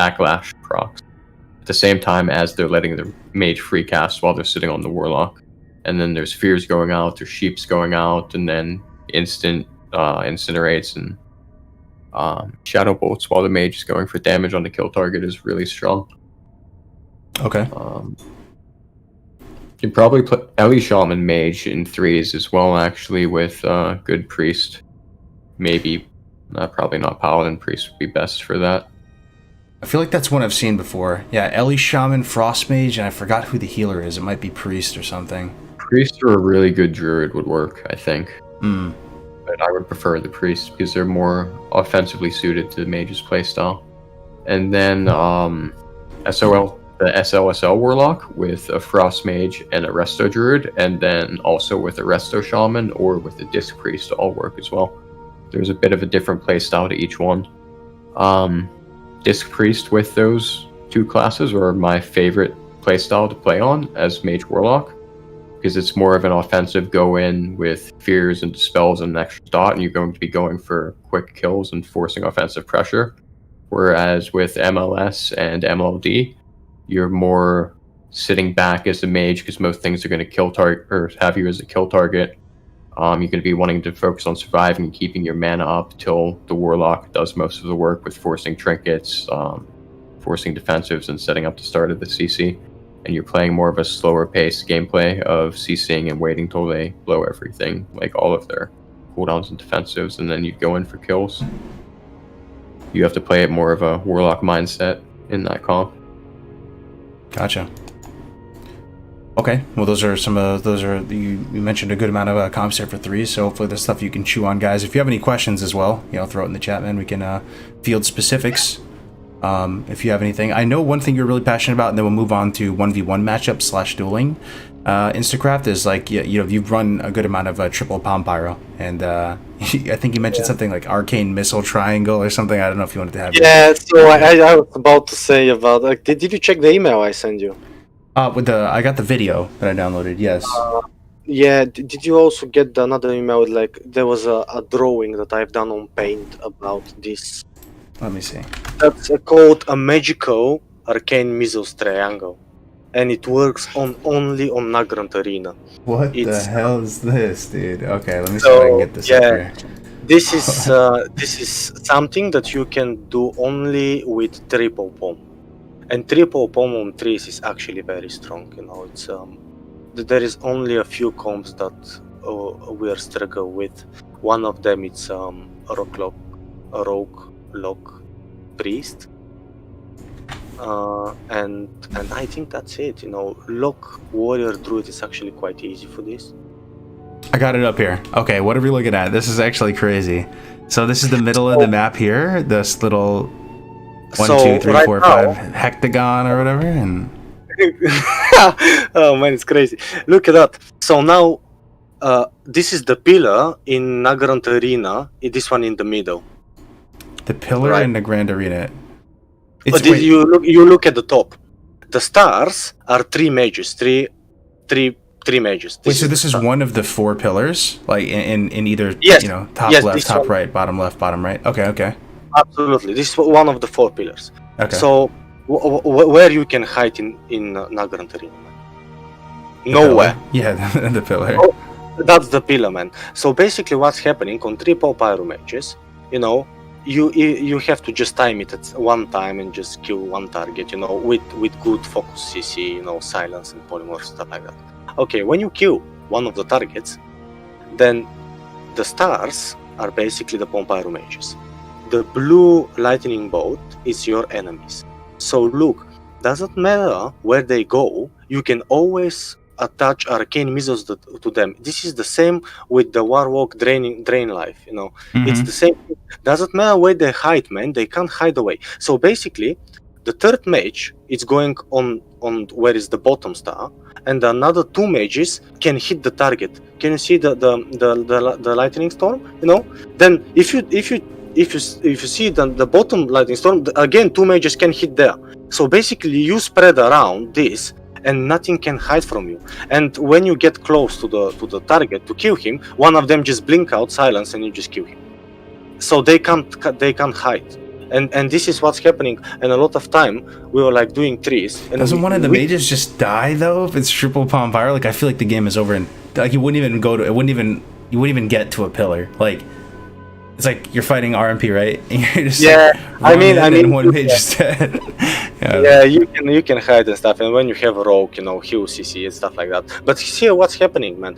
the same time as they're letting the Mage free cast while they're sitting on the Warlock. And then there's fears going out, there's sheeps going out, and then instant incinerates and shadow bolts while the Mage is going for damage on the kill target is really strong. Okay. You can probably put Ellie Shaman Mage in threes as well, actually, with good Priest. Maybe, probably not Paladin. Priest would be best for that. I feel like that's one I've seen before. Yeah, Ellie Shaman, Frost Mage, and I forgot who the healer is. It might be Priest or something. Priest or a really good Druid would work, I think. But I would prefer the Priest because they're more offensively suited to the Mage's playstyle. And then the SLSL Warlock with a Frost Mage and a Resto Druid, and then also with a Resto Shaman or with a Disc Priest all work as well. There's a bit of a different playstyle to each one. Disc Priest with those two classes are my favorite playstyle to play on as Mage Warlock, because it's more of an offensive go in with fears and dispels and an extra dot, and you're going to be going for quick kills and forcing offensive pressure. Whereas with MLS and MLD, you're more sitting back as a Mage because most things are going to kill target or have you as a kill target. You're going to be wanting to focus on surviving and keeping your mana up till the Warlock does most of the work with forcing trinkets, forcing defensives, and setting up the start of the CC. And you're playing more of a slower paced gameplay of CCing and waiting till they blow everything, like all of their cooldowns and defensives, and then you go in for kills. You have to play it more of a Warlock mindset in that comp. Gotcha. Okay, well you mentioned a good amount of comps there for threes, so hopefully there's stuff you can chew on, guys. If you have any questions as well, throw it in the chat, man. We can field specifics. If you have anything. I know one thing you're really passionate about, and then we'll move on to 1v1 matchups / dueling. Instacraft is like, you've run a good amount of triple PomPyro, and I think you mentioned something like Arcane Missile Triangle or something. I don't know if you wanted to have so I was about to say about, like, did you check the email I sent you? I got the video that I downloaded, yes. Yeah, did you also get another email, like, there was a drawing that I've done on Paint about this? Let me see. That's called a magical Arcane Missiles Triangle. and it works only on Nagrand Arena. What the hell is this, dude? Okay, let me see So, if I can get this up here. This is something that you can do only with triple pom, and triple pom on trees is actually very strong. You know, it's there is only a few combs that we are struggle with. One of them is rogue lock priest, and I think that's it. You know, lock warrior druid is actually quite easy for this. I got it up here. Okay, what are we looking at? This is actually crazy. So this is the middle of the map here. This little 1, 2, 3, 4, 5 hectagon or whatever. And oh man, it's crazy. Look at that. So now, this is the pillar in Nagrand Arena. This one in the middle. The pillar in the Grand Arena. You look at the top. The stars are 3 mages. Three mages. Wait, so this is one of the 4 pillars, like in either top left, top right, bottom left, bottom right. Okay. Absolutely, this is one of the 4 pillars. Okay. So where you can hide in Nagrand Arena? Nowhere. Yeah, the pillar. Oh, that's the pillar, man. So basically, what's happening on 3 PomPyro matches? You know, you have to just time it at one time and just kill one target. You know, with good focus CC, you know, silence and polymorph stuff like that. Okay, when you kill one of the targets, then the stars are basically the PomPyro mages. The blue lightning bolt is your enemies. So look, doesn't matter where they go, you can always attach arcane missiles to them. This is the same with the Warwalk drain life, you know. It's the same. Doesn't matter where they hide, man, they can't hide away. So basically, the third mage is going on where is the bottom star, and another 2 mages can hit the target. Can you see the lightning storm? You know. Then if you see the bottom lightning storm, again 2 mages can hit there. So basically, you spread around this, and nothing can hide from you. And when you get close to the target to kill him, one of them just blink out, silence, and you just kill him. So they can't hide. And this is what's happening. And a lot of time we were like doing trees. And doesn't one of the mages just die though if it's triple PomPyro? Like I feel like the game is over and like you wouldn't even get to a pillar. Like it's like you're fighting RMP, right? And you're just I mean one mage is dead. you can hide and stuff. And when you have a rogue, you know, heal CC and stuff like that. But here what's happening, man?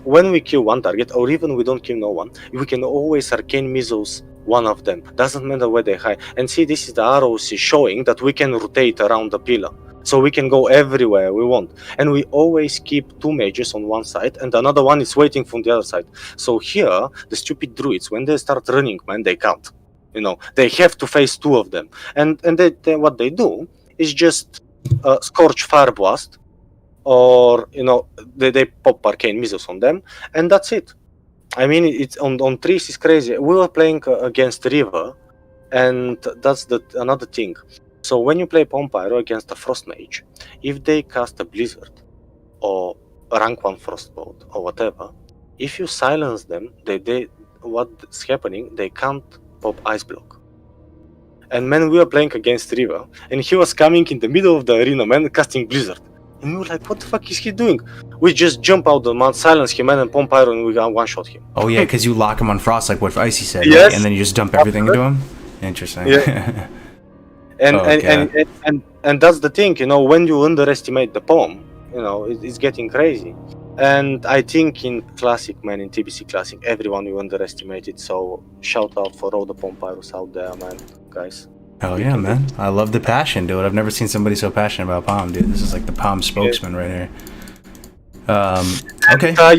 When we kill one target, or even we don't kill no one, we can always arcane missiles one of them. Doesn't matter where they hide. And see, this is the arrows is showing that we can rotate around the pillar. So we can go everywhere we want. And we always keep 2 mages on one side and another one is waiting from the other side. So here, the stupid druids, when they start running, man, they can't. You know, they have to face 2 of them. And they what they do is just Scorch Fire Blast, or, you know, they pop arcane missiles on them, and that's it. I mean, it's on trees is crazy. We were playing against River, and that's another thing. So when you play PomPyro against a Frost Mage, if they cast a Blizzard or a rank 1 Frostbolt or whatever, if you silence them, what's happening? They can't pop Ice Block. And man, we were playing against River, and he was coming in the middle of the arena, man, casting Blizzard. And we were like, what the fuck is he doing? We just jump out the mount, silence him, and PomPyro, and we one-shot him. Oh yeah, because you lock him on Frost, like what Icy said, yes. Right? And then you just dump everything into him? Interesting. Yeah. And that's the thing, you know, when you underestimate the Pom, you know, it's getting crazy. And I think in Classic, man, in TBC Classic, everyone will underestimate it, so shout out for all the PomPyros out there, man, guys. Hell yeah, man. I love the passion, dude. I've never seen somebody so passionate about Pom, dude. This is like the Pom spokesman right here. Okay. Sorry,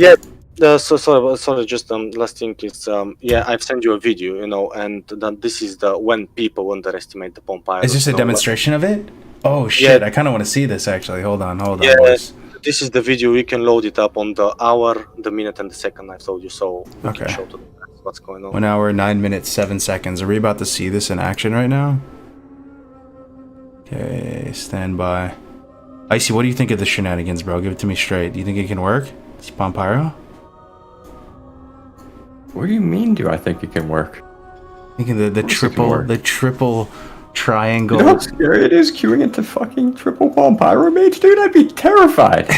just last thing is, I've sent you a video, you know, and this is when people underestimate the PomPyro. Is this a demonstration of it? Oh shit, I kind of want to see this actually. Hold on. Yes, this is the video. We can load it up on the hour, the minute, and the second I told you, so we can show to them what's going on. 1 hour, 9 minutes, 7 seconds. Are we about to see this in action right now? Okay, stand by. Icy, what do you think of the shenanigans, bro? Give it to me straight. Do you think it can work? It's PomPyro? What do you mean? Do I think it can work? Thinking the triple triangle. You know how scary it is queuing into fucking triple PomPyro Mage, dude? I'd be terrified.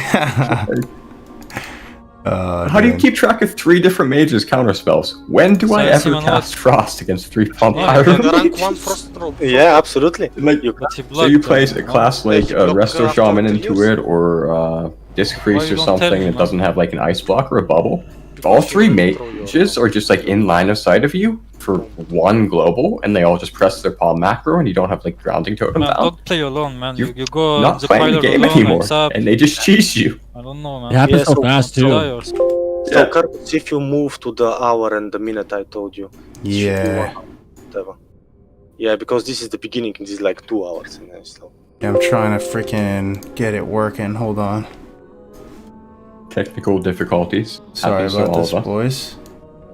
How do you keep track of 3 different mages counterspells? When do I ever cast Frost against 3 PomPyro mages? Yeah, absolutely. Like, so you play a class like Resto Shaman into it, or Disc Priest or something that doesn't have like an ice block or a bubble. If all 3 mages are just like in line of sight of you for 1 global, and they all just press their palm macro, and you don't have like grounding totem down. Don't play alone, man. You go not the playing the game anymore, and they just cheese you. I don't know, man. It happens so fast too. So, Kargoz, if you move to the hour and the minute I told you. Yeah. Whatever. Yeah, because this is the beginning, this is like 2 hours. So. Yeah, I'm trying to freaking get it working. Hold on. Technical difficulties. Sorry about this, boys.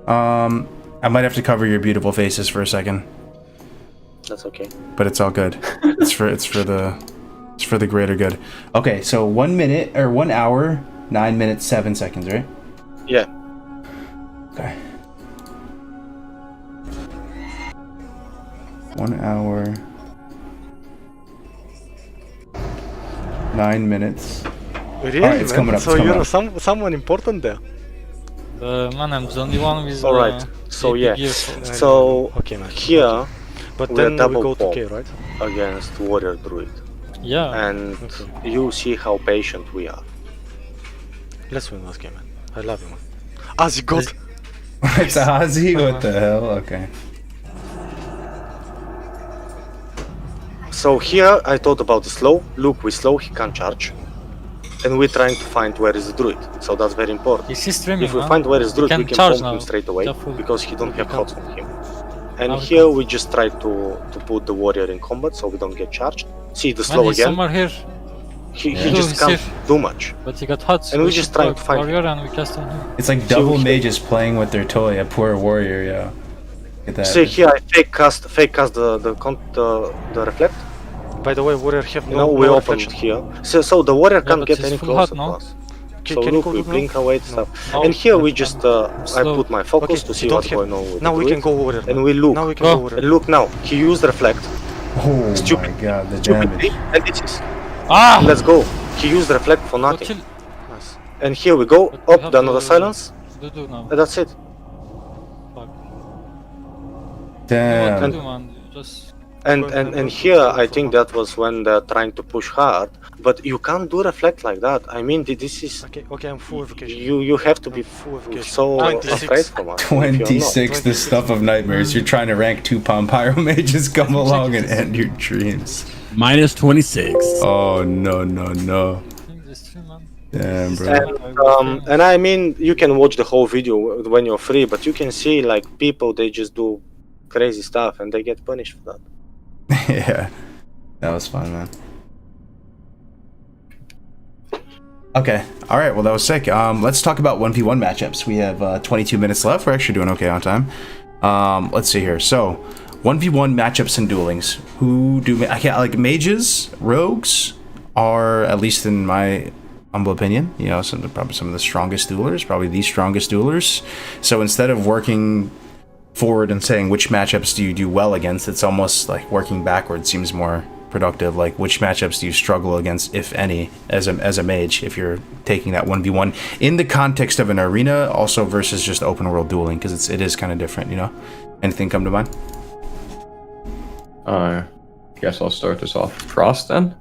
I might have to cover your beautiful faces for a second. That's okay. But it's all good. it's for the greater good. Okay, so 1 minute or 1 hour, 9 minutes, 7 seconds, right? Yeah. Okay. 1 hour, 9 minutes. Really? All right, it's coming up. So you're someone important there. Man, I'm the only one with. All right. So yeah. So okay, man. Here, but we're then double we go to bomb K, right? against Warrior Druid. Yeah. And you see how patient we are. Let's win this game, man. I love you, man. Ozzy God. It's Ozzy? What the hell? Okay. So here I thought about the slow. Look, we slow, he can't charge. And we're trying to find where is the druid. So that's very important. Is he streaming, if we man? find where is the druid, we can charge bomb him now. straight away Careful. because he don't have hots on him. And Now we here we just try to put the warrior in combat so we don't get charged. See the slow Man, he's again. somewhere here. He Yeah. just He's can't here. do much. But he got hot. And we just trying to find warrior and we cast on him. It's like double mages playing with their toy. A poor warrior, yeah. Get that. See here I fake cast the reflect. By the way, warrior have No, we no opened reflection. here. So the warrior Yeah, can't but get he's any full closer hot, to no? us. Can So you look, go we look now? blink away and stuff. No. And here we just, I Slow. put my focus Okay, to see you don't what's have- going on with Now the we druid. can go warrior. And we look. Now we can go warrior. And look now, he used reflect. Oh Stupid. my god, the Stupidly, damage. and this is. Ah! Let's go. He used reflect for Go nothing. chill. Nice. And here we go, But we up, have the another to silence, do now. and that's it. Fuck. Damn. What to do, man? Just And here I think that was when they're trying to push hard, but you can't do reflect like that. I mean, this is Okay, I'm full evocation. you have to be full evocation. so 26. afraid from us. if you're not. 26, the stuff of nightmares. You're trying to rank 2 PomPyro mages, come along and end your dreams. Minus 26. Oh, no, no, no. Damn, bro. And I mean, you can watch the whole video when you're free, but you can see like people, they just do crazy stuff and they get punished for that. Yeah, that was fun, man. Okay, all right, well, that was sick. Let's talk about 1v1 matchups. We have 22 minutes left. We're actually doing okay on time. Let's see here. So, 1v1 matchups and duelings. Who do I can't like mages, rogues are, at least in my humble opinion, you know, probably some of the strongest duelers, probably the strongest duelers. So instead of working forward and saying which matchups do you do well against, it's almost like working backwards seems more productive. Like which matchups do you struggle against, if any, as a mage, if you're taking that 1v1 in the context of an arena, also versus just open world dueling, because it is kind of different, you know. Anything come to mind? Guess I'll start this off with Frost then.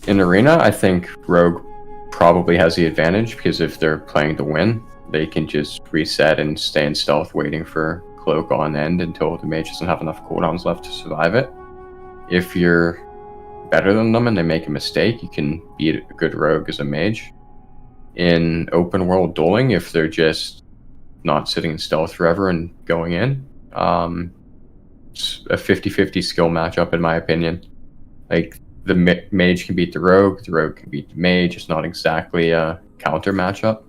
In arena, I think Rogue probably has the advantage, because if they're playing to win, they can just reset and stay in stealth waiting for cloak on end until the mage doesn't have enough cooldowns left to survive it. If you're better than them and they make a mistake, you can beat a good rogue as a mage. In open world dueling, if they're just not sitting in stealth forever and going in, it's a 50-50 skill matchup in my opinion. Like the mage can beat the rogue can beat the mage. It's not exactly a counter matchup.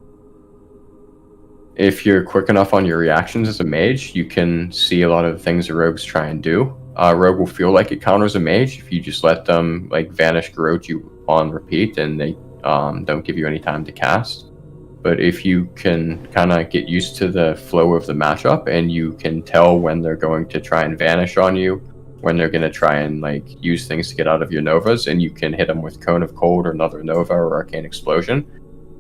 If you're quick enough on your reactions as a mage, you can see a lot of the things the rogues try and do. Rogue will feel like it counters a mage if you just let them like vanish Garrote you on repeat and they don't give you any time to cast. But if you can kind of get used to the flow of the matchup and you can tell when they're going to try and vanish on you, when they're going to try and like use things to get out of your Novas, and you can hit them with Cone of Cold or another Nova or Arcane Explosion,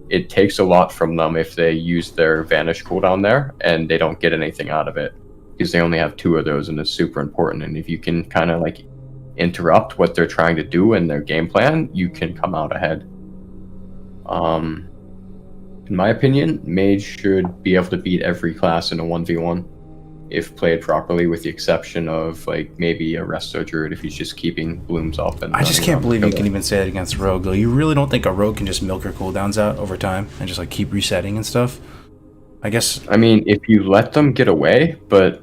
it takes a lot from them if they use their Vanish cooldown there and they don't get anything out of it, because they only have 2 of those and it's super important. And if you can kind of like interrupt what they're trying to do in their game plan, you can come out ahead. In my opinion, Mage should be able to beat every class in a 1v1 if played properly, with the exception of like maybe a Resto Druid if he's just keeping blooms up. And I just can't believe you can even say that against Rogue, though. You really don't think a Rogue can just milk her cooldowns out over time and just like keep resetting and stuff? I guess. I mean, if you let them get away, but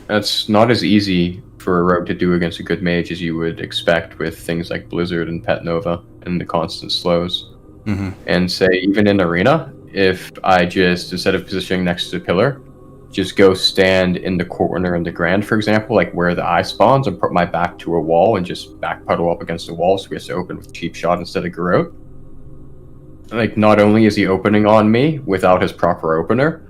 that's not as easy for a Rogue to do against a good Mage as you would expect with things like Blizzard and Pet Nova and the constant slows. Mm-hmm. And say, even in Arena, if I just, instead of positioning next to the pillar, just go stand in the corner in the Grand, for example, like where the eye spawns, and put my back to a wall and just back puddle up against the wall so he has to open with Cheap Shot instead of Garrote. Like, not only is he opening on me without his proper opener,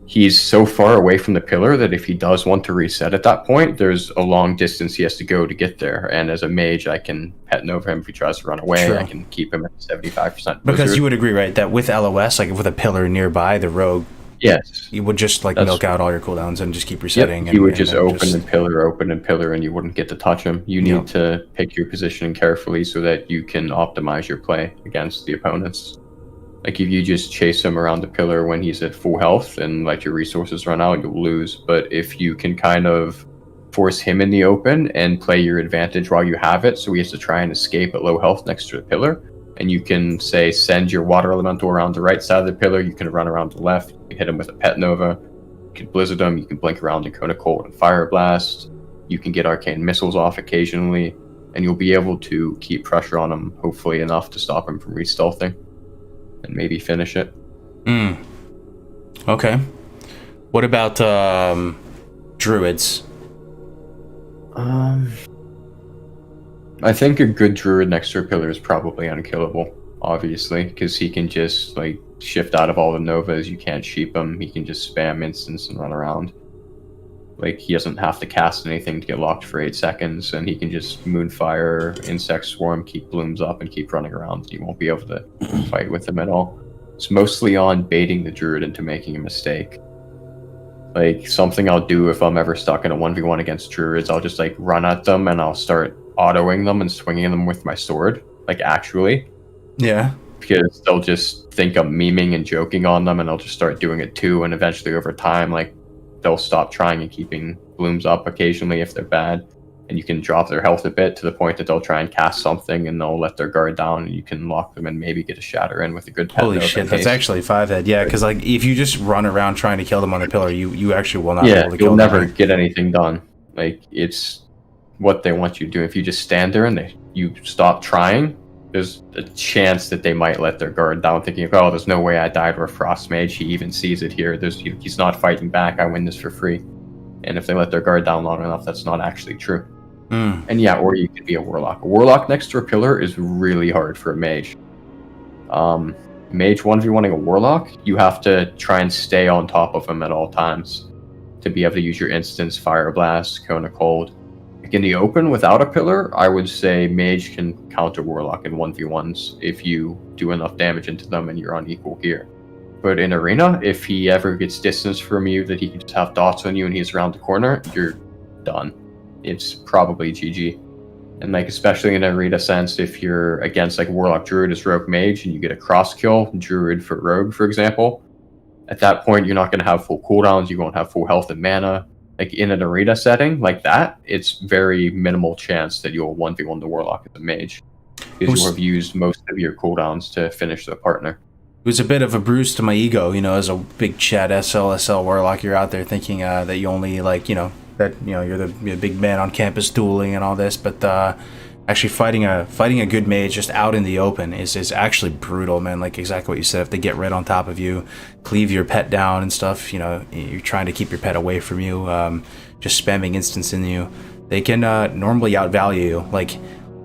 he's so far away from the pillar that if he does want to reset at that point, there's a long distance he has to go to get there. And as a Mage, I can Pet Nova him if he tries to run away. True. I can keep him at 75%. Because you would agree, right, that with LOS, like with a pillar nearby, the Rogue, yes, you would just like milk out all your cooldowns and just keep resetting. Yep, he would just open and pillar, and you wouldn't get to touch him. You need to pick your positioning carefully so that you can optimize your play against the opponents. Like, if you just chase him around the pillar when he's at full health and let your resources run out, you'll lose. But if you can kind of force him in the open and play your advantage while you have it, so he has to try and escape at low health next to the pillar, and you can, say, send your Water Elemental around the right side of the pillar, you can run around the left, you can hit him with a Pet Nova, you can Blizzard him, you can blink around in Cone of Cold and Fire Blast, you can get Arcane Missiles off occasionally, and you'll be able to keep pressure on him, hopefully enough to stop him from re-stealthing. And maybe finish it. Okay. What about Druids? I think a good Druid next to a pillar is probably unkillable, obviously, because he can just like shift out of all the Novas. You can't sheep him. He can just spam instants and run around. Like, he doesn't have to cast anything to get locked for 8 seconds, and he can just Moonfire, Insect Swarm, keep blooms up, and keep running around. You won't be able to fight with him at all. It's mostly on baiting the Druid into making a mistake. Like, something I'll do if I'm ever stuck in a 1v1 against Druids, I'll just like run at them and I'll start autoing them and swinging them with my sword. Like, actually. Yeah. Because they'll just think I'm memeing and joking on them, and I'll just start doing it too, and eventually over time, like, they'll stop trying and keeping blooms up occasionally if they're bad, and you can drop their health a bit to the point that they'll try and cast something and they'll let their guard down, and you can lock them and maybe get a shatter in with a good Pet Holy Nova shit, in that's haste. actually 5-head. Yeah, because like if you just run around trying to kill them on the pillar, you actually will not be Yeah, able to kill you'll them. never get anything done. Like, it's what they want you to do. If you just stand there and you stop trying, there's a chance that they might let their guard down, thinking, oh, there's no way I died to a Frost Mage. He even sees it here. He's not fighting back. I win this for free. And if they let their guard down long enough, that's not actually true. And yeah, or you could be a Warlock. A Warlock next to a pillar is really hard for a Mage. Mage 1v1ing a Warlock, you have to try and stay on top of him at all times to be able to use your instants, Fire Blast, Cone of Cold. Like, in the open without a pillar, I would say Mage can counter Warlock in 1v1s if you do enough damage into them and you're on equal gear. But in Arena, if he ever gets distance from you that he can just have dots on you and he's around the corner, you're done. It's probably GG. And like, especially in an Arena sense, if you're against like Warlock Druid as Rogue Mage and you get a cross kill, Druid for Rogue, for example, at that point you're not going to have full cooldowns, you won't have full health and mana. Like, in an Arena setting like that, it's very minimal chance that you'll 1v1 the Warlock as a Mage, because you have used most of your cooldowns to finish the partner. It was a bit of a bruise to my ego, as a big Chad SL Warlock. You're out there thinking that you only you're the big man on campus dueling and all this, but actually fighting a good Mage just out in the open is actually brutal, man. Like, exactly what you said. If they get right on top of you, cleave your pet down and stuff, you're trying to keep your pet away from you, just spamming instants in you, they can normally outvalue you. Like,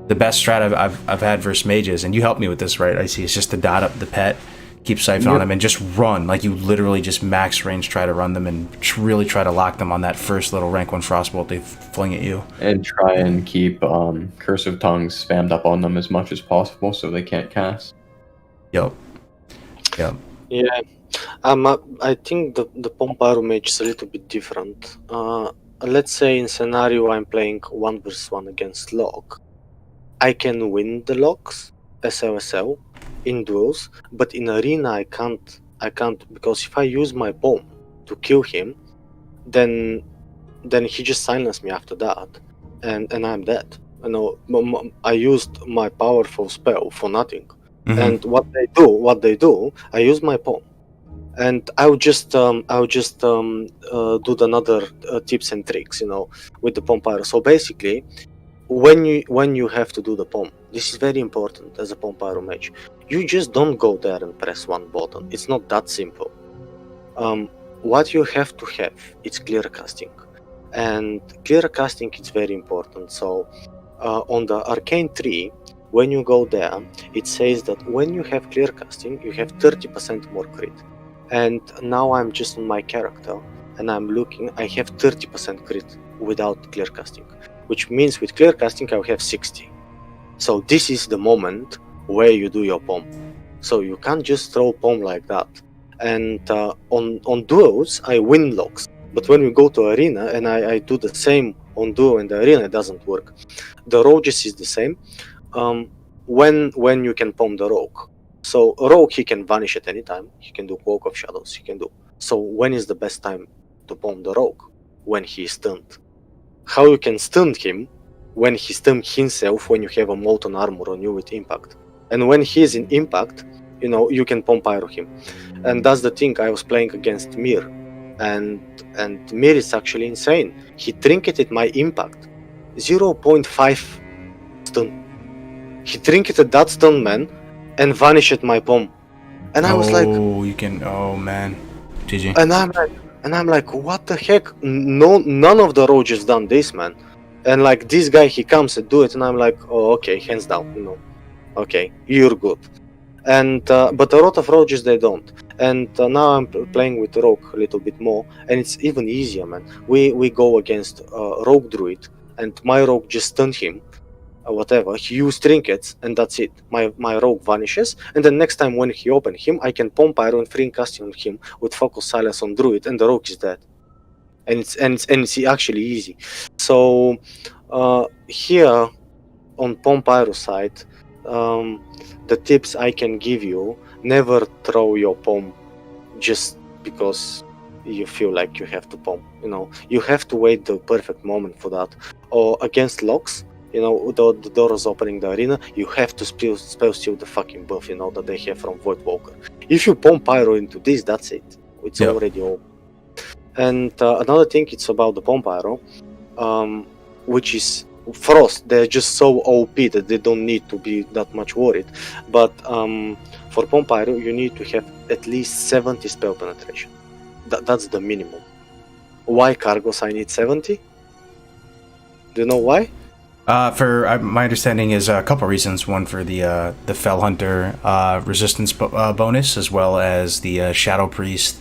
the best strat I've had versus Mages, and you helped me with this, right? I see, it's just to dot up the pet, keep siphon on them and just run. Like, you literally just max range try to run them and really try to lock them on that first little rank 1 frostbolt they fling at you. And try and keep Curse of Tongues spammed up on them as much as possible so they can't cast. Yep. Yeah. I think the PomPyro Mage is a little bit different. Let's say in scenario I'm playing 1 vs 1 against Log. I can win the Logs, SLSL, in duels, but in arena I can't, because if I use my bomb to kill him, then he just silenced me after that, and I'm dead. You know, I used my powerful spell for nothing. And what they do, I use my bomb, and I'll just do another tips and tricks, you know, with the PomPyro. So basically, when you have to do the POM, this is very important as a PomPyro Mage. You just don't go there and press one button. It's not that simple. What you have to have is clear casting, and clear casting is very important. So on the Arcane tree, when you go there, it says that when you have clear casting, you have 30% more crit. And now I'm just on my character, and I'm looking, I have 30% crit without clear casting, which means with clear casting I'll have 60. So this is the moment where you do your POM. So you can't just throw POM like that. And on duos I win logs, but when we go to arena and I do the same on duo and the arena, it doesn't work. The rogues is the same. When you can POM the rogue. So rogue, he can vanish at any time, he can do Cloak of Shadows, he can do. So when is the best time to POM the rogue? When he is stunned. How you can stun him? When he stuns himself, when you have a molten armor on you with impact. And when he is in impact, you know, you can PomPyro him. And that's the thing, I was playing against Mir. And Mir is actually insane. He trinketed my impact. 0.5 stun. He trinketed that stun, man, and vanished my POM. And I was like... Oh, you can... Oh, man. GG. And I'm like, what the heck? No, none of the rogues done this, man. And like, this guy, he comes and do it, and I'm like, oh, okay, hands down, you know. Okay, you're good. And but a lot of rogues, they don't. And now I'm playing with rogue a little bit more, and it's even easier, man. We go against rogue druid, and my rogue just stunned him, whatever. He used trinkets, and that's it. My rogue vanishes, and then next time when he open him, I can PomPyro and free casting on him with focus silence on druid, and the rogue is dead. And it's actually easy. So here on PomPyro side, the tips I can give you: never throw your POM just because you feel like you have to POM. You know, you have to wait the perfect moment for that. Or against locks, you know, the door is opening the arena, you have to spell steal the fucking buff, you know, that they have from Voidwalker. If you PomPyro into this, that's it. It's already over. And another thing, it's about the PomPyro, which is Frost. They're just so OP that they don't need to be that much worried. But for PomPyro, you need to have at least 70 spell penetration. That's the minimum. Why Kargoz I need 70? Do you know why? My understanding is a couple reasons. One for the Fell Hunter resistance bonus, as well as the Shadow Priest.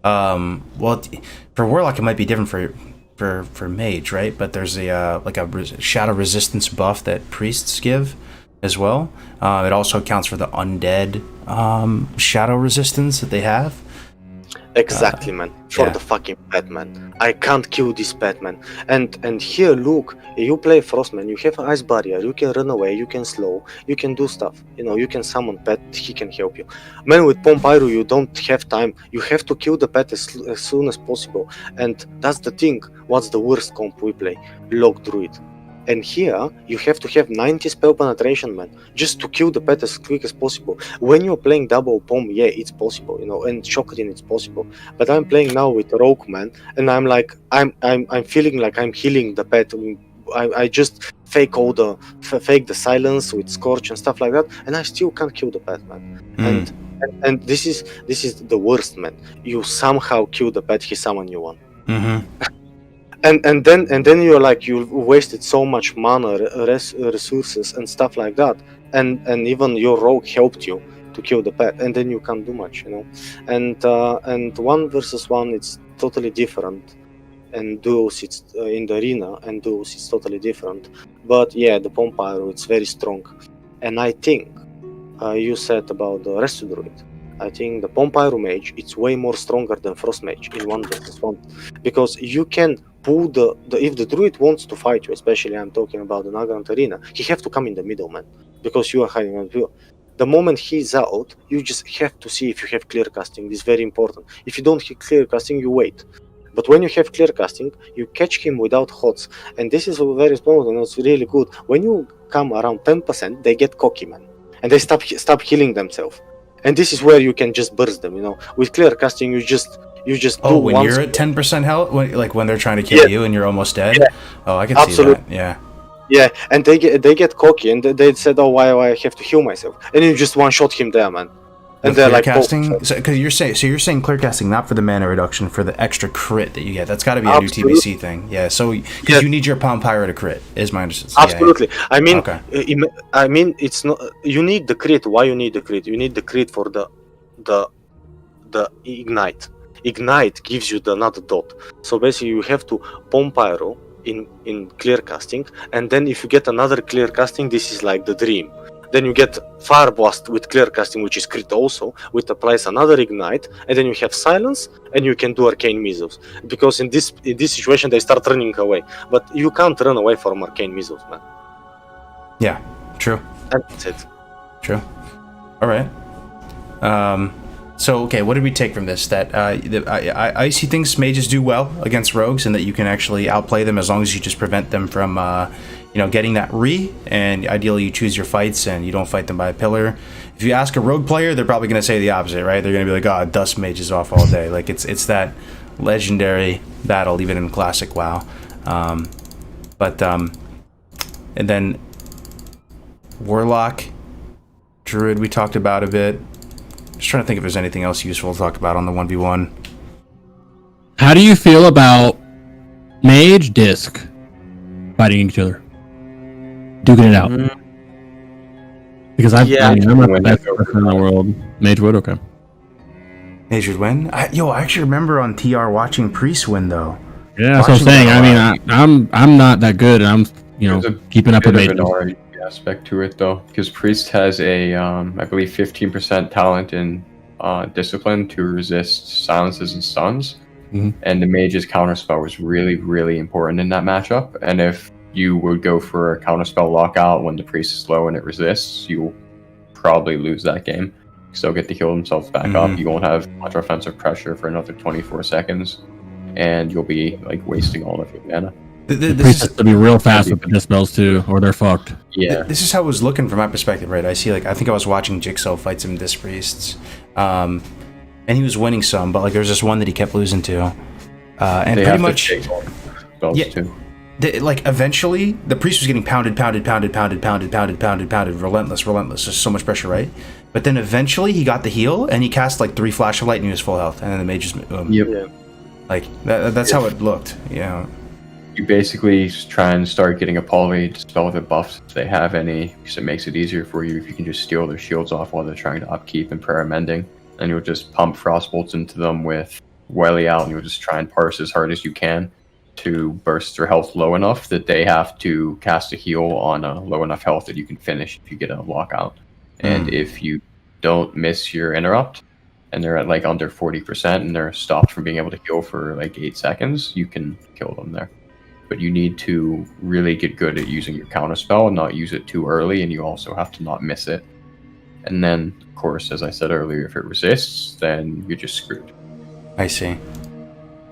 Well, for Warlock it might be different for Mage, right? But there's a Shadow resistance buff that priests give as well. It also accounts for the undead Shadow resistance that they have. Exactly, man. For the fucking Batman. I can't kill this Batman. And here, look, you play Frostman, you have an ice barrier, you can run away, you can slow, you can do stuff. You know, you can summon pet, he can help you. Man, with PomPyro, you don't have time. You have to kill the pet as soon as possible. And that's the thing. What's the worst comp we play? Log Druid. And here, you have to have 90 spell penetration, man, just to kill the pet as quick as possible. When you're playing double POM, yeah, it's possible, you know, and Shocking, it's possible. But I'm playing now with Rogue, man, and I'm like, I'm feeling like I'm healing the pet. I just fake the silence with Scorch and stuff like that, and I still can't kill the pet, man. And this is the worst, man. You somehow kill the pet, he summon you one. And then you're like, you wasted so much mana, resources and stuff like that, and even your rogue helped you to kill the pet, and then you can't do much, you know. And 1 versus 1, it's totally different, and duos it's in the arena, and duos it's totally different. But yeah, the PomPyro, it's very strong, and I think you said about the Resto Druid. I think the PomPyro Mage, it's way more stronger than Frost Mage in 1 versus 1, because you can pull the if the Druid wants to fight you, especially I'm talking about the Nagrand Arena, he have to come in the middle, man, because you are hiding on view. The moment he's out, you just have to see if you have clear casting. This is very important. If you don't have clear casting, you wait. But when you have clear casting, you catch him without HOTS, and this is very important, and it's really good. When you come around 10%, they get cocky, man, and they stop healing themselves. And this is where you can just burst them, you know. With clear casting, you just oh, when you're at 10% health, when they're trying to kill you and you're almost dead. Yeah. Oh, I can see that. Yeah, and they get cocky, and they said, "Oh, why I have to heal myself?" And you just one shot him there, man. And they're like, casting. Because you're saying clear casting not for the mana reduction, for the extra crit that you get. That's got to be a new TBC thing. Yeah. So because you need your PomPyro to crit, is my understanding. Absolutely. I mean, it's not. You need the crit. Why you need the crit? You need the crit for the ignite. Ignite gives you the another dot. So basically, you have to PomPyro in clear casting, and then if you get another clear casting, this is like the dream. Then you get Fire Blast with clear casting, which is crit also, which applies another ignite, and then you have silence, and you can do arcane missiles. Because in this situation, they start running away, but you can't run away from arcane missiles, man. Yeah, true. And that's it. True. All right. So okay, what did we take from this? That Icy thinks mages do well against rogues, and that you can actually outplay them as long as you just prevent them from getting that re, and ideally you choose your fights and you don't fight them by a pillar. If you ask a rogue player, they're probably going to say the opposite, right? They're going to be like, "Oh, Dust Mage is off all day." Like it's that legendary battle, even in classic WoW. And then Warlock, Druid, we talked about a bit. Just trying to think if there's anything else useful to talk about on the 1v1. How do you feel about Mage, Disc fighting each other, duking it out? Because I'm not the best person in the world. Mage would, okay. Mage would win? I actually remember on TR watching Priest win, though. Yeah, that's what I'm saying. I mean, I'm not that good, and I'm keeping up with Mage. Aspect to it though, because Priest has a I believe 15% talent in discipline to resist silences and stuns, and the Mage's counterspell was really, really important in that matchup. And if you would go for a counterspell lockout when the Priest is low and it resists, you'll probably lose that game. Still get to heal themselves back up. You won't have much offensive pressure for another 24 seconds, and you'll be like wasting all of your mana. The Priest has to be real fast with the dispels too, or they're fucked. Yeah. This is how it was looking from my perspective, right? I think I was watching Jigsaw fight some Disc Priests, and he was winning some, but like there was just one that he kept losing to, and they pretty much, too. Eventually the Priest was getting pounded, relentless. There's so much pressure, right? But then eventually he got the heal, and he cast like 3 Flash of Light, and he was full health, and then the Mage just, like that's how it looked, yeah. You basically try and start getting a poly dispel the buffs if they have any, because it makes it easier for you if you can just steal their shields off while they're trying to upkeep and prayer mending. And you'll just pump frostbolts into them with Welly out, and you'll just try and parse as hard as you can to burst their health low enough that they have to cast a heal on a low enough health that you can finish if you get a lockout. And if you don't miss your interrupt, and they're at like under 40% and they're stopped from being able to heal for like 8 seconds, you can kill them there. But you need to really get good at using your counterspell and not use it too early, and you also have to not miss it. And then, of course, as I said earlier, if it resists, then you're just screwed. I see.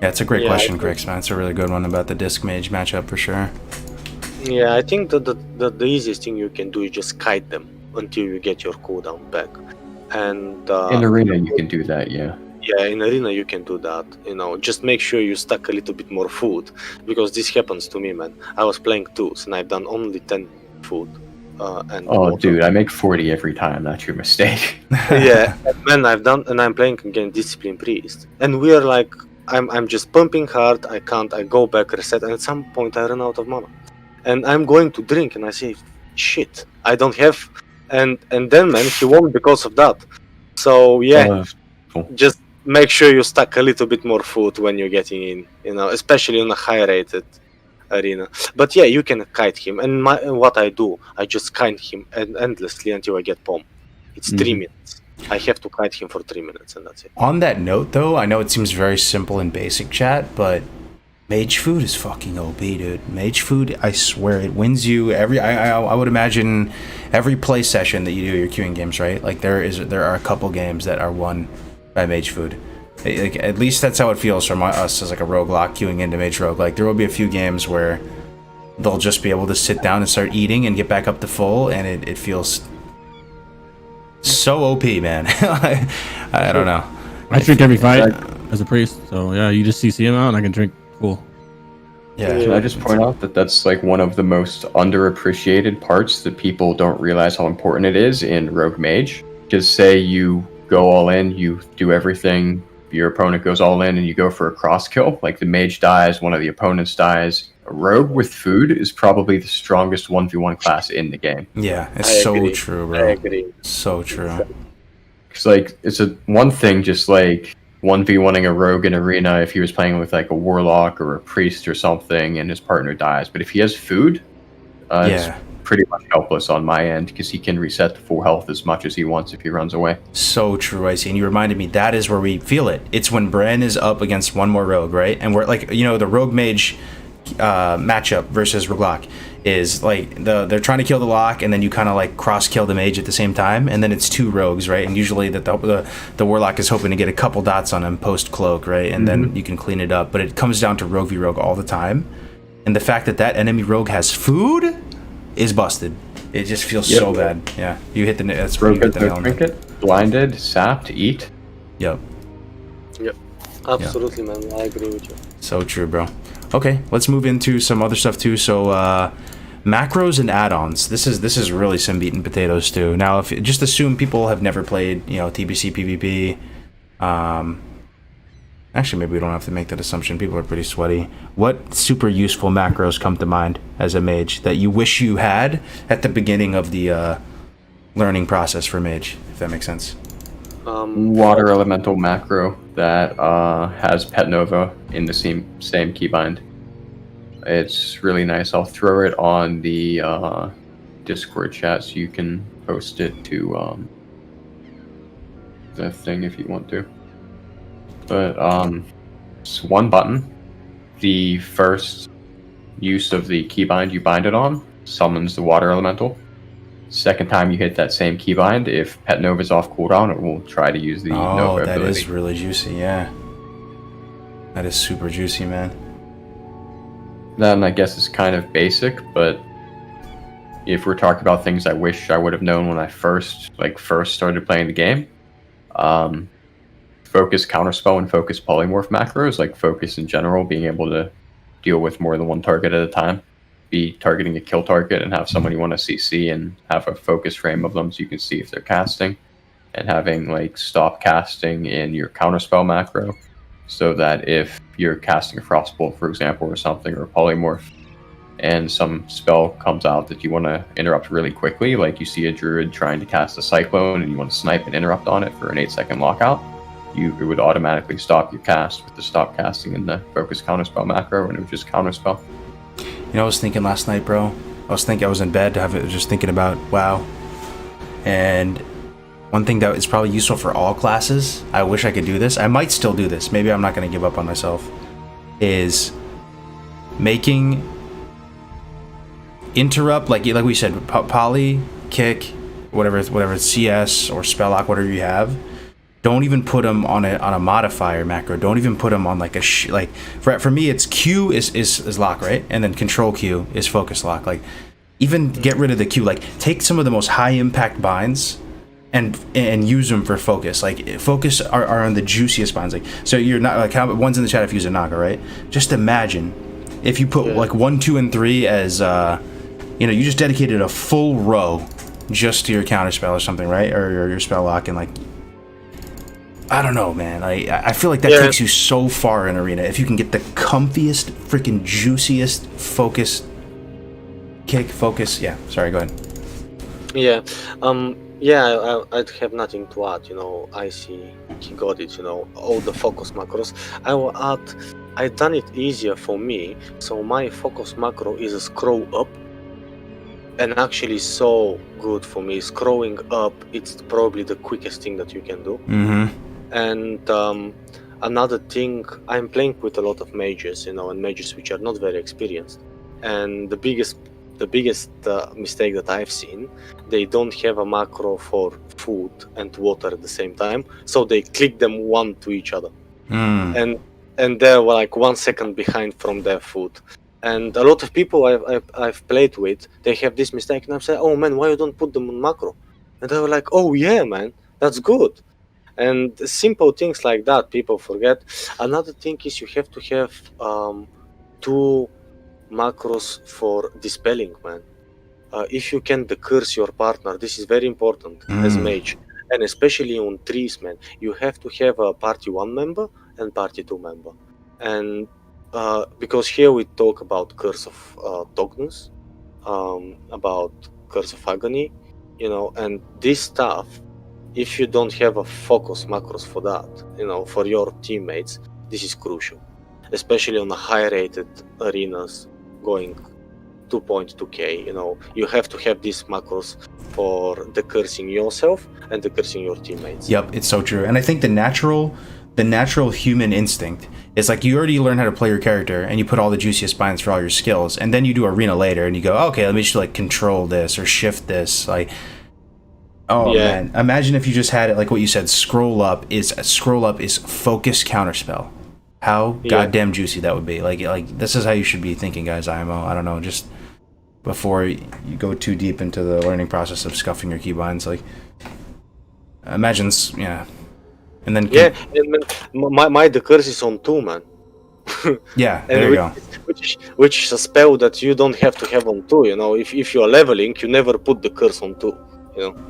Yeah, it's a great question, Grix, man. It's a really good one about the Disc Mage matchup for sure. Yeah, I think that the easiest thing you can do is just kite them until you get your cooldown back. And in Arena, you can do that, yeah. Yeah, in Arena you can do that. Just make sure you stack a little bit more food, because this happens to me, man. I was playing 2s and I've done only 10 food. Dude, I make 40 every time. That's your mistake. Yeah, man, I'm playing against Discipline Priest, and we are like, I'm just pumping hard. I go back, reset, and at some point I run out of mana, and I'm going to drink, and I say, shit, I don't have and then man, he won because of that. So yeah, just make sure you stack a little bit more food when you're getting in, you know, especially in a high-rated arena. But yeah, you can kite him, and what I do, I just kite him endlessly until I get Pom. It's 3 minutes. I have to kite him for 3 minutes, and that's it. On that note, though, I know it seems very simple and basic, chat, but Mage food is fucking OP, dude. Mage food, I swear, it wins you every. I would imagine every play session that you do your queuing games, right? Like there are a couple games that are won by Mage food. Like, at least that's how it feels from us as like a roguelike queuing into Mage Rogue. Like there will be a few games where they'll just be able to sit down and start eating and get back up to full, and it feels so OP, man. I don't know. I drink every fight as a priest, so yeah, you just CC him out and I can drink full. Yeah. Can I just point out that that's like one of the most underappreciated parts that people don't realize how important it is in Rogue Mage? Just say you go all in, you do everything, your opponent goes all in, and you go for a cross kill. Like the Mage dies, one of the opponents dies. A Rogue with food is probably the strongest 1v1 class in the game. Yeah, it's so true, bro. I agree. So true. It's like, it's a one thing just like 1v1ing a rogue in arena if he was playing with like a warlock or a priest or something and his partner dies. But if he has food, it's pretty much helpless on my end because he can reset to full health as much as he wants if he runs away. So true, Icy. And you reminded me, that is where we feel it. It's when Bran is up against one more rogue, right? And we're like, you know, the rogue mage matchup versus roguelike is like they're trying to kill the lock, and then you kind of like cross kill the mage at the same time, and then it's two rogues, right? And usually the warlock is hoping to get a couple dots on him post cloak, right? And then you can clean it up. But it comes down to rogue v rogue all the time, and the fact that enemy rogue has food is busted. It just feels so bad. Yeah, you hit the that's where you hit the nail on the trinket, blinded, sapped, eat. Yep. Absolutely, man. I agree with you. So true, bro. Okay, let's move into some other stuff too. So macros and add-ons. This is really some meat and potatoes too. Now, if just assume people have never played, you know, TBC PvP. Actually, maybe we don't have to make that assumption. People are pretty sweaty. What super useful macros come to mind as a mage that you wish you had at the beginning of the learning process for mage, if that makes sense? Water elemental macro that has Pet Nova in the same keybind. It's really nice. I'll throw it on the Discord chat so you can post it to the thing if you want to. But it's one button. The first use of the keybind you bind it on summons the water elemental. Second time you hit that same keybind, if Pet Nova is off cooldown, it will try to use the Nova ability. That is really juicy, yeah. That is super juicy, man. Then I guess it's kind of basic, but if we're talking about things I wish I would have known when I first started playing the game, focus counterspell and focus polymorph macros, like focus in general, being able to deal with more than one target at a time. Be targeting a kill target and have someone you want to CC and have a focus frame of them so you can see if they're casting, and having like stop casting in your counterspell macro so that if you're casting a frostbolt, for example, or something, or a polymorph, and some spell comes out that you want to interrupt really quickly, like you see a druid trying to cast a cyclone and you want to snipe and interrupt on it for an 8-second lockout, it would automatically stop your cast with the stop casting in the focus counterspell macro, and it would just counterspell. You know, I was thinking last night, bro. I was in bed, just thinking about WoW. And one thing that is probably useful for all classes, I wish I could do this. I might still do this. Maybe I'm not going to give up on myself. Is making interrupt, like we said, poly, kick, whatever CS or spell lock, whatever you have. Don't even put them on a modifier macro. Don't even put them on like for me it's Q is lock, right? And then control Q is focus lock. Like even get rid of the Q. Like take some of the most high impact binds and use them for focus. Like focus are on the juiciest binds. Like so you're not like how one's in the chat if you use a Naga, right? Just imagine if you put like 1, 2, and 3 as you know, you just dedicated a full row just to your counter spell or something, right? Or your spell lock, and like I don't know, man. I feel like that takes you so far in arena if you can get the comfiest, freaking juiciest focus kick. Focus. Yeah. Sorry. Go ahead. Yeah, yeah, I'd have nothing to add. I see he got it. All the focus macros. I will add. I done it easier for me. So my focus macro is a scroll up, and actually so good for me. Scrolling up, it's probably the quickest thing that you can do. And another thing, I'm playing with a lot of mages, and mages which are not very experienced. And the biggest mistake that I've seen, they don't have a macro for food and water at the same time, so they click them one to each other, and they're like 1 second behind from their food. And a lot of people I've played with, they have this mistake, and I'm saying, oh man, why you don't put them on macro? And they were like, oh yeah man, that's good. And simple things like that people forget. Another thing is you have to have 2 macros for dispelling, man. If you can decurse your partner, this is very important as mage, and especially on trees, man. You have to have a party 1 member and party 2 member, and because here we talk about curse of Dognus, about curse of agony, and this stuff. If you don't have a focus macros for that, for your teammates, this is crucial, especially on the high-rated arenas going 2.2k. You have to have these macros for decursing yourself and decursing your teammates. Yep, it's so true. And I think the natural human instinct is like you already learn how to play your character and you put all the juiciest binds for all your skills, and then you do arena later and you go, okay, let me just like control this or shift this, like. Oh yeah. Man, imagine if you just had it like what you said. Scroll up is focus counterspell. How goddamn juicy that would be. Like this is how you should be thinking, guys. IMO. I don't know, just before you go too deep into the learning process of scuffing your keybinds. Like imagine, and then and my decurse is on 2, man. Yeah, there you go. Which is a spell that you don't have to have on 2. If you're leveling, you never put the curse on 2.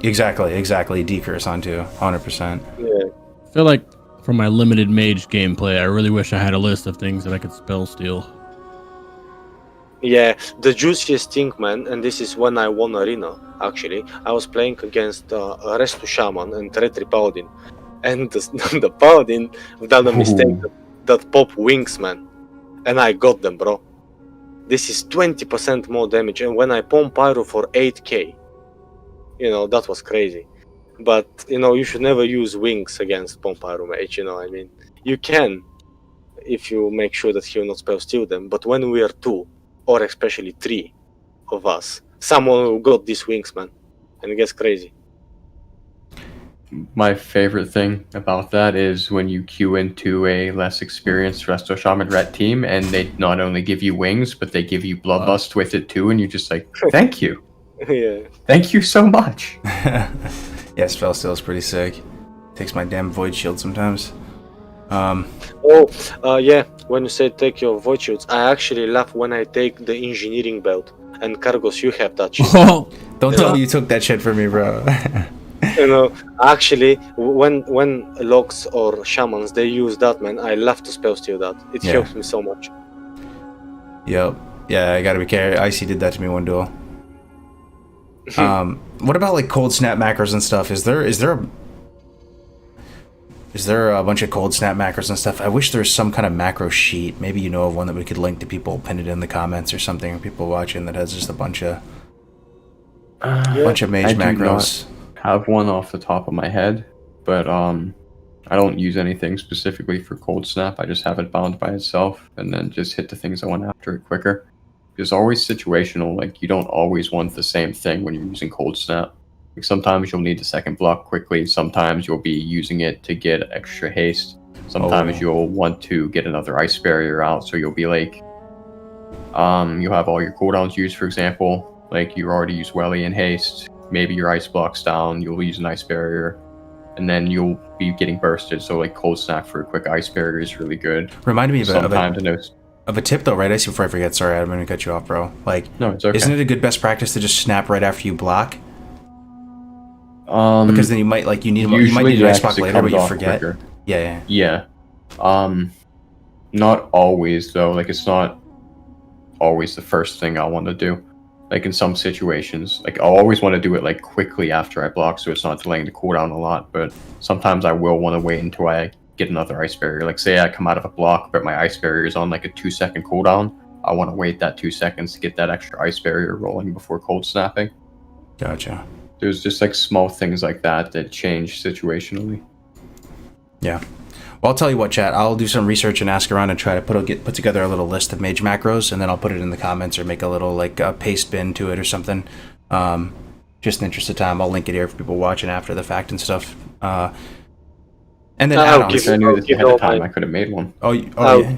Exactly. Decurse onto 100%. Yeah. I feel like from my limited mage gameplay, I really wish I had a list of things that I could spell steal. Yeah, the juiciest thing, man, and this is when I won arena. Actually, I was playing against Restu Shaman and Retri Paladin, and the Paladin done a mistake that pop wings, man, and I got them, bro. This is 20% more damage, and when I PomPyro for 8k. That was crazy. But, you should never use wings against PomPyro Mage, I mean. You can, if you make sure that he will not spell steal them, but when we are 2, or especially 3 of us, someone will got these wings, man, and it gets crazy. My favorite thing about that is when you queue into a less experienced Resto Shaman Ret team, and they not only give you wings, but they give you Bloodlust with it too, and you're just like, thank you. Yeah. Thank you so much. Yeah, spell steal is pretty sick. Takes my damn void shield sometimes. Yeah. When you say take your void shields, I actually laugh when I take the engineering belt. And Kargoz, you have that shit. Don't tell me you took that shit from me, bro. Actually, when locks or shamans they use that, man, I love to spell steal that. It helps me so much. Yep. Yeah, I gotta be careful. Icy did that to me one duel. What about like cold snap macros and stuff? Is there a bunch of cold snap macros and stuff? I wish there was some kind of macro sheet. Maybe you know of one that we could link to people, pin it in the comments or something, or people watching that has just a bunch of mage macros. I have one off the top of my head, but I don't use anything specifically for cold snap. I just have it bound by itself and then just hit the things I want after it quicker. It's always situational, like you don't always want the same thing when you're using cold snap. Like sometimes you'll need the second block quickly, sometimes you'll be using it to get extra haste, sometimes you'll want to get another ice barrier out, so you'll be like, you'll have all your cooldowns used, for example, like you already use Welly and haste, maybe your ice block's down, you'll use an ice barrier, and then you'll be getting bursted, so like cold snap for a quick ice barrier is really good. Reminded me of a tip though, right? I see before I forget. Sorry, I'm gonna cut you off, bro. Like, no, it's okay. Isn't it a good best practice to just snap right after you block? Because then you might you need an ice block later, but you forget. Quicker. Yeah. Not always though. Like it's not always the first thing I want to do. Like in some situations, like I'll always want to do it like quickly after I block, so it's not delaying the cooldown a lot. But sometimes I will want to wait until I get another ice barrier. Like say I come out of a block, but my ice barrier is on like a 2-second cooldown. I want to wait that 2 seconds to get that extra ice barrier rolling before cold snapping. Gotcha. There's just like small things like that that change situationally. Yeah. Well, I'll tell you what, chat. I'll do some research and ask around and try to put together a little list of mage macros, and then I'll put it in the comments or make a little like paste bin to it or something. Just in the interest of time, I'll link it here for people watching after the fact and stuff. And then add-ons. I knew this ahead of time. I could have made one. Yeah.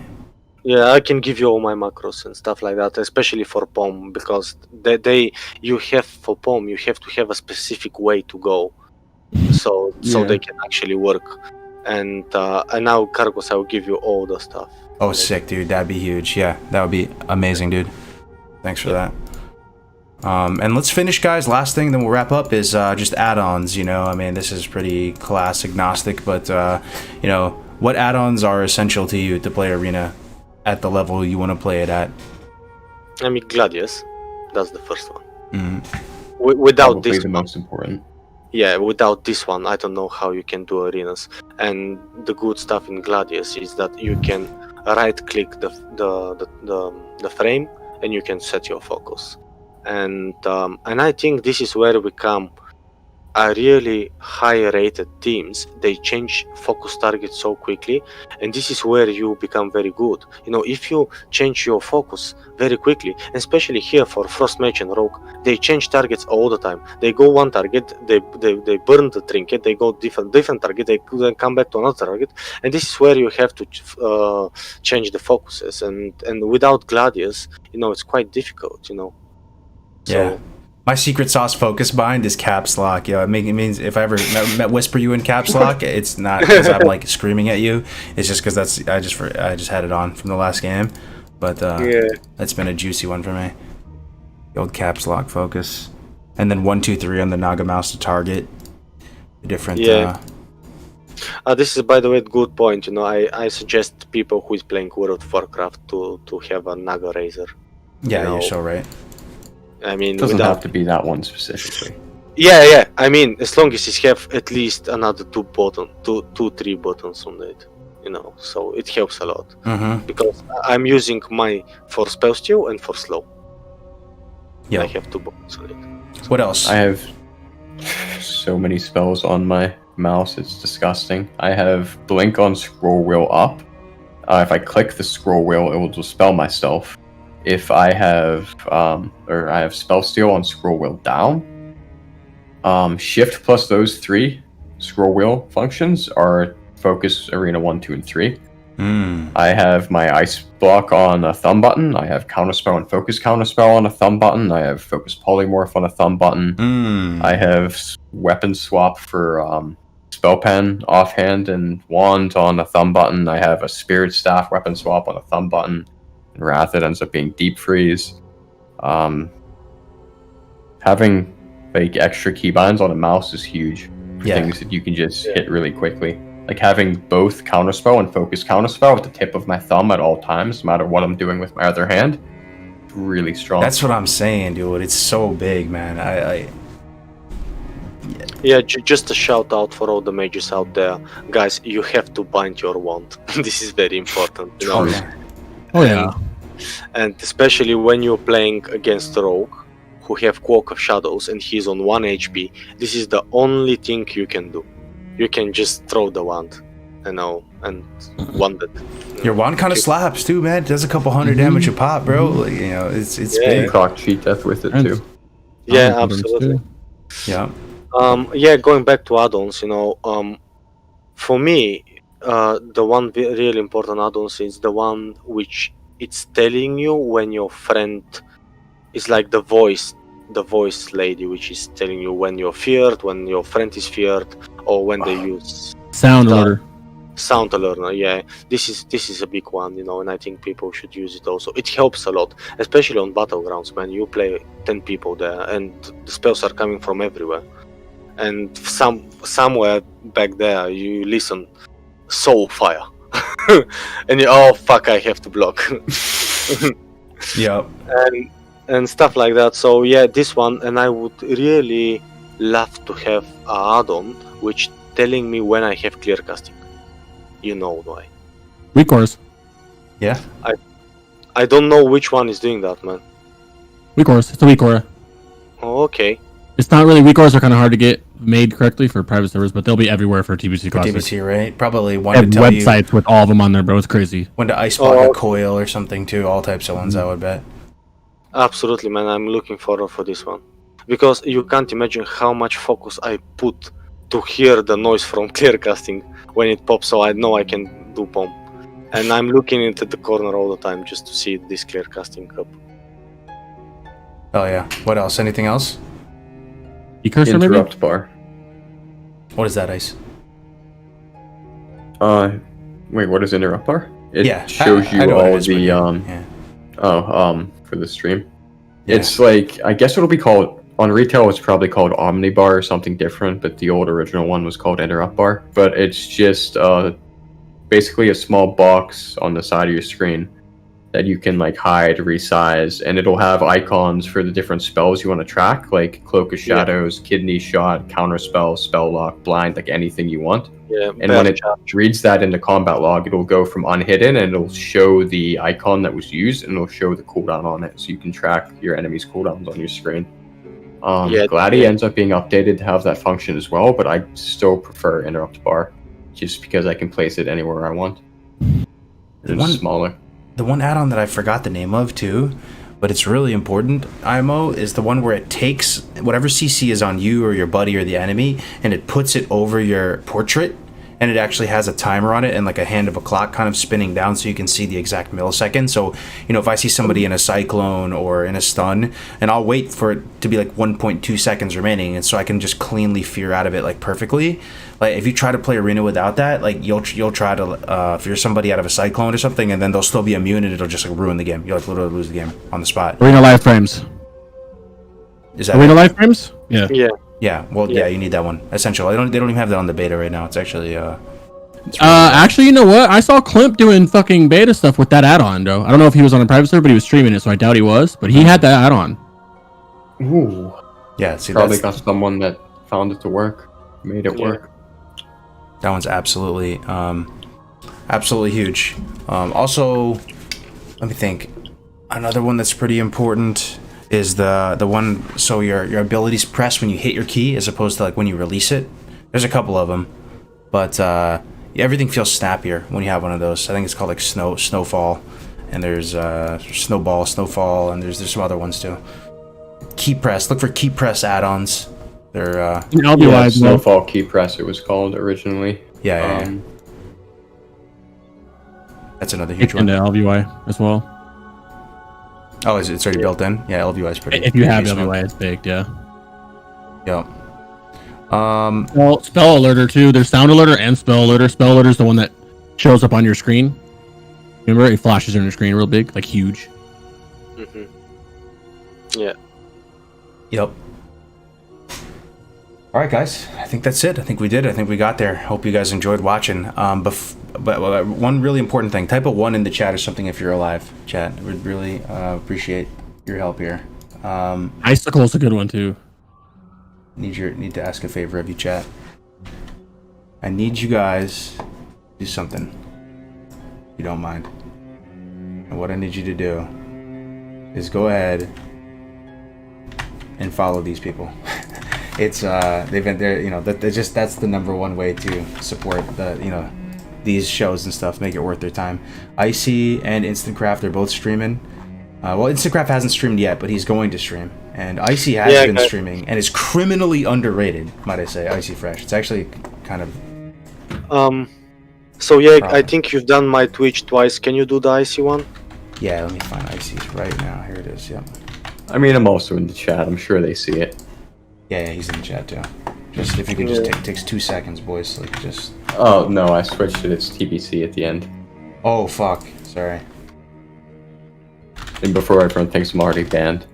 Yeah, I can give you all my macros and stuff like that, especially for POM, because you have for POM, you have to have a specific way to go, so they can actually work. And now Kargoz, I will give you all the stuff. Oh, sick, dude. That'd be huge. Yeah, that would be amazing, dude. Thanks for that. And let's finish, guys. Last thing, then we'll wrap up, is just add-ons. You know, I mean, this is pretty class agnostic, but you know, what add-ons are essential to you to play Arena at the level you want to play it at? I mean, Gladius. That's the first one. Mm-hmm. Without Probably this the most important. Yeah, without this one, I don't know how you can do arenas. And the good stuff in Gladius is that you can right-click the frame and you can set your focus. And I think this is where we come a really high-rated teams. They change focus targets so quickly, and this is where you become very good. You know, if you change your focus very quickly, especially here for Frost Mage and Rogue, they change targets all the time. They go one target, they burn the trinket, they go different target, they then come back to another target, and this is where you have to change the focuses. And without Gladius, you know, it's quite difficult. You know. Yeah. My secret sauce focus bind is caps lock. Yo, it means if I ever met whisper you in caps lock, it's not because I'm like screaming at you. It's just because I just had it on from the last game, but that's been a juicy one for me. The old caps lock focus, and then 1, 2, 3 on the Naga mouse to target the different. Yeah. This is, by the way, a good point. You know, I suggest people who is playing World of Warcraft to have a Naga Razor. Yeah, you know? You're so right. I mean, it doesn't have to be that one specifically. Yeah. I mean, as long as you have at least another 3 buttons on it, you know, so it helps a lot. Mm-hmm. Because I'm using my for spell steal and for slow. Yeah. I have 2 buttons on it. What else? I have so many spells on my mouse. It's disgusting. I have blink on scroll wheel up. If I click the scroll wheel, it will dispel myself. If I have I have spell steal on scroll wheel down. Shift plus those 3 scroll wheel functions are focus arena 1, 2, and 3. I have my ice block on a thumb button. I have counterspell and focus counterspell on a thumb button. I have focus polymorph on a thumb button. I have weapon swap for spell pen, offhand, and wand on a thumb button. I have a spirit staff weapon swap on a thumb button. Wrath, it ends up being deep freeze. Having like extra keybinds on a mouse is huge for things that you can just hit really quickly. Like having both counterspell and focus counterspell at the tip of my thumb at all times, no matter what I'm doing with my other hand, really strong. That's what I'm saying, dude. It's so big, man. Yeah, just a shout out for all the mages out there, guys. You have to bind your wand. This is very important. You know? Oh yeah. And especially when you're playing against Rogue, who have Cloak of Shadows and he's on 1 HP, this is the only thing you can do. You can just throw the wand, you know, and wand it. Your wand kind of slaps too, man. It does a couple hundred damage a pop, bro. Like, you know, it's big. Proc cheat death with it too. Yeah, absolutely. Yeah. Going back to add-ons, you know, for me, the one really important add-ons is the one which it's telling you when your friend is like the voice lady, which is telling you when you're feared, when your friend is feared, or when they use sound alerter. Sound alerter, yeah. This is a big one, you know, and I think people should use it also. It helps a lot, especially on battlegrounds, man. You play 10 people there, and the spells are coming from everywhere. And somewhere back there, you listen, soul fire. And you, oh fuck, I have to block. Yep. and stuff like that. So yeah, this one, and I would really love to have a add-on which telling me when I have clear casting. You know why? Recourse. Yeah. I don't know which one is doing that, man. Recourse. It's a Recourse. Oh, okay. It's not really Recourse are kind of hard to get made correctly for private servers, but they'll be everywhere for TBC Classic. TBC, right? Probably one They to have tell you websites with all of them on there, bro. It's crazy. when to ice block a coil or something too. All types of ones, I would bet. Absolutely, man. I'm looking forward for this one. Because you can't imagine how much focus I put to hear the noise from clear casting when it pops, so I know I can do POM. And I'm looking into the corner all the time just to see this clear casting up. Oh yeah. What else? Anything else? Cursor maybe? Interrupt bar. What is that, Ice? Wait, what is interrupt bar? It Yeah, shows I you know what it all is, the for the stream. It's like, I guess it'll be called on retail. It's probably called Omnibar or something different, but the old original one was called interrupt bar. But it's just basically a small box on the side of your screen that you can like hide, resize, and it'll have icons for the different spells you want to track, like Cloak of Shadows, Kidney Shot, Counterspell, Spell Lock, Blind, like anything you want. Yeah, and when it reads that in the combat log, it'll go from unhidden and it'll show the icon that was used and it'll show the cooldown on it, so you can track your enemy's cooldowns on your screen. Gladi ends up being updated to have that function as well, but I still prefer interrupt bar just because I can place it anywhere I want. It's smaller. The one add-on that I forgot the name of too, but it's really important, IMO, is the one where it takes whatever CC is on you or your buddy or the enemy and it puts it over your portrait, and it actually has a timer on it and like a hand of a clock kind of spinning down so you can see the exact millisecond. So, you know, if I see somebody in a cyclone or in a stun, and I'll wait for it to be like 1.2 seconds remaining, and so I can just cleanly fear out of it like perfectly. Like if you try to play arena without that, like you'll try to fear somebody out of a cyclone or something, and then they'll still be immune and it'll just like ruin the game. You'll like literally lose the game on the spot. Arena live frames. Is that Arena live frames? Yeah. Yeah, well, yeah, you need that one. Essential. They don't even have that on the beta right now. It's actually, actually, you know what? I saw Klimp doing fucking beta stuff with that add-on, though. I don't know if he was on a private server, but he was streaming it, so I doubt he was. But he had that add-on. Ooh. Yeah, see, probably got someone that found it to work, made it work. That one's absolutely, absolutely huge. Also, let me think. Another one that's pretty important is the one, so your abilities press when you hit your key as opposed to like when you release it. There's a couple of them, but everything feels snappier when you have one of those. I think it's called like snowfall, and there's snowball, snowfall, and there's some other ones too. Key press. Look for key press add-ons. They're snowfall key press. It was called originally. Yeah. That's another huge one. And LVY as well. Oh, it's already built in? Yeah, LVY is pretty. If you have LVY, it's baked, yeah. Yep. Well, spell alerter too. There's sound alerter and spell alerter. Spell alerter is the one that shows up on your screen. Remember, it flashes on your screen real big, like huge. Yeah. Yep. All right, guys. I think that's it. I think we did. I think we got there. Hope you guys enjoyed watching. But one really important thing: type a 1 in the chat or something if you're alive. Chat. We'd really appreciate your help here. Icicle's a good one too. Need to ask a favor of you, chat. I need you guys to do something, if you don't mind. And what I need you to do is go ahead and follow these people. It's they've been there, you know, that's the #1 way to support the, these shows and stuff, make it worth their time. Icy and Instantcraft, they're both streaming. Well, Instantcraft hasn't streamed yet, but he's going to stream. And Icy has been streaming and is criminally underrated, might I say. Icy Fresh. It's actually kind of. So yeah, I think you've done my Twitch twice. Can you do the Icy one? Yeah, let me find Icy's right now. Here it is. Yep. I mean, I'm also in the chat. I'm sure they see it. Yeah, he's in the chat too. Just if you could just takes 2 seconds, boys. Like just. Oh no, I switched it. It's TBC at the end. Oh fuck! Sorry. And before everyone thinks I'm already banned.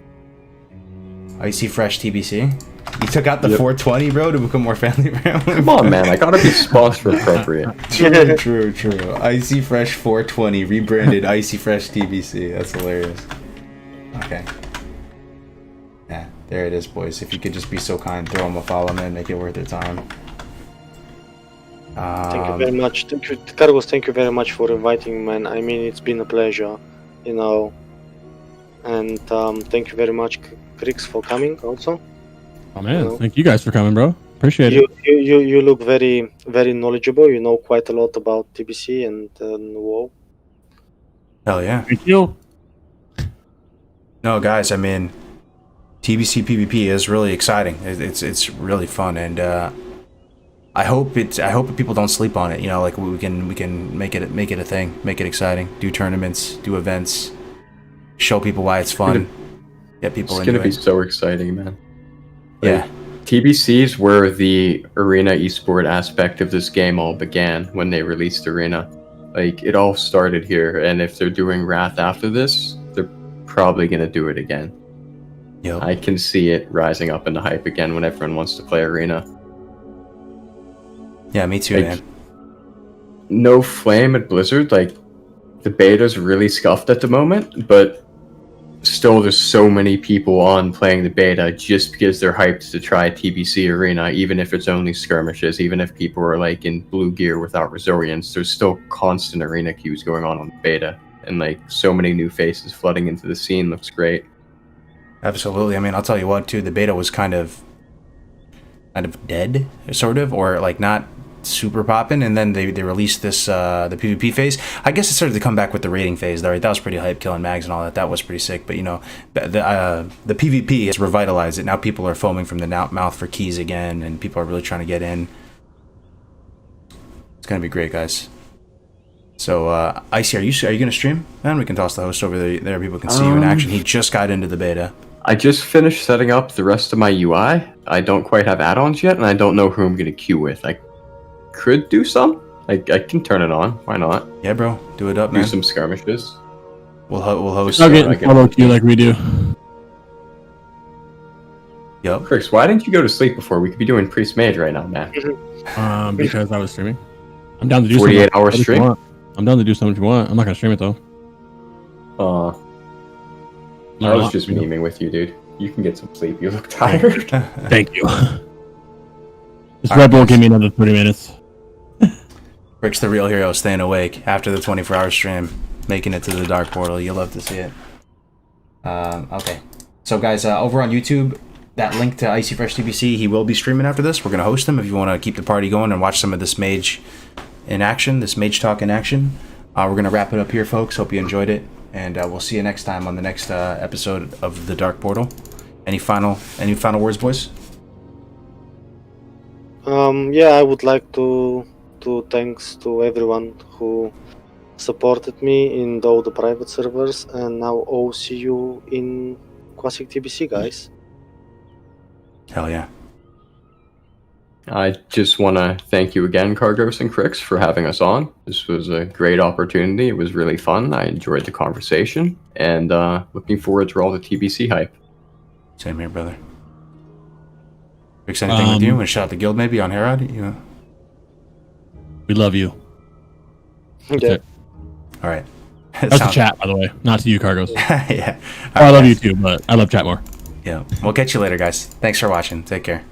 Icy Fresh TBC. You took out the 420, bro, to become more family friendly. Come on, man! I gotta be sponsor appropriate. True. Icy Fresh 420 rebranded Icy Fresh TBC. That's hilarious. Okay. There it is, boys. If you could just be so kind, throw them a follow, man. Make it worth their time. Thank you very much. Thank you, Kargoz. Thank you very much for inviting me, man. I mean, it's been a pleasure, you know. And thank you very much, Krix, for coming also. Oh man, thank you guys for coming, bro. Appreciate it. You look very knowledgeable. You know quite a lot about TBC and WoW. Hell yeah. Thank you. No, guys, I mean, TBC PvP is really exciting. It's really fun, and I hope people don't sleep on it. You know, like we can make it a thing, make it exciting, do tournaments, do events, show people why it's fun, get people into it. It's gonna be so exciting, man. Yeah. TBC's where the arena esport aspect of this game all began when they released Arena. Like, it all started here, and if they're doing Wrath after this, they're probably gonna do it again. Yep. I can see it rising up into hype again when everyone wants to play Arena. Yeah, me too, man. No flame at Blizzard, like, the beta's really scuffed at the moment, but still there's so many people on playing the beta just because they're hyped to try TBC Arena, even if it's only skirmishes, even if people are like in blue gear without resilience, there's still constant arena queues going on the beta, and like so many new faces flooding into the scene. Looks great. Absolutely. I mean, I'll tell you what, too, the beta was kind of dead, sort of, or like not super popping, and then they released this the PvP phase. I guess it started to come back with the raiding phase, though, right? That was pretty hype, killing mags and all that. That was pretty sick. But you know, the PvP has revitalized it. Now people are foaming from the mouth for keys again, and people are really trying to get in. It's gonna be great, guys. So Icy, are you gonna stream? Man, we can toss the host over there. People can see you in action. He just got into the beta. I just finished setting up the rest of my UI. I don't quite have add-ons yet, and I don't know who I'm gonna queue with. I could do some. I can turn it on. Why not? Yeah, bro. Do it up, man. Do some skirmishes. We'll host. I'll get follow queue like we do. Yep. Chris, why didn't you go to sleep before? We could be doing Priest Mage right now, man. Because I was streaming. I'm down to do 48-hour stream. I'm down to do something if you want. I'm not gonna stream it though. I was just memeing with you, dude. You can get some sleep. You look tired. Thank you. This Red Bull gave me another 30 minutes. Rick's the real hero, staying awake after the 24-hour stream, making it to the Dark Portal. You'll love to see it. Okay. So, guys, over on YouTube, that link to Icy Fresh TBC, he will be streaming after this. We're going to host him if you want to keep the party going and watch some of this Mage in action, this Mage talk in action. We're going to wrap it up here, folks. Hope you enjoyed it. And we'll see you next time on the next episode of the Dark Portal. Any final words, boys? Yeah, I would like to thanks to everyone who supported me in all the private servers, and now all see you in Classic TBC, guys. Hell yeah. I just want to thank you again, Kargoz and Krix, for having us on. This was a great opportunity. It was really fun. I enjoyed the conversation, and looking forward to all the TBC hype. Same here, brother. Krix, anything with you? Want to shout out the guild maybe on Herod? You... We love you. Okay. All right. That's the chat, by the way. Not to you, Kargoz. Yeah. I love you too, but I love chat more. Yeah. We'll catch you later, guys. Thanks for watching. Take care.